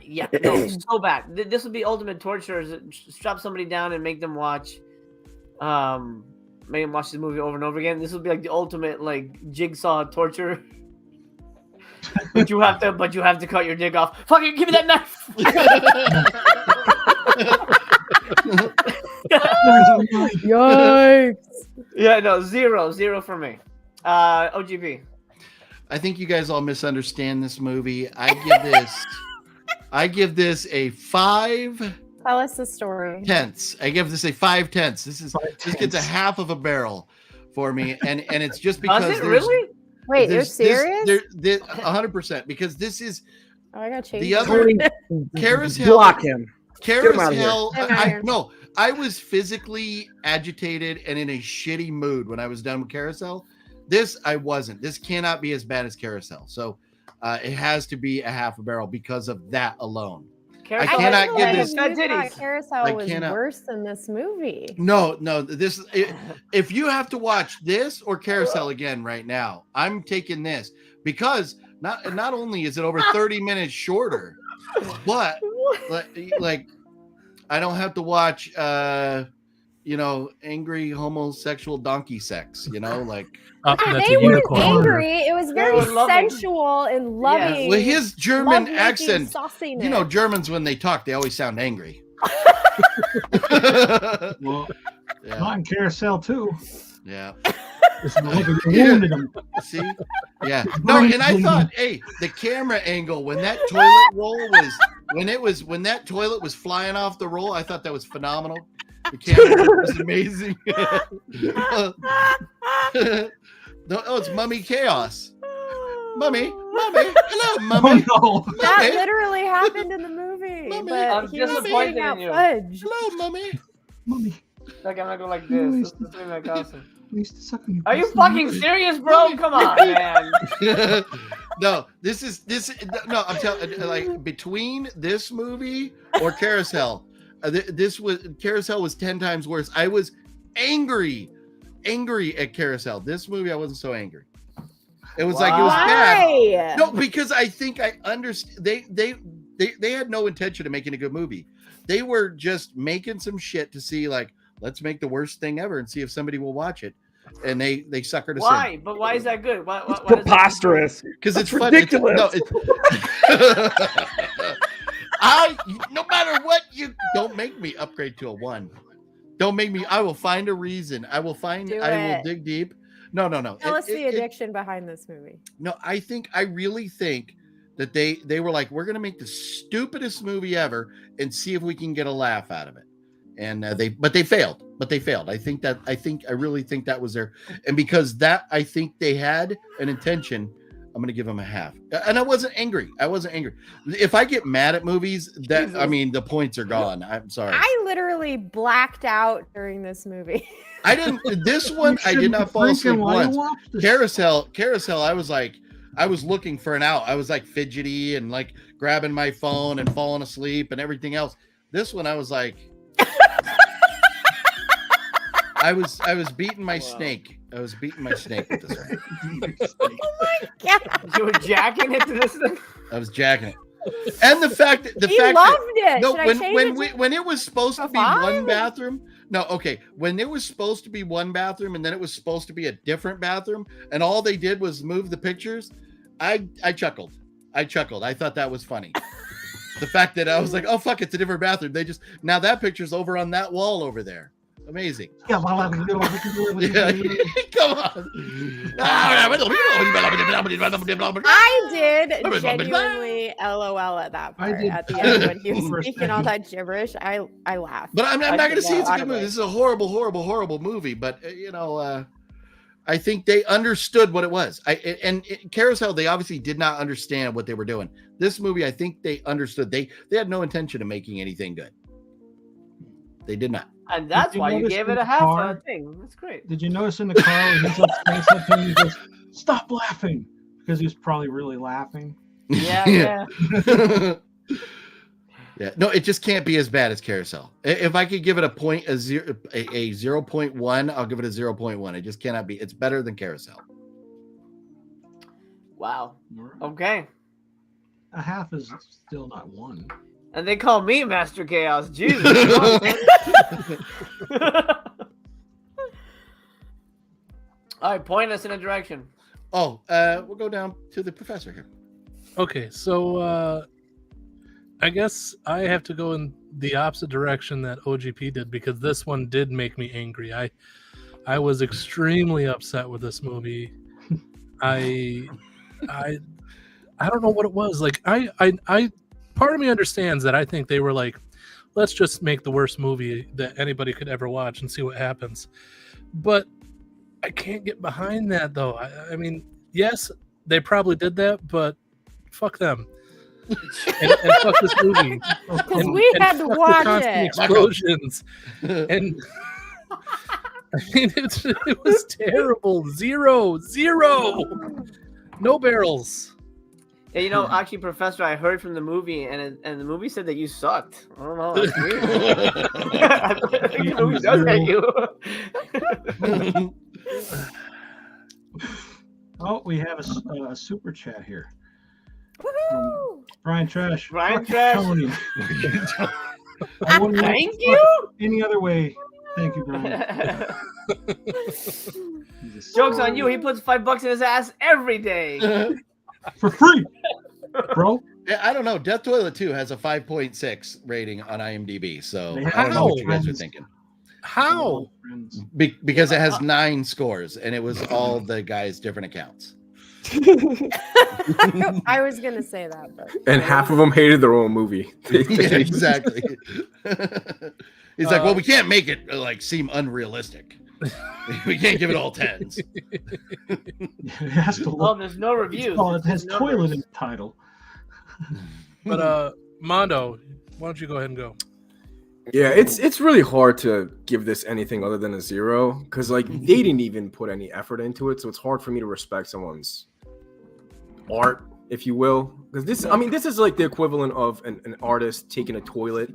Yeah, no, so bad. This would be ultimate torture. Strap somebody down and make them watch this movie over and over again. This would be like the ultimate like jigsaw torture. But you have to cut your dick off. Fucking give me that knife. Yikes. Yeah, no, 0 for me. OGP. I think you guys all misunderstand this movie. I give this a 5. Tell us the story. Tenths. I give this a 5 tenths. This gets a half of a barrel for me, and it's just because. Does it really? Wait, you're serious? 100%, because this is. Oh, I got changed. The other Carousel. Block him. Carousel. I was physically agitated and in a shitty mood when I was done with Carousel. This I wasn't. This cannot be as bad as Carousel. So it has to be a half a barrel because of that alone. I cannot give this. Carousel was worse than this movie. No. If you have to watch this or Carousel again right now, I'm taking this, because not only is it over 30 minutes shorter, but like I don't have to watch angry homosexual donkey sex, like they weren't angry. It was very sensual and loving. Yeah. Well, his German accent, Germans when they talk, they always sound angry. Well, on Carousel too. Yeah. See? Yeah. No, and I thought, the camera angle when that toilet roll was when that toilet was flying off the roll, I thought that was phenomenal. The camera was amazing. It's Mummy Chaos. Mummy, hello, Mummy. Oh, no. That literally happened in the movie. Mummy, I'm disappointed in you. Fudge. Hello, Mummy. Like, I'm not going like this. Let's do that awesome. Are you fucking serious, bro? Come on, man. No, I'm telling, like, between this movie or Carousel, Carousel was 10 times worse. I was angry at Carousel. This movie, I wasn't so angry. It was like, it was bad. No, because I think I understand. They had no intention of making a good movie. They were just making some shit to see, like, let's make the worst thing ever and see if somebody will watch it. And they suckered us in. Why? But why is that good? Why preposterous. Because it's ridiculous. No matter what, you don't make me upgrade to a 1. Don't make me. I will find a reason. I will dig deep. No. Tell us the addiction behind this movie. No, I really think that they were like, we're going to make the stupidest movie ever and see if we can get a laugh out of it. And they failed. I really think that was their, and because that, I think they had an intention. I'm going to give them a half. And I wasn't angry. If I get mad at movies, the points are gone. I'm sorry. I literally blacked out during this movie. I didn't. This one, I did not fall asleep once. Carousel. I was looking for an out. I was like fidgety and like grabbing my phone and falling asleep and everything else. This one, I was like, I was beating my snake. I was beating my snake with this one. Oh my god! You were jacking it to this thing. I was jacking it. And the fact that He loved it. No, Should I change when it was supposed to be 5? one bathroom. No, okay. When it was supposed to be one bathroom and then it was supposed to be a different bathroom, and all they did was move the pictures, I chuckled. I thought that was funny. The fact that I was like, oh fuck, it's a different bathroom. Now that picture's over on that wall over there. Amazing. Yeah, Come on. I did genuinely LOL at that part. At the end when he was speaking all that gibberish, I laughed. But I'm not going to say it's a good movie. audibly. This is a horrible, horrible, horrible movie. But I think they understood what it was. And Carousel, they obviously did not understand what they were doing. This movie, I think they understood. They had no intention of making anything good. They did not. And that's why you gave it a half on thing. That's great. Did you notice in the car when he's like saying something, he goes, "Stop laughing," because he was probably really laughing. Yeah. Yeah. No, it just can't be as bad as Carousel. If I could give it a 0.1, I'll give it a 0.1. It just cannot be. It's better than Carousel. Wow. Okay. A half is still not 1. And they call me Master Chaos. Jesus. All right, point us in a direction. Oh, we'll go down to the professor here. Okay, so I guess I have to go in the opposite direction that OGP did, because this one did make me angry. I was extremely upset with this movie. I don't know what it was. Like I part of me understands that I think they were like, let's just make the worst movie that anybody could ever watch and see what happens. But I can't get behind that though. I mean, yes, they probably did that, but fuck them. and fuck this movie. Because we had to watch it. Explosions. And I mean, it was terrible. Zero. No barrels. Yeah, you know, actually, Professor, I heard from the movie, and the movie said that you sucked. I don't know. That's weird. I think the movie does hate you. Oh, we have a super chat here. Woohoo! Brian Trash. Brian Trash. Tony. Thank you. Any other way? Thank you, Brian. Joke's on you. He puts $5 in his ass every day. For free, bro. Yeah, I don't know. Death Toilet 2 has a 5.6 rating on IMDb. So I don't know How? what you guys are thinking. How? Because it has 9 scores, and it was all the guys' different accounts. I was gonna say that, but And half of them hated their own movie. Yeah, exactly. He's like, well, we can't make it like seem unrealistic. We can't give it all 10s. It has to Well, look. there's no reviews. Oh, it has There's toilet numbers. in the title. But Mondo, why don't you go ahead and go? Yeah, it's really hard to give this anything other than a 0, because like they didn't even put any effort into it, so it's hard for me to respect someone's art, if you will. Because this is like the equivalent of an artist taking a toilet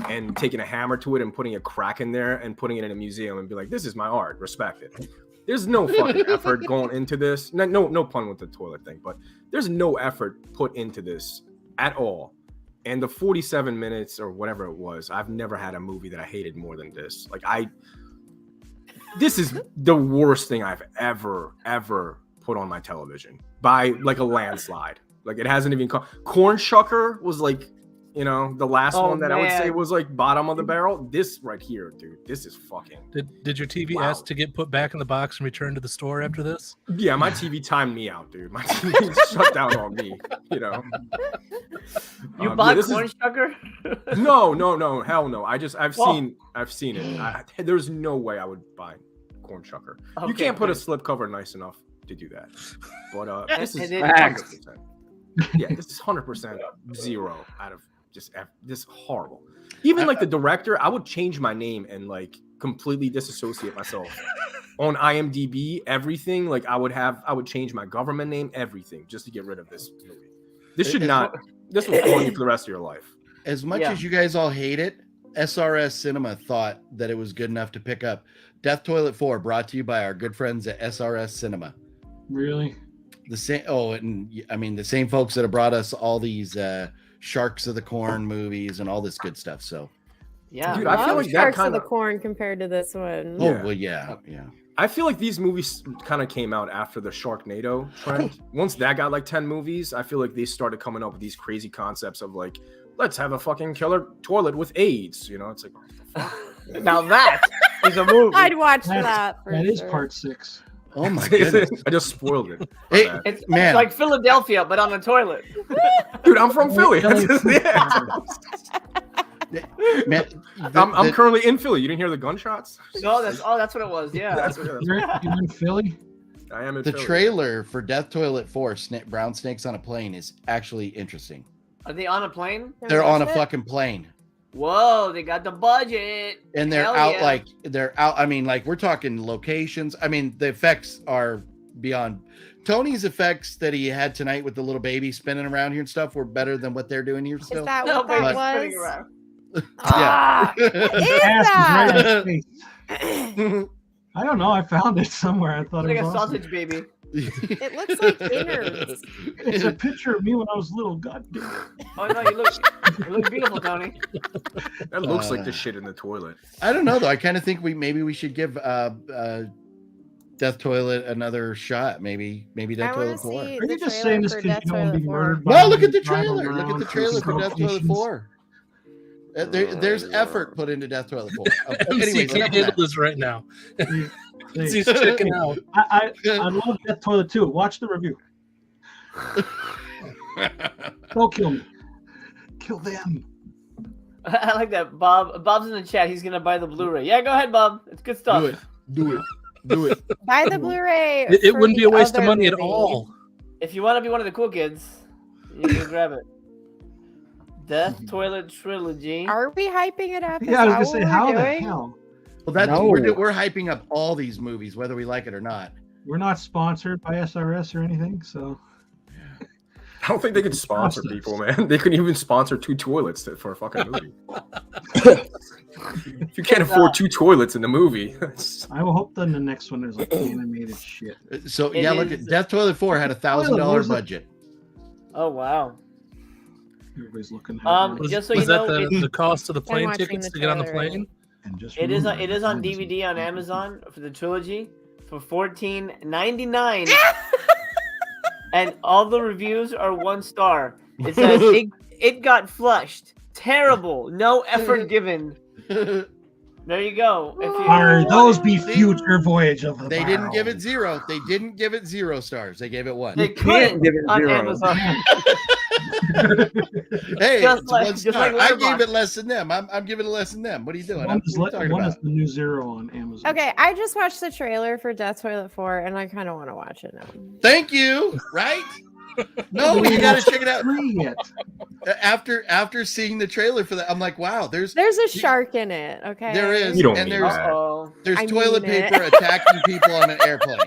and taking a hammer to it and putting a crack in there and putting it in a museum and be like, this is my art, respect it. There's no fucking effort going into this. No pun with the toilet thing, but there's no effort put into this at all. And the 47 minutes or whatever it was, I've never had a movie that I hated more than this. This is the worst thing I've ever put on my television by like a landslide. Like it hasn't even Corn Shucker was like, you know, the last one that I would say was like bottom of the barrel. This right here, dude, this is fucking. Did your TV ask to get put back in the box and returned to the store after this? Yeah, my TV timed me out, dude. My TV shut down on me. You know. You bought Corn Shucker? No, hell no. I've seen it. There's no way I would buy Corn Shucker. You can't put a slipcover nice enough to do that. But this is 100%. Yeah, this is 100% 0 out of just this horrible. Even like the director, I would change my name and like completely disassociate myself on IMDb. Everything like I would change my government name, everything, just to get rid of this movie. This will haunt you for the rest of your life. As much as you guys all hate it, SRS Cinema thought that it was good enough to pick up Death Toilet 4, brought to you by our good friends at SRS Cinema. Really? The same. Oh, and I mean the same folks that have brought us all these Sharks of the Corn movies and all this good stuff. So, yeah, dude, I feel like that Sharks kind of the of. Corn compared to this one. Oh well, yeah. I feel like these movies kind of came out after the Sharknado trend. Once that got like 10 movies, I feel like they started coming up with these crazy concepts of like, let's have a fucking killer toilet with AIDS. You know, it's like, what the fuck? Now that is a movie. I'd watch that. That is part 6. Oh my goodness! I just spoiled it. Hey, It's man, like Philadelphia, but on a toilet. Dude, I'm from Philly. man, I'm currently in Philly. You didn't hear the gunshots? No, that's what it was. Yeah. You're in Philly? I am in the Philly. trailer for Death Toilet 4, Brown Snakes on a Plane, is actually interesting. Are they on a plane? They're on a fucking plane. Whoa, they got the budget. And they're Hell out yeah. like I mean, like we're talking locations. I mean, the effects are beyond. Tony's effects that he had tonight with the little baby spinning around here and stuff were better than what they're doing here still. Is that No, what that baby's spinning was? around. Ah, what is Ass is right that? in his face. I don't know. I found it somewhere. I thought It's like it a was awesome. sausage baby. It looks like innards. It's a picture of me when I was little. God damn it. Oh no, you look beautiful, Tony. That looks like the shit in the toilet. I don't know though. I kind of think we should give Death Toilet another shot. Maybe Death Toilet 4. Are you just saying this because you don't want to be murdered? No, look at the trailer. Look at the trailer for Death Toilet 4. There's effort put into Death Toilet 4. Anyway, can't handle this right now. He's checking out. I love Death Toilet 2. Watch the review. Don't kill me. Kill them. I like that. Bob's in the chat. He's gonna buy the Blu-ray. Yeah, go ahead, Bob. It's good stuff. Do it. Buy the Blu-ray. It for wouldn't be the a waste of other money at movie. all. If you want to be one of the cool kids, you can grab it. Death Toilet Trilogy. Are we hyping it up? Is Yeah, I was that gonna say, what how we're the doing? hell? Well, that's No. we're hyping up all these movies, whether we like it or not. We're not sponsored by SRS or anything, so I don't think they could sponsor people, man. They couldn't even sponsor 2 toilets for a fucking movie. If you can't afford 2 toilets in the movie, I will hope then the next one there's like animated shit. So It yeah, look is- at Death Toilet 4 had $1,000 budget. Oh wow. Everybody's looking at it. Just so was you that know, the cost of the plane watching tickets the to get on the trailer. plane? And just it is remember, on it's DVD on Amazon for the trilogy for $14.99. And all the reviews are 1 star. It says it got flushed. Terrible. No effort given. There you go. If you, Are those be future Voyage of the They Barrel? didn't give it 0. They didn't give it 0 stars. They gave it 1. they can't couldn't give it on 0. Amazon. Hey, Just it's like- 1 just star. like I gave Letterboxd. it less than them. I'm giving it less than them. What are you doing? One is, What are you talking one is about? the new 0 on Amazon. Okay, I just watched the trailer for Death Toilet 4, and I kind of want to watch it now. Thank you. Right? No, you got to check it out. Free yet. After seeing the trailer for that, I'm like, wow, there's a shark in it. Okay, there is, You don't and mean there's that. Uh-oh. there's I toilet mean it. paper attacking people on an airplane.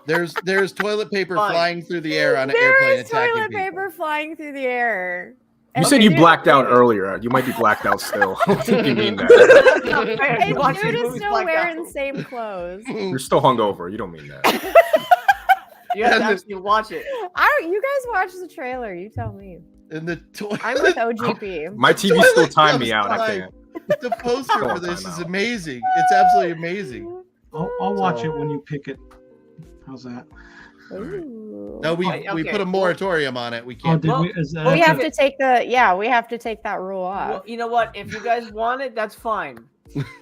There's toilet paper Fine. flying through the air on an There airplane is attacking toilet people. paper flying through the air. you And said you dude- blacked out earlier. You might be blacked out still. I don't think you mean that. That's not fair. And You watch dude these is movies still blacked wearing out. the same clothes. You're still hungover. You don't mean that. You have to And the- actually watch it. You guys watch the trailer. You tell me. And the toilet. I'm with OGP. My TV still timed me out. I Toilet can't. The poster Go for on, this time is out. amazing. It's absolutely amazing. I'll watch it when you pick it. How's that? Ooh. No, we Okay. put a moratorium on it. We Oh, can't. did Well, we? Is that We have to take that rule off. Well, you know what? If you guys want it, that's fine.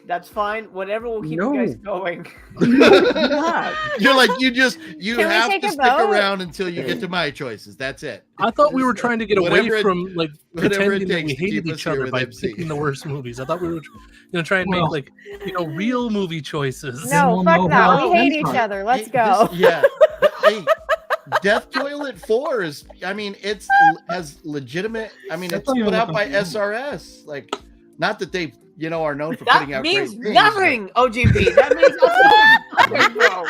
That's fine. Whatever will keep you guys going. You're like you Can we have take to a stick vote? around until you get to my choices. That's it. I thought we were trying to get away Whatever it- from like whatever it pretending that takes we to keep hated us each here other with by MC. picking the worst movies. I thought we were gonna try and make Well- like real movie choices. No, we'll fuck know that. how We hate it each ends. other. Let's Hey, go. yeah. Hey, Death Toilet 4 is. I mean, it's has legitimate. I mean, I it's thought you put were out by looking- SRS. Like, not that they are known for That putting out means great things, nothing, OGB. That means absolutely nothing, bro.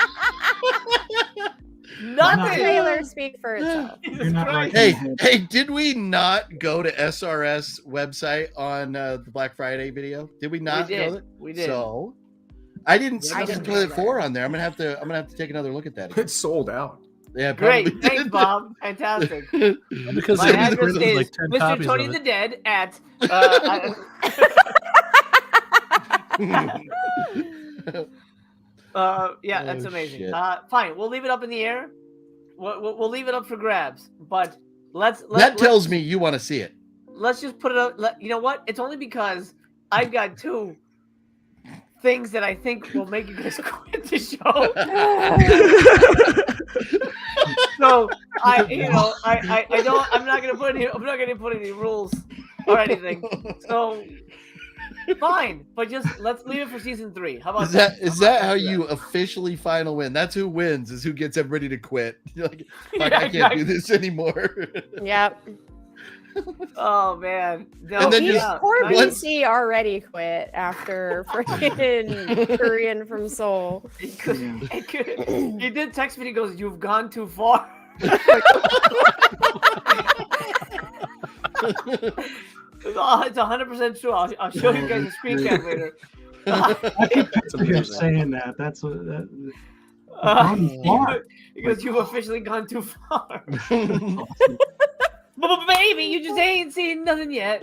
The trailer speak for itself. You're not right. Hey, did we not go to SRS website on the Black Friday video? Did we not? We did. Go there? We did. So I didn't see I the didn't Toilet know 4 on there. I'm gonna have to take another look at that. Again. It's sold out. Yeah, probably. Great. Thanks, Bob. Fantastic. Because My they address printed is like 10 Mr. copies Tony of the it. Dead at. Yeah, that's amazing. shit. Fine, we'll leave it up in the air. We'll leave it up for grabs. But that tells me you want to see it. Let's just put it up. You know what? It's only because I've got two things that I think will make you guys quit the show. So I don't. I'm not gonna put any rules or anything. So fine, but just let's leave it for season 3. How about Is that how you officially final win? That's who wins. Is who gets everybody to quit. You're like, fuck, I can't do this anymore. Yep. Oh man. No, And then Poor BC already quit after freaking Korean from Seoul. He did text me. He goes, "You've gone too far." It's 100% true. I'll show you guys a screen cap later. I can picture him saying that. That's what. He goes, "You've officially gone too far." But baby, you just ain't seen nothing yet.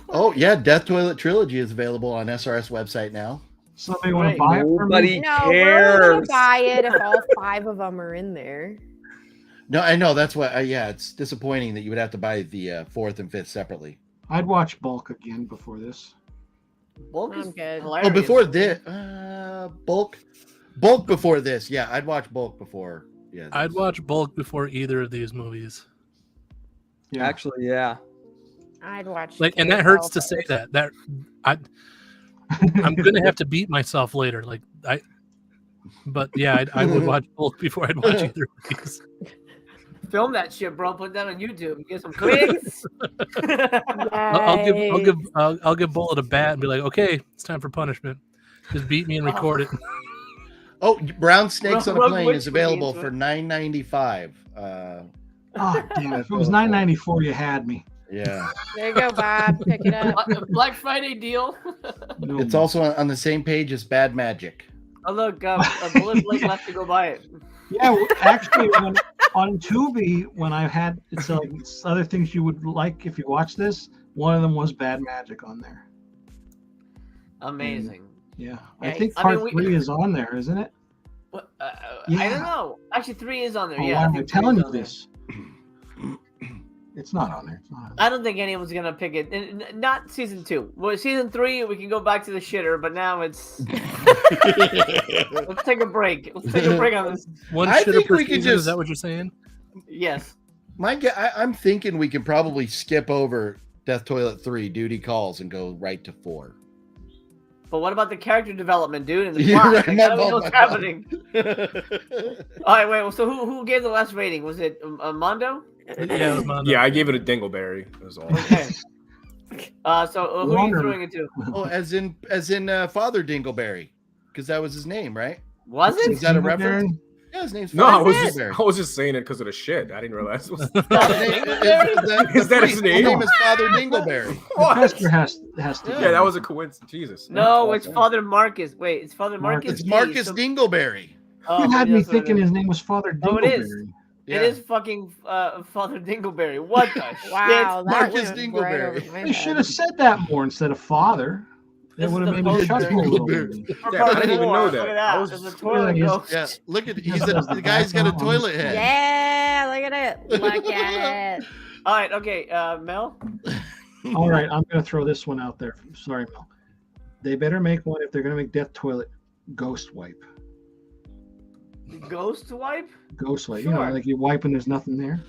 Oh yeah, Death Toilet Trilogy is available on SRS website now. Somebody want to buy it for me? No, we're gonna buy it if all 5 of them are in there. No, I know that's what. Yeah, it's disappointing that you would have to buy the 4th and 5th separately. I'd watch Bulk again before this. Bulk is good. Oh, before this, Bulk before this. Yeah, I'd watch Bulk before. Yeah, I'd watch Bulk before either of these movies. Yeah, actually, yeah. I'd watch. Like, and that hurts to say that. I'm gonna have to beat myself later. But yeah, I would watch Bulk before I'd watch either of these. Film that shit, bro. Put that on YouTube. Get some clicks. I'll give Bullet a bat and be like, okay, it's time for punishment. Just beat me and record it. Oh, Brown Snakes on a Rogue Plane Witch is would be available into for it. $9.95. Oh damn! If it was $9.94, you had me. Yeah. There you go, Bob. Pick it up. Black Friday deal. It's also on the same page as Bad Magic. Oh look, a Bullet Blake left to go buy it. Yeah, actually, on Tubi, when I had it's like other things you would like if you watch this. One of them was Bad Magic on there. Amazing. Yeah, Yeah, I think I part mean, 3 is on there, isn't it? What, Yeah. I don't know. Actually, 3 is on there. Oh, Yeah. why I am I think 3 telling is you on there. this? It's not on there. It's not on there. I don't think anyone's gonna pick it. Not season 2. Well, season 3 we can go back to the shitter, but now it's. Let's take a break. Let's take a break on this. One I shitter think per we could season, is just- that what you're saying? Yes. I'm thinking we can probably skip over Death Toilet 3 Duty Calls and go right to 4. But what about the character development, dude? And the You're plot? right, Like, my I don't know fault, what's my fault. happening. All right, wait. So who gave the last rating? Was it Mondo? Yeah, it was Mondo. Yeah, I gave it a dingleberry. That was all. Okay. So who are you throwing it to? Oh, as in Father Dingleberry, because that was his name, right? Was it? Is that a reference? Yeah, his name's No, I Father was just Dingleberry. saying it because of the shit. I didn't realize. It was... Is that Is that his name? His name is Father Dingleberry. Professor has to. Yeah, that was a coincidence. Jesus. No, it's Father Marcus. Wait, it's Father Marcus. It's Marcus Dingleberry. Oh, You had maybe me that's what it thinking is. his name was Father Oh, it is. Dingleberry. Yeah. It is fucking Father Dingleberry. What the Wow, shit? that Marcus went right over Dingleberry. my You head. should have said that more instead of Father. This It would is have the made me poster. shut you a little bit. Yeah, I didn't even know that. Look at I that. was- There's a toilet Yeah, ghost. Yeah, look at the guy's got a toilet head. Yeah, look at it. Look at it. All right, okay, Mel. All right, I'm going to throw this one out there. Sorry, Mel. They better make one if they're going to make Death Toilet Ghost Wipe. Ghost wipe? Ghost Wipe. You know, Sure. like you wipe and there's nothing there.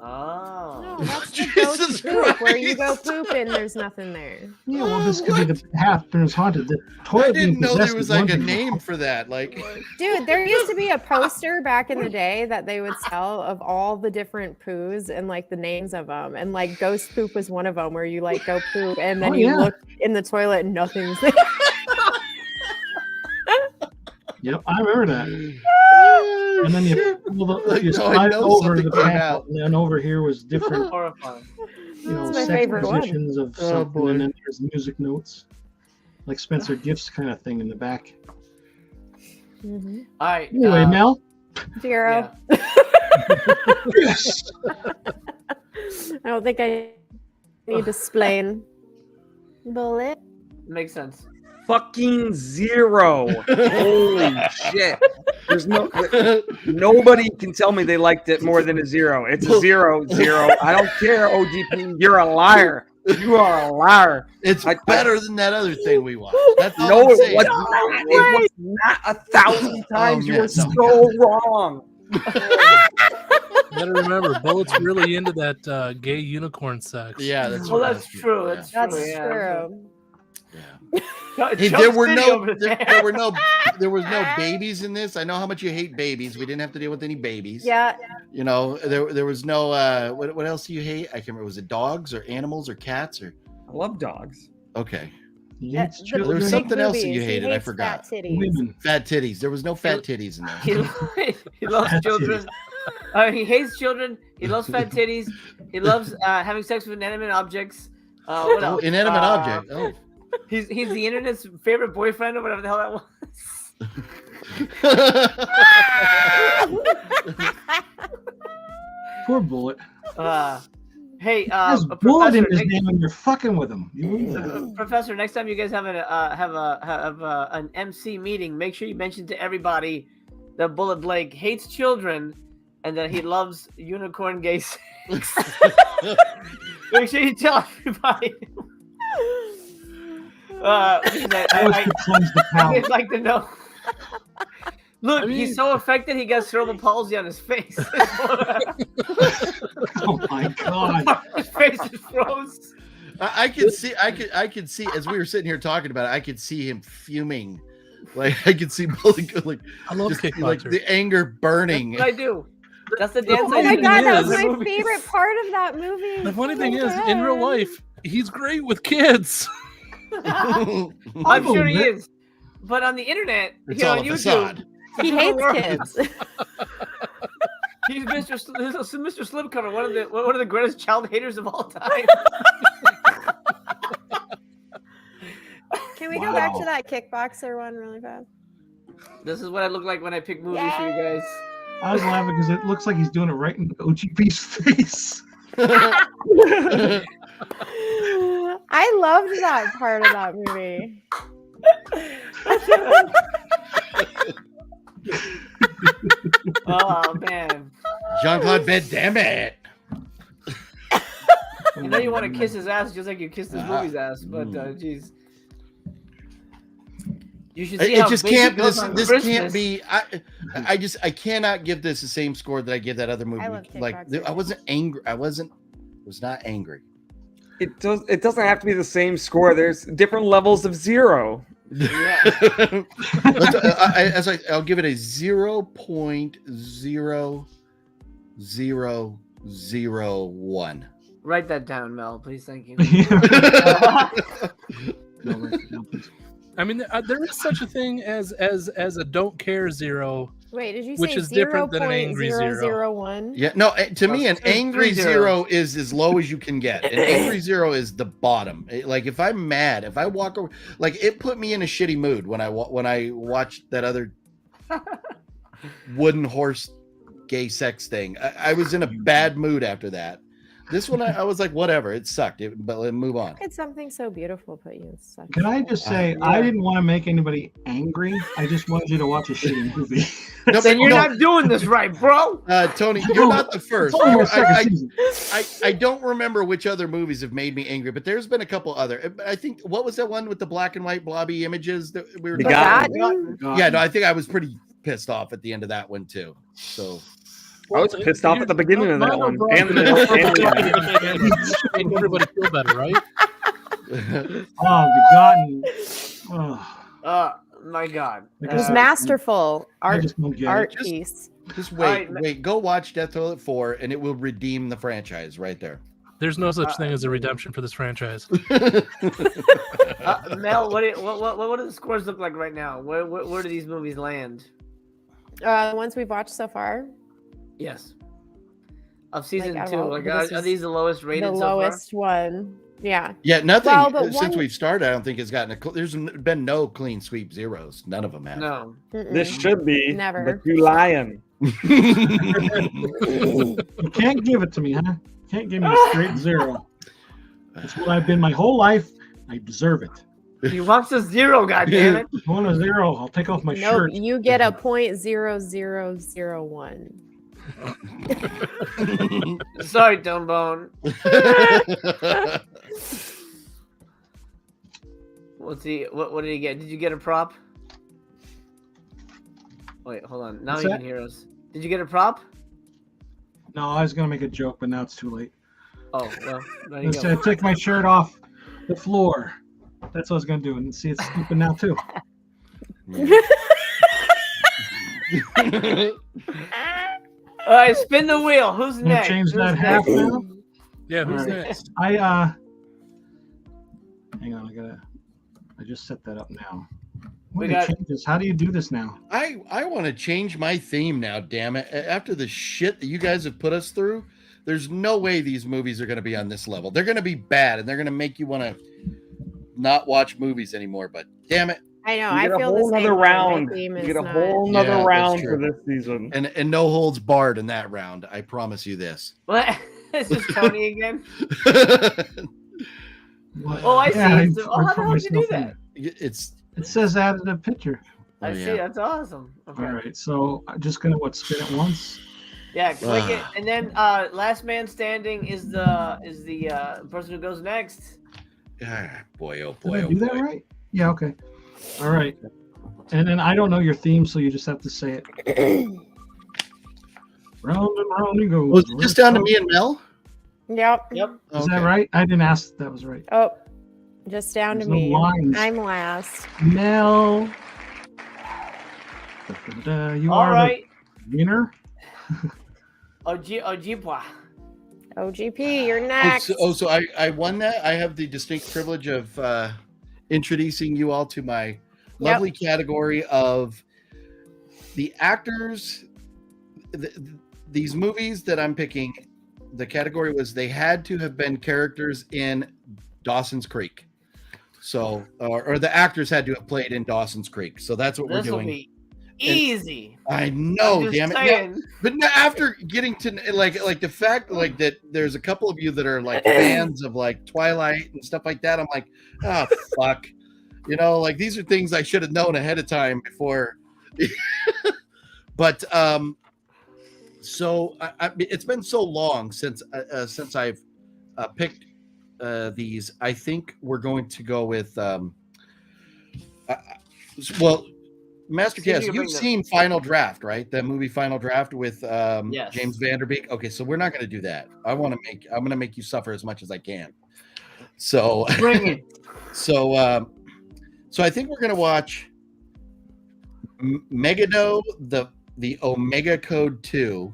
Oh. No, that's the Jesus ghost poop, where you go Christ. poop and there's nothing there. Yeah, well, this could be the half turns haunted. The toilet I being didn't know there possessed was is one like a thing. name for that. Like, Dude, there used to be a poster back in the day that they would sell of all the different poos and like the names of them. And like ghost poop was one of them where you like go poop and then Oh, you yeah. look in the toilet and nothing's there. Yep, I remember that. And then you slide over the panel, and then over here was different, Horrifying. positions of something, boy. and then there's music notes, like Spencer Gifts kind of thing in the back. Mm-hmm. All right. Anyway, Mel. 0. Yes. I don't think I need to explain. Bullet. Makes sense. Fucking 0. Holy shit. There's nobody can tell me they liked it more than a 0. It's a 0. I don't care, OGP. You're a liar. You are a liar. It's better than that other thing we watched. That's all No, I'm saying. it was not 1,000 times. You were so wrong. You gotta remember, Bullet's really into that gay unicorn sex. Yeah, that's Well, right. that's true. That's true. That's Yeah. true. Hey, there was no babies in this. I know how much you hate babies. We didn't have to deal with any babies. Yeah. You know, there was no what else do you hate? I can't remember. Was it dogs or animals or cats or? I love dogs. Okay. Yeah, There was something else that you hated. I hates forgot. Fat titties. women. Fat titties. There was no fat titties in there. He loves children. He hates children. He loves fat titties. He loves having sex with inanimate objects. What else? Inanimate object. Oh. He's the internet's favorite boyfriend or whatever the hell that was. Poor Bullet. Hey, There's Bullet Professor, in his name, and you're fucking with him. Professor, next time you guys have an MC meeting, make sure you mention to everybody that Bullet Blake hates children and that he loves unicorn gay sex. Make sure you tell everybody. I'd like to know. Look, he's so affected he got cerebral palsy on his face. Oh my god! His face is froze. I could see as we were sitting here talking about it. I could see him fuming, like I could see like I love just, kickboxer. like the anger burning. That's what I do. That's the dance. Oh my god, that was my favorite part of that movie. The funny thing is, in real life, he's great with kids. I'm sure he is. But on the internet, It's all on a YouTube, facade. He hates kids. He's Mr. Slipcover, one of the greatest child haters of all time. Can we go back to that kickboxer one really fast? This is what I look like when I pick movies for you guys. I was laughing because it looks like he's doing it right in OGP's face. I loved that part of that movie. Oh man, Jean-Claude Van Damme. You know you want to kiss his ass just like you kissed this movie's ass, but jeez. You should see It how just big can't. it goes This on can't Christmas. be. I cannot give this the same score that I give that other movie. I love Like Kickboxer. I wasn't angry. Was not angry. It doesn't have to be the same score. There's different levels of 0. Yeah. I'll give it a 0.0001. Write that down, Mel, please. Thank you. I mean, there is such a thing as a don't care 0. Wait, did you Which say is different than an angry 0.001? Yeah, no. To me, an angry 3 0 is as low as you can get. An angry 0 is the bottom. Like if I'm mad, if I walk over, like it put me in a shitty mood when I watched that other wooden horse gay sex thing. I was in a bad mood after that. This one, I was like, whatever, it sucked. But let's move on. It's something so beautiful put you in such. Can I just say, I didn't want to make anybody angry. I just wanted you to watch a shitty movie. No, Then you're not doing this right, bro. Tony, you're not the first. It's only my second season. I don't remember which other movies have made me angry, but there's been a couple other. I think, what was that one with the black and white blobby images that we were talking about? Yeah, no, I think I was pretty pissed off at the end of that one too. So I was pissed off at the beginning of that one. And made everybody feel better, right? Begotten. Oh. My God. It was masterful I art just don't get art it. piece. just wait. Go watch Death Toilet 4, and it will redeem the franchise right there. There's no such thing as a redemption for this franchise. Mel, what do the scores look like right now? Where do these movies land? The ones we've watched so far. Yes. Of season Like, 2, like are these the lowest rated? The lowest one. Yeah. Yeah, nothing Well, since we've started. I don't think has gotten there's been no clean sweep zeros. None of them have. No. This should be. Never. But you lying. You can't give it to me, huh? Can't give me a straight 0. That's what I've been my whole life. I deserve it. He wants a 0, goddammit. I want a 0. I'll take off my Nope, shirt. you get a .0001. Sorry, Dumbone. What's he? What did he get? Did you get a prop? Wait, hold on. Now What's you that? can hear us. Did you get a prop? No, I was gonna make a joke, but now it's too late. Oh well, there I you was go. gonna take my shirt off the floor. That's what I was gonna do, and see it's stupid now too. All right, spin the wheel. Who's Gonna next? change Who's that half next? now. Yeah, who's All right. next? hang on, I just set that up now. We What got- changes? How do you do this now? I want to change my theme now, damn it. After the shit that you guys have put us through, there's no way these movies are going to be on this level. They're going to be bad, and they're going to make you want to not watch movies anymore, but damn it. I know. You I get a feel the whole same nother way. My round. theme You is get a not- whole Yeah, nother that's round true. for this season. And no holds barred in that round. I promise you this. What? Is this Tony again? What? Oh, I see. Yeah, It's- oh, how the hell did you do myself in. that? It's It says added a picture. I Oh, see. yeah. That's awesome. Okay. All right, so I'm just gonna spin it once. Yeah, click it, and then last man standing is the person who goes next. boy, oh Did boy, I oh do that boy. right? Yeah. Okay. All right. And then I don't know your theme, so you just have to say it. Round and round he goes. Was it just down to me and Mel? Yep. Is that right? I didn't ask if that was right. Oh, just down There's to no me. lines. I'm last. Mel. You All are right. the winner. Ojibwa. OGP, you're next. So I won that. I have the distinct privilege of introducing you all to my lovely category of the actors. These movies that I'm picking, the category was they had to have been characters in Dawson's Creek. So, or the actors had to have played in Dawson's Creek. So that's what we're This will doing. be easy. I know, I'm just damn it. saying. Now, but now after getting to like the fact like that, there's a couple of you that are like fans of like Twilight and stuff like that. I'm like, oh fuck, like these are things I should have known ahead of time before. But so it's been so long since I've picked these. I think we're going to go with Master See if Cass, you can you've bring seen Final Draft, right? That movie Final Draft with Yes. James Vanderbeek. Okay, so we're not going to do that. I'm going to make you suffer as much as I can. So Bring it. so I think we're going to watch Megiddo, the Omega Code 2.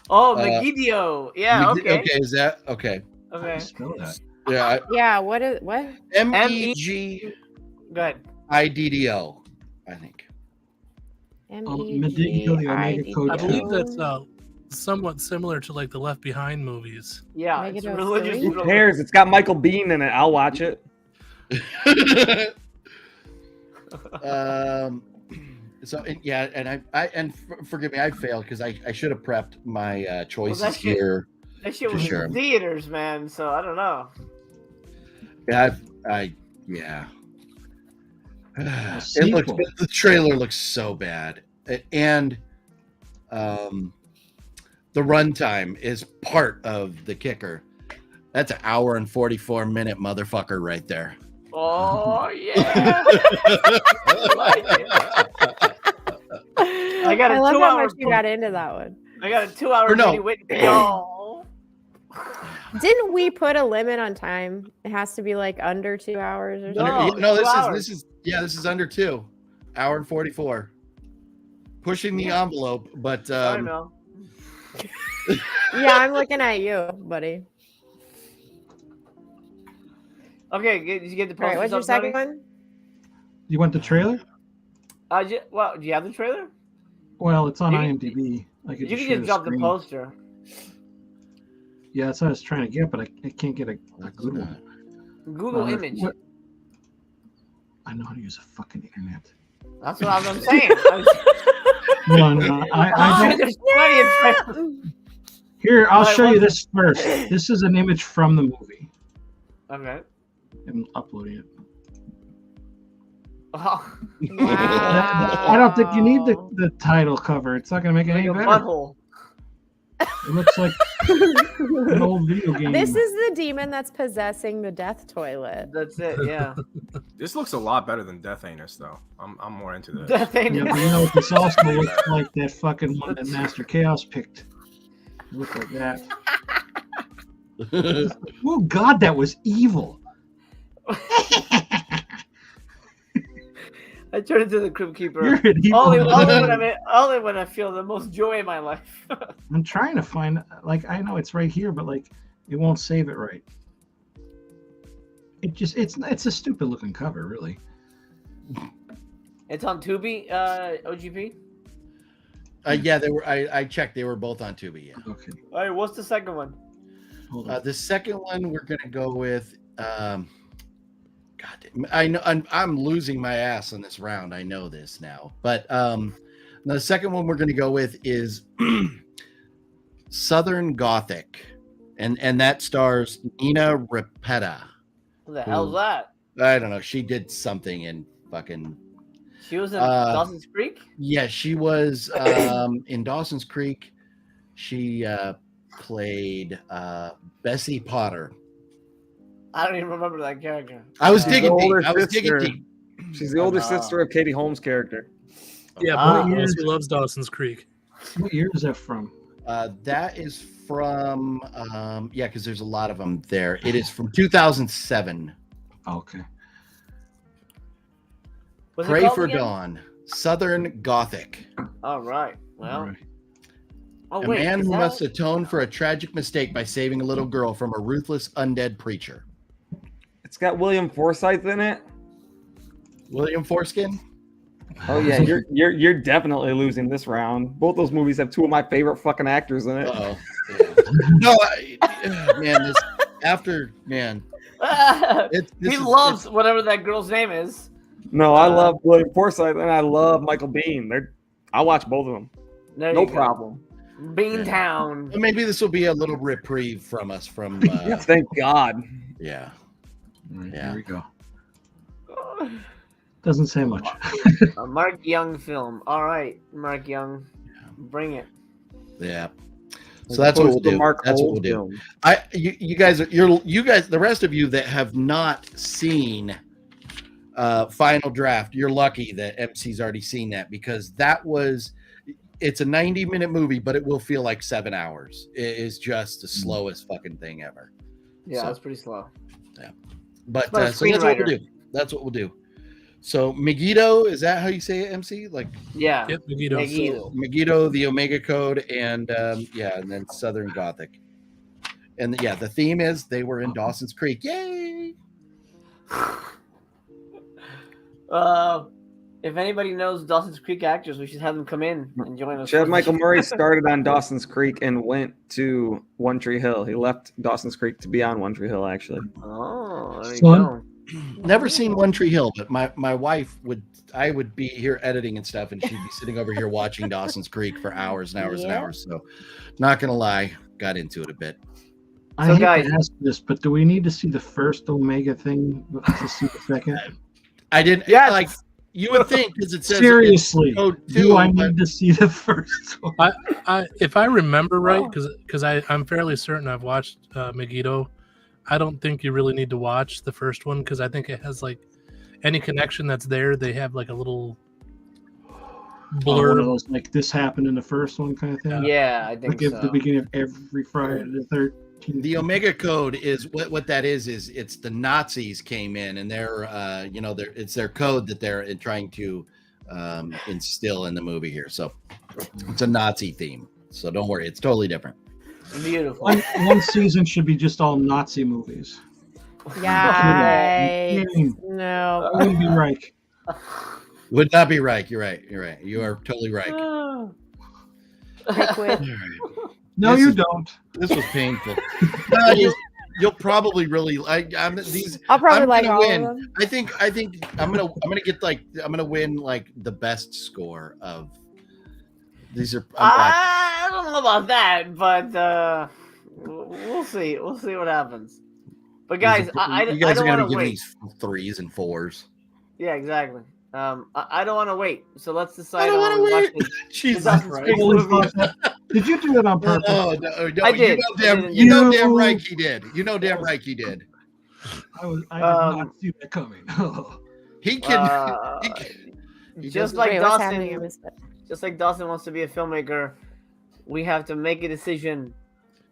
Oh, Megiddo. Yeah. Okay. Okay, is that okay? Okay. Spell that. Yeah, Yeah, what? MEGIDDO, Go ahead. I think. Medigo, the Omega Code I 2. believe that's somewhat similar to like the Left Behind movies. Yeah. It's Megiddo religious. three? Who cares? It's got Michael Bean in it. I'll watch it. So yeah, and forgive me, I failed because I should have prepped my choices that shit- here. That shit For was sure. in theaters, man. So I don't know. Yeah, yeah. It looks. Sequel. The trailer looks so bad, and the runtime is part of the kicker. That's an hour and 44-minute motherfucker right there. Oh yeah. I like it. I got a I love how 2-hour. much you got into that one. I got a 2-hour Or no. video waiting for y'all. Didn't we put a limit on time? It has to be like under 2 hours or No. something. No, 2 hours. this is under 2 hour and 44. Pushing the envelope, but I don't know. Yeah, I'm looking at you, buddy. Okay, did you get the All right, posters what's your up, second Tony? one? You want the trailer? Well, do you have the trailer? Well, it's on You- IMDb. I could You just can share just drop the screen. poster. Yeah, that's what I was trying to get, but I can't get a good one. Google image. I know how to use a fucking internet. That's what I'm saying. No, I don't. There's plenty of trailers. Here, I'll Why show you wasn't- this first. This is an image from the movie. Okay. I'm uploading it. Oh. I don't think you need the title cover. It's not going to make it any Like a better. butthole. It looks like an old video game. This is the demon that's possessing the death toilet. That's it, yeah. This looks a lot better than Death Anus, though. I'm more into this. Death Yeah, but you know, this also looks like that fucking one that Master Chaos picked. It looked like that. Oh God, that was evil. I turned into the Crypt Keeper. You're an evil Only man. when I feel the most joy in my life. I'm trying to find, like, I know it's right here, but like, it won't save it right. It's a stupid looking cover, really. It's on Tubi, OGP. Yeah, they were. I checked. They were both on Tubi. Yeah. Okay. All right, what's the second one? The second one we're gonna go with. God, I know I'm losing my ass on this round. I know this now, but the second one we're gonna go with is Southern Gothic, and that stars Nina Repeta. Who the hell's that? I don't know. She did something in fucking. She was in Dawson's Creek? Yeah, she was in Dawson's Creek. She played Bessie Potter. I don't even remember that character. I was She's digging the deep. older I was digging sister. deep. She's the older sister of Katie Holmes' character. Yeah, Ah. but also loves Dawson's Creek. What year is that from? That is from yeah, because there's a lot of them there. It is from 2007. Okay. What's it Pray called for again? Dawn. Southern Gothic. All right. Well. All right. Oh A wait. man is who that- must atone for a tragic mistake by saving a little girl from a ruthless undead preacher. It's got William Forsythe in it. William Foreskin. Oh yeah, you're definitely losing this round. Both those movies have two of my favorite fucking actors in it. Uh-oh. No, man, this man. He loves whatever that girl's name is. No, I love William Forsythe and I love Michael Biehn. I watch both of them. There No you go. problem. Beantown. Well, maybe this will be a little reprieve from us. From Thank God. yeah, All right, Yeah. Here we go. Doesn't say much. A Mark Young film. All right, Mark Young, bring it. yeah. So that's what we'll do. That's what we'll do. You guys, the rest of you that have not seen Final Draft, you're lucky that MC's already seen that, because it's a 90-minute movie, but it will feel like 7 hours. It is just the slowest fucking thing ever. Yeah, So- that's pretty slow. Yeah. But But a so that's what we'll screenwriter. do. That's what we'll do. So Megiddo, is that how you say it, MC? Like Yeah. Yep, Megiddo. Megiddo. Megiddo, the Omega Code, and and then Southern Gothic. And the theme is they were in Dawson's Creek. Yay! If anybody knows Dawson's Creek actors, we should have them come in and join us. Chad Michael Murray started on Dawson's Creek and went to One Tree Hill. He left Dawson's Creek to be on One Tree Hill, actually. Oh, there you Son. go. Never seen One Tree Hill, but my wife I would be here editing and stuff, and she'd be sitting over here watching Dawson's Creek for hours and hours and Yeah. hours. So, not gonna lie, got into it a bit. I So, hate guys- to ask this, but do we need to see the first Omega thing to see the second? I didn't. Yes. Like you would think, because it says Seriously, it's code do 2, I but- need to see the first one? If I remember right, because I'm fairly certain I've watched Megiddo. I don't think you really need to watch the first one, because I think it has like any connection that's there. They have like a little One of blur. those, like this happened in the first one kind of thing. Yeah, I think Like at so. the beginning of every Friday the 13th. The Omega Code is what that is it's the Nazis came in, and they're it's their code that they're trying to instill in the movie here. So it's a Nazi theme. So don't worry, it's totally different. Beautiful. One season should be just all Nazi movies. Yikes. No. That wouldn't be right. Would not be right. You're right. You're right. You are totally right. I quit. No, you don't. This was painful. You'll probably really like. I'll probably I'm like gonna all win. of them. I think I'm gonna win like the best score of these are. I don't know about that, but we'll see. We'll see what happens. But guys, you guys I are don't gonna want to give wait. these 3s and 4s. Yeah, exactly. I don't want to wait. So let's decide. I don't want to wait. Jesus Christ. Did you do it on purpose? No. I did. You know damn right he did. You know damn right he did. I did not see that coming. He can. Just like Dawson. Just like Dawson wants to be a filmmaker, we have to make a decision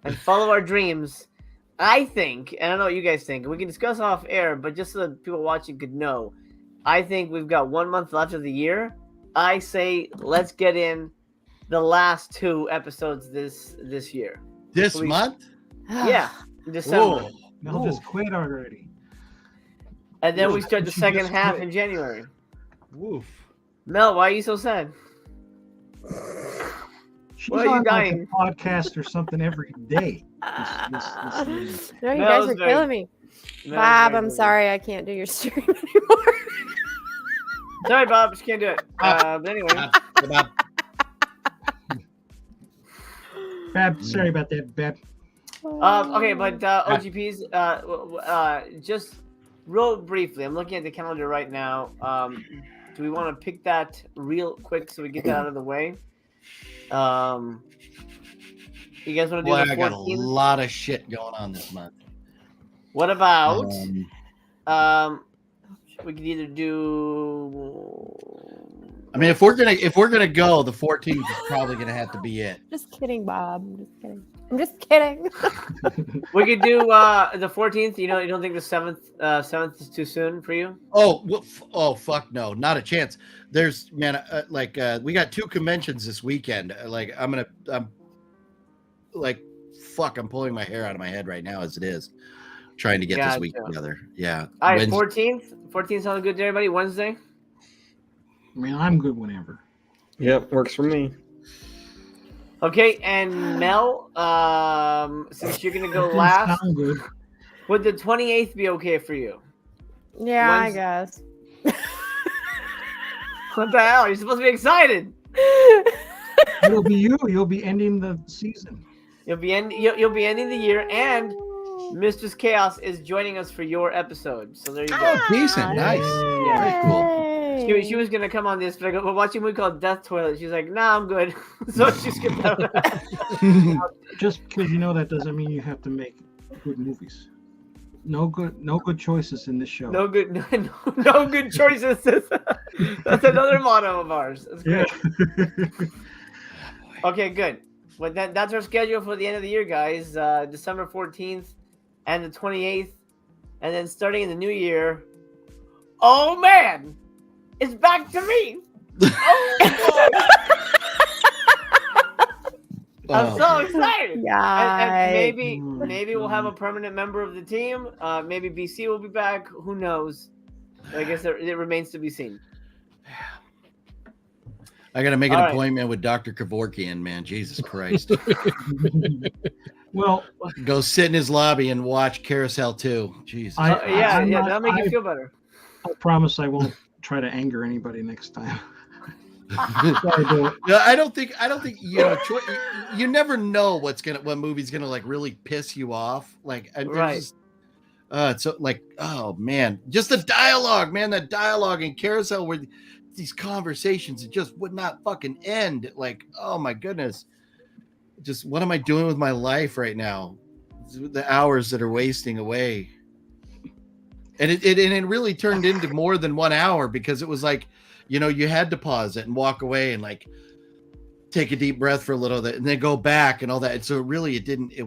and follow our dreams. I think, and I don't know what you guys think. We can discuss off air, but just so that people watching could know, I think we've got 1 month left of the year. I say let's get in the last 2 episodes this year. This month? Yeah, December. Mel just quit already. And then we start the second half in January. Woof. Mel, why are you so sad? She's Why are you on dying? like a podcast or something every day. No, you guys are killing me. Bob, I'm sorry I can't do your stream anymore. Sorry, Bob, just can't do it. But anyway. Bab, sorry about that, Bab. Okay, but OGPs, just real briefly, I'm looking at the calendar right now. Do we want to pick that real quick so we get that out of the way? You guys want to do the 14th? I got a lot of shit going on this month. What about we could either do. I mean, if we're gonna go, the 14th is probably gonna have to be it. Just kidding, Bob. I'm just kidding. We could do the 14th. You don't think the 7th is too soon for you? Oh fuck no, not a chance. There's we got 2 conventions this weekend. I'm pulling my hair out of my head right now as it is, trying to get this week together. Yeah. All right, 14th. 14th sounds good to everybody. Wednesday. I mean, I'm good whenever. Yep, works for me. Okay, and Mel, since you're gonna go last, would the 28th be okay for you? Yeah, I guess. What the hell? You're supposed to be excited. It'll be you. You'll be ending the season. You'll be ending the year, and Mistress Chaos is joining us for your episode. So there you go. Oh, decent, nice, very cool. She was gonna come on this, but I go, we're watching a movie called Death Toilet. She's like, "Nah, I'm good." So she skipped out. Just because you know that doesn't mean you have to make good movies. No good choices in this show. No good choices. That's another motto of ours. That's great. Yeah. Okay, good. Well, that's our schedule for the end of the year, guys. December 14th and the 28th, and then starting in the new year. Oh man, it's back to me. I'm so excited. And maybe we'll have a permanent member of the team. Maybe BC will be back. Who knows? I guess it remains to be seen. I got to make an appointment with Dr. Kevorkian, man. Jesus Christ. Well, go sit in his lobby and watch Carousel 2. Jesus. That'll make you feel better. I promise I won't try to anger anybody next time. No, I don't think you never know what movie's gonna like really piss you off. It's so like, oh man, just the dialogue, man. That dialogue in Carousel where these conversations, it just would not fucking end. Like, oh my goodness, just what am I doing with my life right now? The hours that are wasting away. And it really turned into more than 1 hour because it was like, you had to pause it and walk away and like take a deep breath for a little bit and then go back and all that. And so it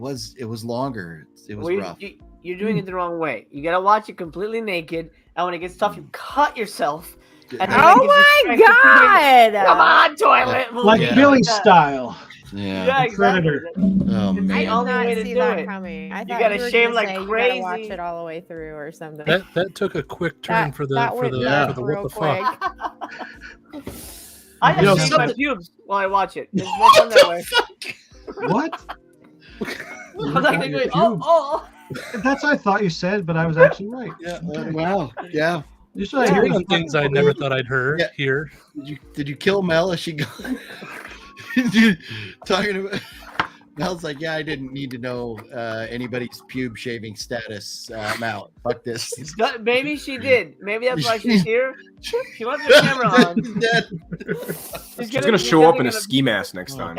was longer. It was rough. You're doing it the wrong way. You got to watch it completely naked. And when it gets tough, you cut yourself. And oh my God. Come on, toilet. Like Billy style. Yeah, exactly. Oh It's man. the I did only not way to see do that it. coming. I You thought gotta you were shave gonna like say crazy. You gotta watch it all the way through or something. That took a quick turn for the that for went the left for the real what the fuck. quick. I have know, shaved my something- pubes while I watch it. It's more fun that way. What? I'm not gonna go, oh. That's what I thought you said, but I was actually right. Yeah. Okay. Wow. Yeah. You should hear Speaking of things I never thought I'd hear. Did you kill Mel? Is she going? Talking about Mel's like, yeah, I didn't need to know anybody's pube shaving status. I'm out. Fuck this. Maybe she did. Maybe that's why she's here. She wants the camera on. She's gonna show up in a ski mask next time.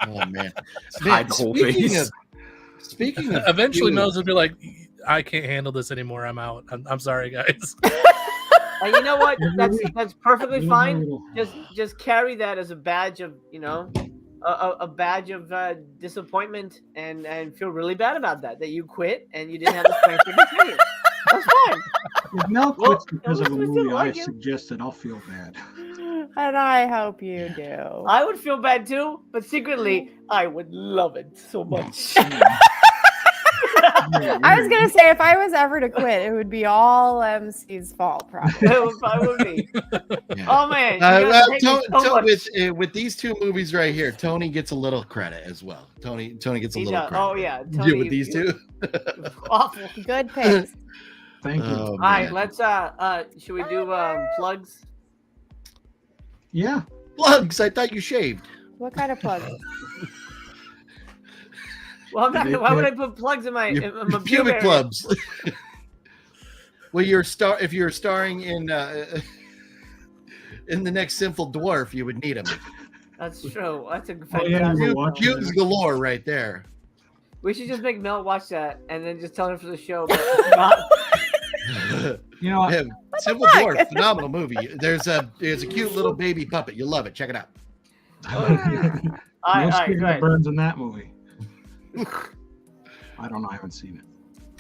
Oh man. Hide the whole face. Speaking of Eventually, pubes, Mel's will be like, I can't handle this anymore. I'm out. I'm sorry, guys. And you know what? That's perfectly fine. Just carry that as a badge of, a badge of disappointment and feel really bad about that you quit and you didn't have the strength to continue. That's fine. If Mel quits because of a at least we movie still I like him. suggested, I'll feel bad. And I hope you do. I would feel bad too, but secretly I would love it so much. I was gonna say if I was ever to quit, it would be all MC's fault, probably. It would be. Oh man! you guys hate me so much. with these two movies right here, Tony gets a little credit as well. Tony gets a He little does. credit. Oh yeah, Yeah, Tony, with these two. Awful. Good picks. Thank you. Oh, All right, man. let's should we do plugs? Yeah. Plugs. I thought you shaved. What kind of plug? Well, I'm not, why would I put plugs in my Pubic clubs? Well, if you're starring in the next Sinful Dwarf, you would need them. That's true. That's a fantastic. Pubes galore right there. We should just make Mel watch that and then just tell her for the show. But not... You know, yeah, Sinful Dwarf, phenomenal movie. There's a cute little baby puppet. You'll love it. Check it out. No skin that burns in that movie. I don't know. I haven't seen it.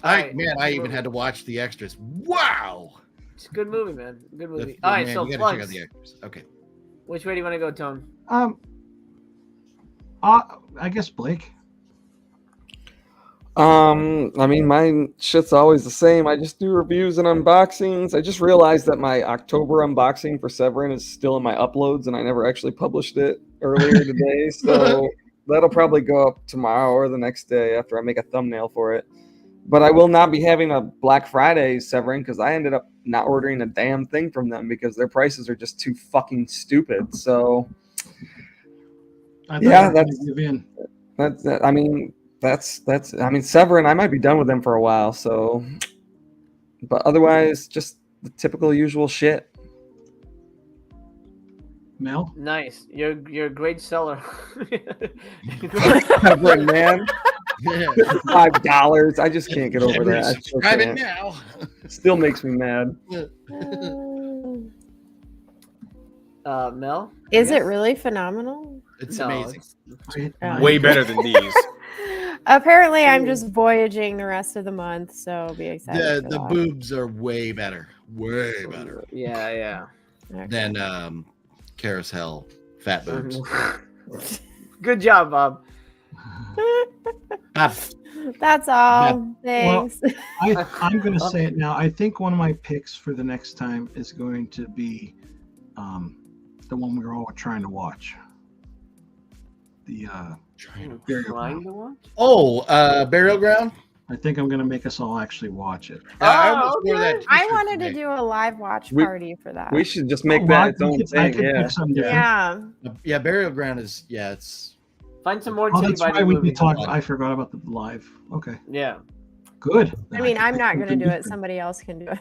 I even had to watch the extras. Wow. It's a good movie, man. Good movie. All right, man, so you gotta check out plugs. the extras. Okay. Which way do you want to go, Tone? I guess Blake. I mean, my shit's always the same. I just do reviews and unboxings. I just realized that my October unboxing for Severin is still in my uploads, and I never actually published it earlier today. So that'll probably go up tomorrow or the next day after I make a thumbnail for it. But I will not be having a Black Friday Severin because I ended up not ordering a damn thing from them because their prices are just too fucking stupid. So yeah, that's I mean, Severin, I might be done with them for a while. So, but otherwise, just the typical usual shit. Mel? Nice. You're a great seller. Severin, man. $5. I just can't get over that. I still Subscribe it can't. now. Still makes me mad. Mel? Is it really phenomenal? It's No, amazing. Way better than these. Apparently, I'm just voyaging the rest of the month, so be excited. The boobs are way better. Way better. Yeah. Than Carousel fat boobs. Good job, Bob. That's all. Thanks. Well, I'm going to say it now. I think one of my picks for the next time is going to be the one we were all trying to watch. The Burial Ground. Oh, Burial Ground? I think I'm going to make us all actually watch it. I wanted to do a live watch party for that. We should just make that its own thing. Yeah, Burial Ground is, it's... Find some more that's why we movies. talked. I forgot about the live. Okay. Yeah. Good. I mean, I'm not going to do it. Somebody else can do it.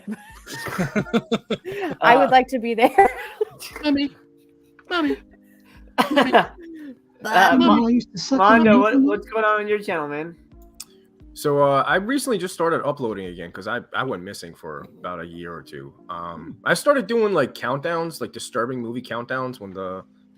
I would like to be there. Mommy. Mondo, what's going on your channel, man? So I recently just started uploading again because I went missing for about a year or two. I started doing like countdowns, like disturbing movie countdowns when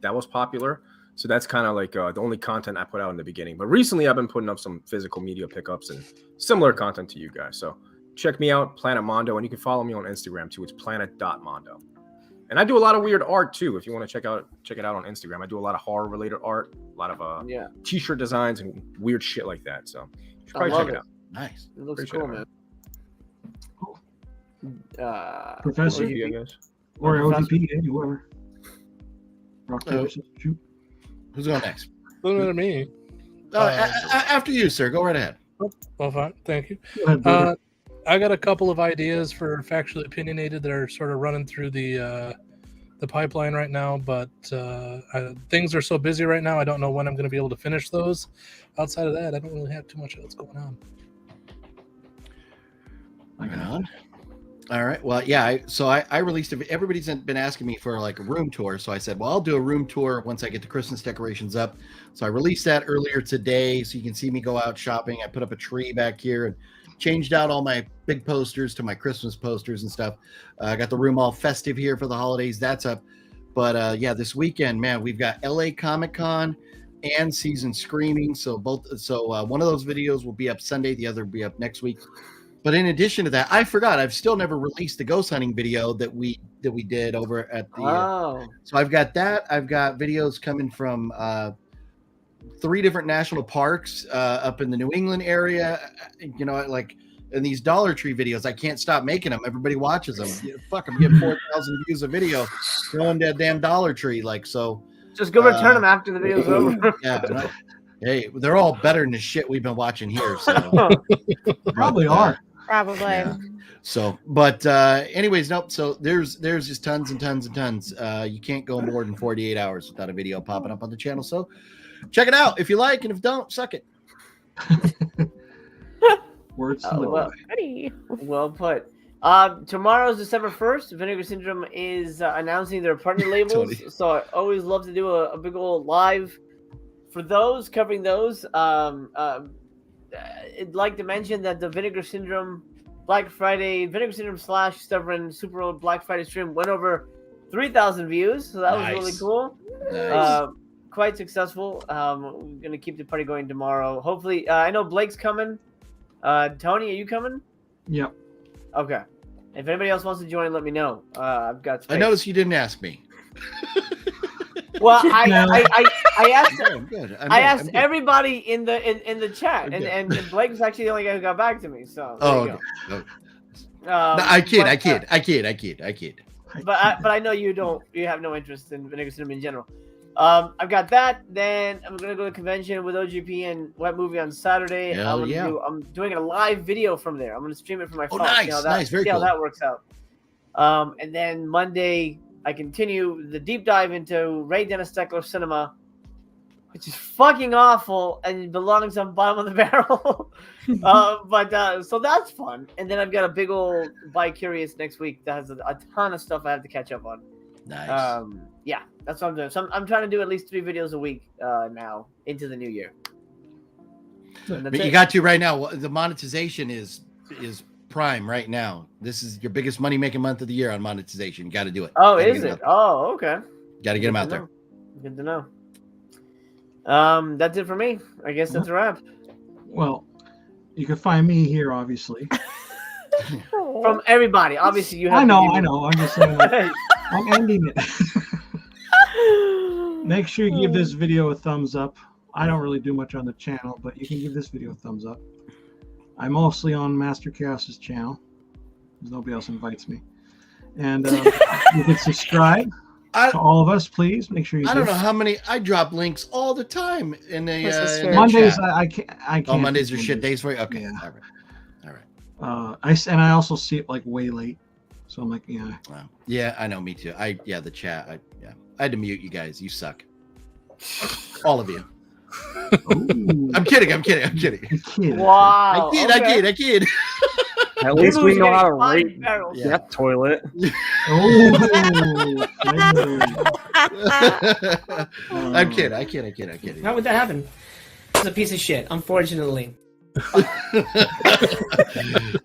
that was popular. So that's kind of like the only content I put out in the beginning. But recently I've been putting up some physical media pickups and similar content to you guys. So check me out, Planet Mondo, and you can follow me on Instagram too. It's planet.mondo. And I do a lot of weird art too. If you want to check it out on Instagram, I do a lot of horror related art, a lot of t-shirt designs and weird shit like that. So you should probably check it out. Nice. It looks cool, man. Professor, you guys. or OGP, whoever. Rock, paper, scissors, shoot. Who's going next? Look at me. After you, sir. Go right ahead. Well, fine. Thank you. Go ahead, brother. I got a couple of ideas for Factually Opinionated that are sort of running through the pipeline right now, but things are so busy right now, I don't know when I'm going to be able to finish those. Outside of that, I don't really have too much else going on. All right. Well, yeah. So I released it. Everybody's been asking me for like a room tour. So I said, well, I'll do a room tour once I get the Christmas decorations up. So I released that earlier today. So you can see me go out shopping. I put up a tree back here and changed out all my big posters to my Christmas posters and stuff. I got the room all festive here for the holidays. That's up. But yeah, this weekend, man, we've got LA Comic-Con and Season Screaming. So one of those videos will be up Sunday. The other will be up next week. But in addition to that, I forgot. I've still never released the ghost hunting video that we did over at the. So I've got that. I've got videos coming from 3 different national parks up in the New England area. You know, like in these Dollar Tree videos, I can't stop making them. Everybody watches them. Fuck, I'm getting 4,000 views a video going to a damn Dollar Tree. Like so. Just go return them after the video's over. Yeah. Hey, they're all better than the shit we've been watching here. So Probably are. Probably. Yeah. So, but anyways, nope. So there's just tons and tons and tons. You can't go more than 48 hours without a video popping up on the channel. So check it out if you like, and if don't, suck it. Words. Well put. Tomorrow's December 1st. Vinegar Syndrome is announcing their partner labels. So I always love to do a big old live for those, covering those. I'd like to mention that the Vinegar Syndrome Black Friday, Vinegar Syndrome / Stubborn Super Bowl Black Friday stream went over 3,000 views. So that was really cool. Nice. Quite successful. We're going to keep the party going tomorrow. Hopefully, I know Blake's coming. Tony, are you coming? Yep. Okay. If anybody else wants to join, let me know. I've got space. I noticed you didn't ask me. Well, I asked good. I asked everybody in the chat, and Blake was actually the only guy who got back to me. So no, I kid. But I know you have no interest in Vinegar Syndrome in general. I've got that. Then I'm gonna go to a convention with OGP and Wet Movie on Saturday. I'm doing a live video from there. I'm gonna stream it from my phone. Nice, very cool. How that works out. And then Monday, I continue the deep dive into Ray Dennis Steckler Cinema, which is fucking awful and belongs on bottom of the barrel. So that's fun. And then I've got a big old Bi-Curious next week that has a ton of stuff I have to catch up on. Nice. Yeah, that's what I'm doing. So I'm trying to do at least 3 videos a week now into the new year. But you got to right now. The monetization is prime right now. This is your biggest money making month of the year on monetization. You got to do it. Oh, is it? Oh, okay. Got to get them out there. Good to know. That's it for me. I guess that's a wrap. Well, you can find me here, obviously. From everybody, obviously you have. I know. I'm just saying. I'm ending it. Make sure you give this video a thumbs up. I don't really do much on the channel, but you can give this video a thumbs up. I'm mostly on Master Chaos's channel, because nobody else invites me. And you can subscribe to all of us, please. Make sure you. I don't know how many. I drop links all the time in the Mondays. chat. I can't. Oh, Mondays are shit days for you. Okay, yeah. All right. I also see it like way late, so I'm like, yeah. Wow. Yeah, I know. Me too. The chat. I had to mute you guys. You suck. All of you. I'm kidding. Wow. I kid. At least we know how to rate that toilet. I'm kidding. I kid. How would that happen? It's a piece of shit, unfortunately.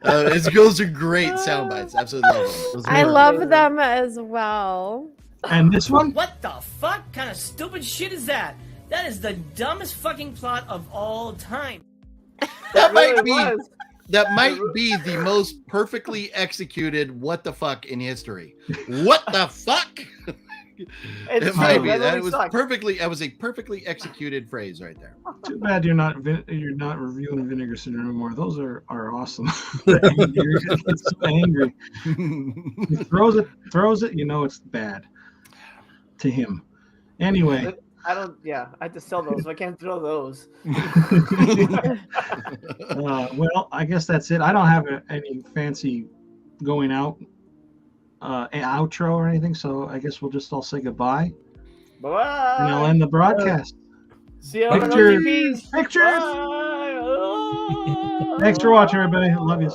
Those are great sound bites. Absolutely love them. I love them as well. And this one? What the fuck kind of stupid shit is that? That is the dumbest fucking plot of all time. That might be That might be the most perfectly executed what the fuck in history. What the fuck? It might be. That was a perfectly executed phrase right there. Too bad you're not reviewing Vinegar Syndrome anymore. Those are awesome. It's so angry. He throws it. You know it's bad to him. Anyway. I don't. Yeah, I have to sell those. So I can't throw those. Well, I guess that's it. I don't have any fancy going out outro or anything, so I guess we'll just all say goodbye. Bye. And I'll end the broadcast. See you on the Pictures. Thanks for watching, everybody. Love you.